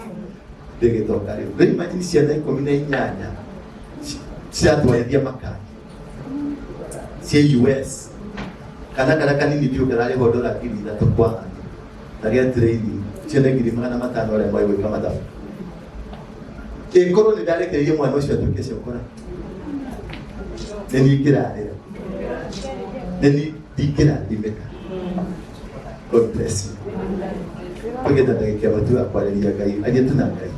ndĩgĩthoka rĩu. Rĩu imagine ciana 18 ciratwarithia makani cia US kana kanini biũ kararĩho $3,000 kwa andũ na gĩa training ciana 500 arĩa magwĩka mathabu. Ĩkorwo nĩ ndarekereirie mwana ũcio atuĩke cokora nĩ niĩ ngĩrarĩra nĩ niĩ ndingĩrathimĩka. God bless you. Tugenda ndagĩkia matua kwarĩria Ngai agĩtũ na Ngai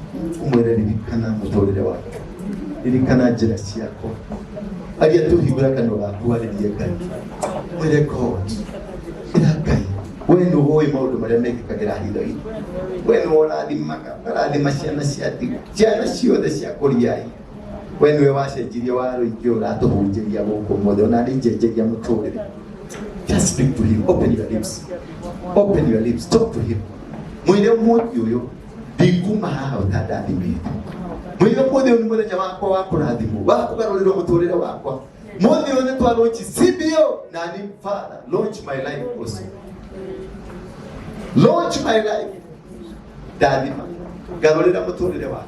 ũmwĩre ririkana mũtũrĩre waku, ririkana njĩra ciakwa, agĩtũhingũra kanua gaku warĩrie Ngai mwĩre God ĩra Ngai we nĩ ũĩ maũndũ marĩa mekĩkagĩra hitho-inĩ, we nĩ ũrathima ciana ciana ciothe cia kũriai, we nĩwe wacenjirie warũ ingĩ ũratũhunjĩria gũkũ mothe ona nĩ njenjeria mũtũrĩre. Just speak to him. Open your lips. Open your lips. Talk to him. Mwile mmoja huyo ndikuma haha utadathimite. Mwile mmoja ni mũthenya wakwa wa kũrathimwo wa kũgarũrĩrwo mũtũrĩre wakwa. Mothe one twa launch CBO na ni Father launch my life also. Launch my life. Dathima. Garũrĩra mũtũrĩre wakwa.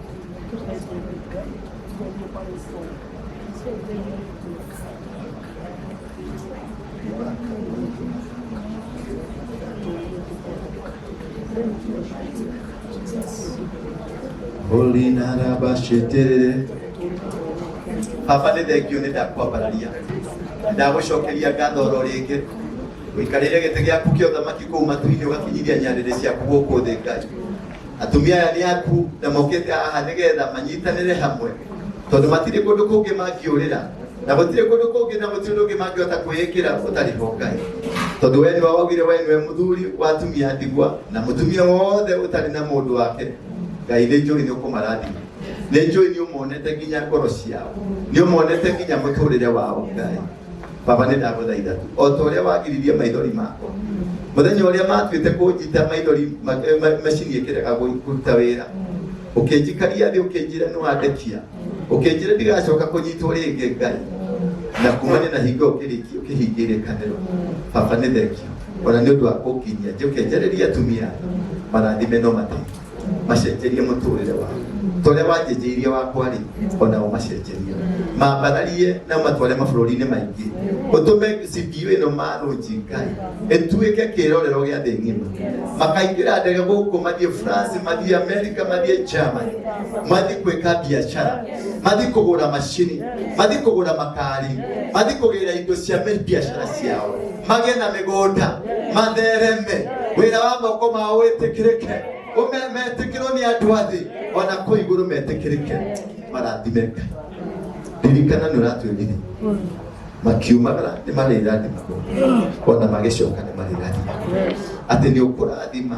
Holy narabashetere. Papa nĩ thengio nĩ ndakwambararia. Ndagũcokeria ngatho oro rĩngĩ. Ũikarĩre gĩtĩ gĩaku kĩa ũthamaki kũu matu-inĩ ũgakinyithia nyarĩrĩ ciaku gũkũ thĩ Ngai. Atumia aya nĩ aku na mokĩte haha nĩgetha manyitanĩre hamwe. Tondũ matirĩ kũndũ kũngĩ mangĩũrĩra. Na gũtirĩ kũndũ kũngĩ na gũtirĩ ũndũ ũngĩ mangĩhota kwĩĩkĩra ũtarĩ ho Ngai. Tondũ we nĩwe waugire we nĩwe mũthuri wa atumia ndigwa na mũtumia wothe ũtarĩ na mũndũ wake. Ngai nĩ njũĩ nĩ ũkũmarathima. Nĩ njũĩ nĩ ũmonete nginya ngoro ciao. Nĩ ũmonete nginya mũtũrĩre wao Ngai. Baba nĩ ndagũthaitha tu. O ta ũrĩa wagiririe maithori makwa. Mũthenya ũrĩa matuĩte kũnjita maithori macini ĩkĩrega kũruta wĩra. Ũkĩnjikaria thĩ ũkĩnjĩra nĩ wandekia. Ũkĩnjĩra ndigacoka kũnyitwo rĩngĩ Ngai. Na kumania na hingo ũkĩhingĩre kanero. Baba nĩ thengio. Ona nĩ ũndũ wa kũnginyia njũke njarĩrie atumia marathime no mateithie. Macenjerie mũtũrĩre wao. tole wajejerie wakwari ona umacenjeria mambararie na matware mabũrũri-inĩ maingĩ ũtũme CPO ĩno marũnji Ngai ĩtuĩke kĩrorero gĩa thĩ ng'ima makaingĩra ndege gũkũ mathiĩ France mathiĩ America mathiĩ Germany mathiĩ gwĩka biacara mathiĩ kũgũra macini mathiĩ kũgũra makari mathiĩ kũgĩra indo cia biacara ciao magĩe na mĩgũnda mathereme wĩra wa moko mao wĩtĩkĩrĩke metikĩrwo nĩ andũ athĩ ona kũ igũrũ metikĩrĩke marathimeka ririkana nĩ ũratwĩrire makiumagara nĩ marĩrathimagwo ona magĩcoka nĩ marĩrathimagwo atĩ nĩ ũkũrathima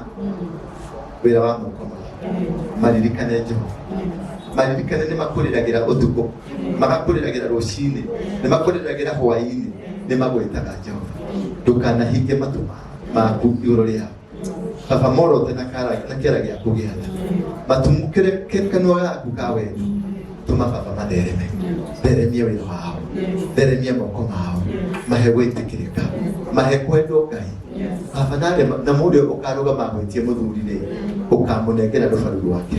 wĩra wa moko mao maririkane Jehova maririkane nĩ makũrĩragĩra ũtukũ magakũrĩragĩra rũcinĩ nĩ makũrĩragĩra hwaĩ-inĩ nĩ magwĩtaga Jehova ndũkanahinge matũ maku igũrũ rĩao Baba morote na kĩara gĩaku gĩatha matumũkĩre kanua gaku ka wendo tũma Baba mathereme theremia wĩra wao theremia moko mao mahe gwĩtĩkĩrĩka mahe kwendwo Ngai Baba na mũndũ ũkarũgama gwĩtie mũthuri-rĩ ũkamũnengera rũbaru rwake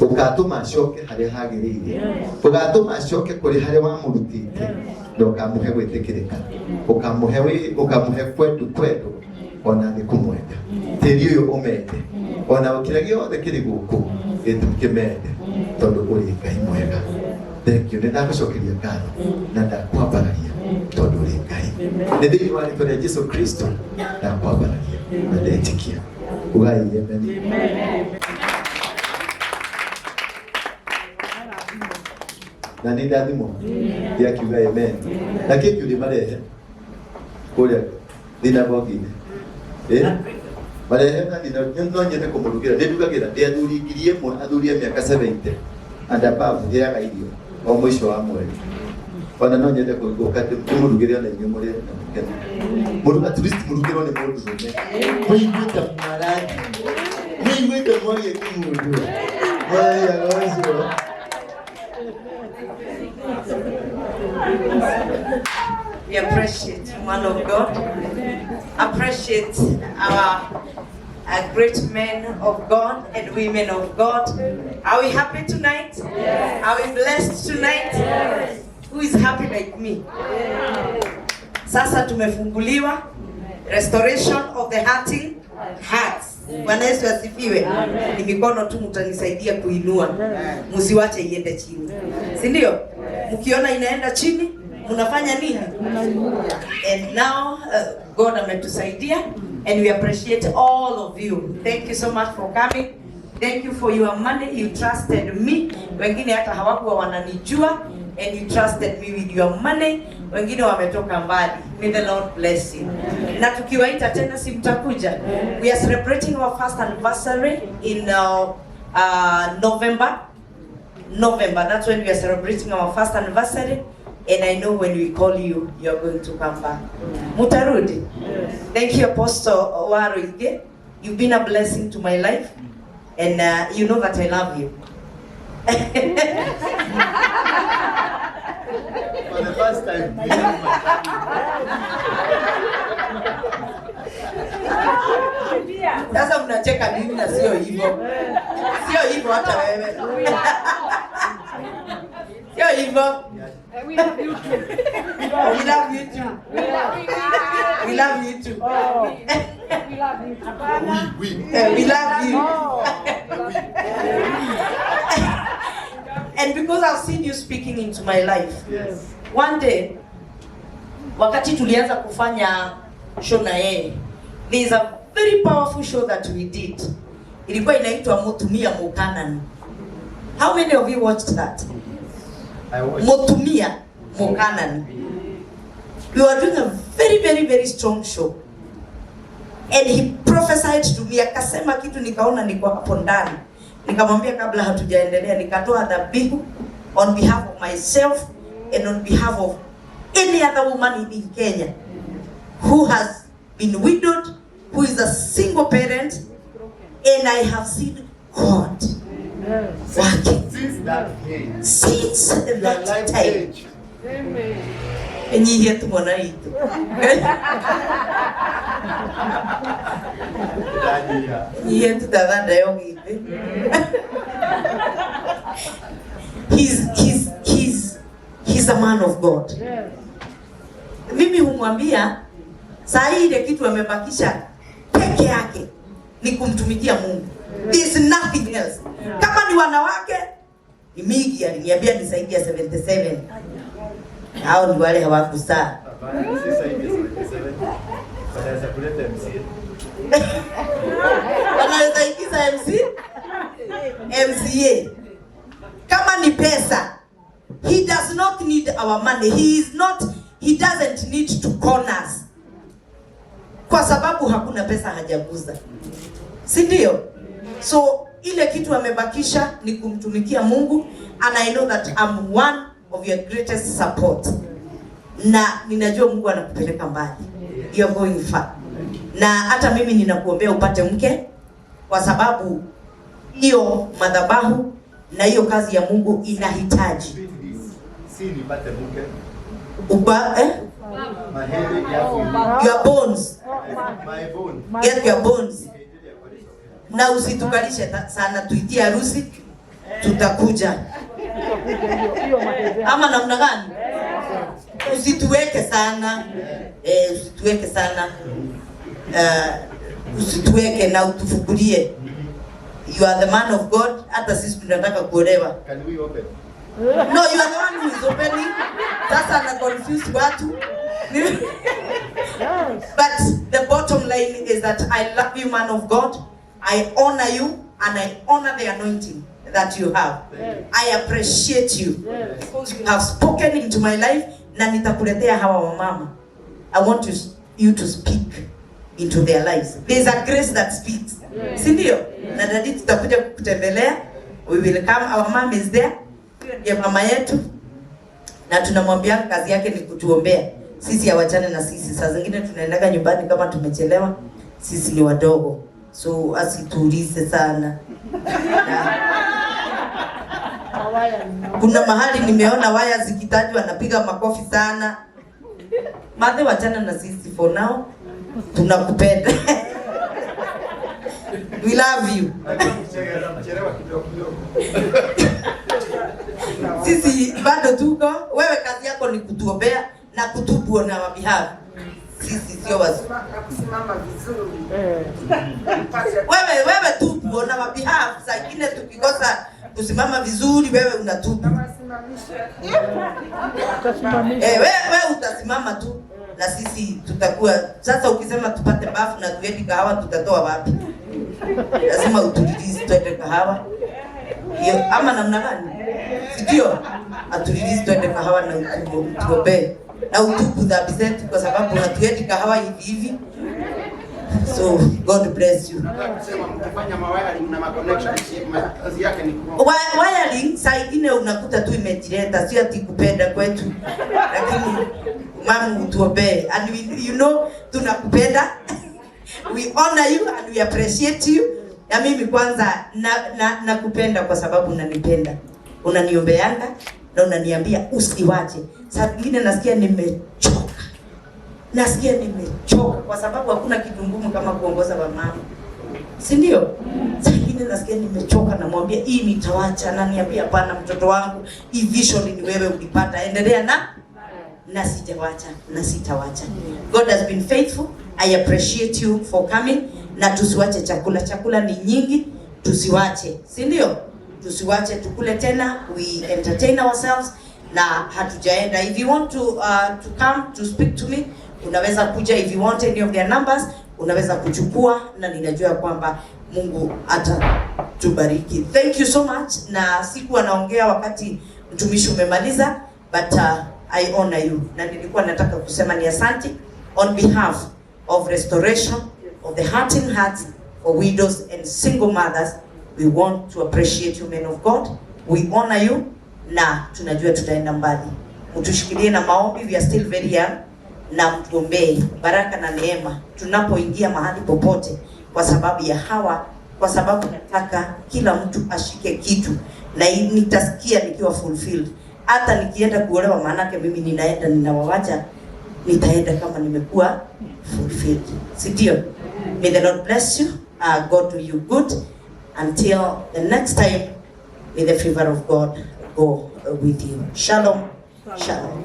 ũgatũma acoke harĩa hagĩrĩire ũgatũma acoke kũrĩ harĩa wamũrutĩte na ũkamũhe gwĩtĩkĩrĩka ũkamũhe kwendwo ona nĩ kũmwenda tĩri ũyũ ũmende ona kĩrĩa gĩothe kĩrĩ gũkũ gĩtukĩmende tondũ ũrĩ Ngai mwega thank you nĩ ndagũcokeria ngatho na ndakwambararia tondũ ũrĩ Ngai nĩ thĩinĩ wa rĩĩtwa rĩa Jesũ Kristo ndakwambararia na ndetĩkia ugai amen. Na nĩ ndathimo yakiuga amen na kĩngĩ ũrĩ marehe kũrĩa thinagogi-inĩ marehe no nyende kũmũrugĩra nĩ ndugagĩra ndĩ athuri 1,000 athuri a mĩaka 70 and above ndĩaga irio o mũico wa mweri ona no nyende gũka ndĩmũrugĩre ona inyuĩ mũrĩe na mũkene mũndũ at least mũrugĩrwo nĩ mũndũ mũiguĩte marati mũiguĩte mwarie kĩmũndũ mwaria ũcio. We appreciate man of God, appreciate our great men of God and women of God. Are we happy tonight? Yes. Are we blessed tonight? Yes. Who is happy like me? Yes. Sasa tumefunguliwa, restoration of the hurting hearts. Bwana Yesu asifiwe. Ni mikono tu mtanisaidia kuinua. Msiwache iende chini. Si ndio? Mkiona inaenda chini, mnafanya nini? And now God ametusaidia and we appreciate all of you. Thank you so much for coming. Thank you for your money. You trusted me. Wengine hata hawakuwa wananijua and you trusted me with your money. Wengine wametoka mbali. May the Lord bless you. Na tukiwaita tena si mtakuja. We are celebrating our first anniversary in November. That's when we are celebrating our first anniversary. And I know when we call you, you're going to come back. Mutarudi. Yes. Thank you, Apostle Waruige. You've been a blessing to my life. And you know that I love you. For the first time. Sasa mnacheka mimi na sio hivyo. Sio hivyo hata wewe. Sio hivyo. We love you too. We love you too. We love you too. We love you too. We love you. And because I've seen you speaking into my life. Yes. One day, wakati tulianza kufanya show na yeye, there is a very powerful show that we did. Ilikuwa inaitwa Mutumia Mukanani. How many of you watched that? Mutumia Mukanani. We were doing a very strong show. And he prophesied to me, akasema kitu nikaona niko hapo ndani. Nikamwambia kabla hatujaendelea, nikatoa dhabihu on behalf of myself and on behalf of any other woman in Kenya who has been widowed, who is a single parent, and I have seen God working since that time. Amen. And you hear to monai. You hear to the of God. Mimi humwambia saa hii ile kitu amebakisha peke yake ni kumtumikia Mungu. There's nothing else. Kama ni wanawake ni mingi, aliniambia ni zaidi ya 77. Hao ni wale hawakuzaa. Wanaweza ingiza MCA. Kama ni pesa, he does not need our money. He doesn't need to con us. Kwa sababu hakuna pesa hajaguza. Si ndio? So ile kitu amebakisha ni kumtumikia Mungu, and I know that I'm one of your greatest support. Na ninajua Mungu anakupeleka mbali. You're going far. Na hata mimi ninakuombea upate mke, kwa sababu hiyo madhabahu na hiyo kazi ya Mungu inahitaji. Si nipate mke. Your bones. My bone. Get your bones. Na usitukalishe sana, tuitie harusi tutakuja. Ama namna gani? Usituweke sana. Usituweke sana. Usituweke na utufukulie. You are the man of God. Hata sisi tunataka kuolewa. Can we open? No, you are the one who is opening. Sasa na confuse watu. But the bottom line is that I love you, man of God. I honor you, and I honor the anointing that you have. I appreciate you. You have spoken into my life, na nitakuletea hawa wamama. I want you to speak into their lives. There is a grace that speaks. Si ndio? Na dadi tutakuja kukutembelea. We will come. Our mom is there. Ya mama yetu. Na tunamwambia kazi yake ni kutuombea. Sisi hawachane na sisi. Saa zingine tunaendaga nyumbani kama tumechelewa. Sisi ni wadogo. So asituulize sana. Kuna mahali nimeona waya zikitajwa anapiga makofi sana. Madhe, wachana na sisi for now. Tunakupenda. We love you. Sisi bado tuko. Wewe kazi yako ni kutuombea na kutubu na wabihavu. Sisi sio kusimama vizuri. Wewe tu kuona wabihavu. Saa ingine tukikosa kusimama vizuri wewe unatubu. Wewe utasimama tu na sisi tutakuwa. Sasa ukisema tupate bafu na tuende kahawa tutatoa wapi? Lazima utulilize tuende kahawa. Hiyo ama namna gani? Ndio. Atulilize tuende kahawa na utuombe. Na utubu dhambi zetu kwa sababu hatuendi kahawa hivi hivi. So God bless you. Nasema mkifanya mawiring na connection kazi yake ni wiring. Saa ingine unakuta tu imejileta, sio ati kupenda kwetu, lakini mama utuombee, and you know tunakupenda. We honor you and we appreciate you. Na mimi kwanza nakupenda kwa sababu unanipenda, unaniombeanga na unaniambia usiwache. Saa nyingine nasikia nimechoka. Kwa sababu hakuna kitu ngumu kama kuongoza mama. Si ndio? Saa nyingine nasikia nimechoka, na mwambia hii nitawacha, na niambia hapana mtoto wangu, hii vision ni wewe ulipata, endelea na sitawacha. God has been faithful. I appreciate you for coming. Na tusiwache chakula ni nyingi, tusiwache. Si ndio? Tusiwache, tukule tena, we entertain ourselves na hatujaenda. If you want to come to speak to me, unaweza kuja. If you want any of their numbers, unaweza kuchukua, na ninajua kwamba Mungu atatubariki. Thank you so much. Na siku anaongea wakati mtumishi umemaliza, but I honor you. Na nilikuwa nataka kusema ni asante on behalf of Restoration of the Hurting Hearts for Widows and Single Mothers. We want to appreciate you, men of God. We honor you, na tunajua tutaenda mbali. Mtushikilie na maombi, we are still very young, na mtuombee baraka na neema tunapoingia mahali popote, kwa sababu ya hawa, kwa sababu nataka kila mtu ashike kitu, na nitasikia nikiwa fulfilled. Hata nikienda kuolewa, maanake mimi ninawawacha, nitaenda kama nimekuwa fulfilled. Si ndio? May the Lord bless you. God do you good. Until the next time, may the favor of God go with you. Shalom. Shalom.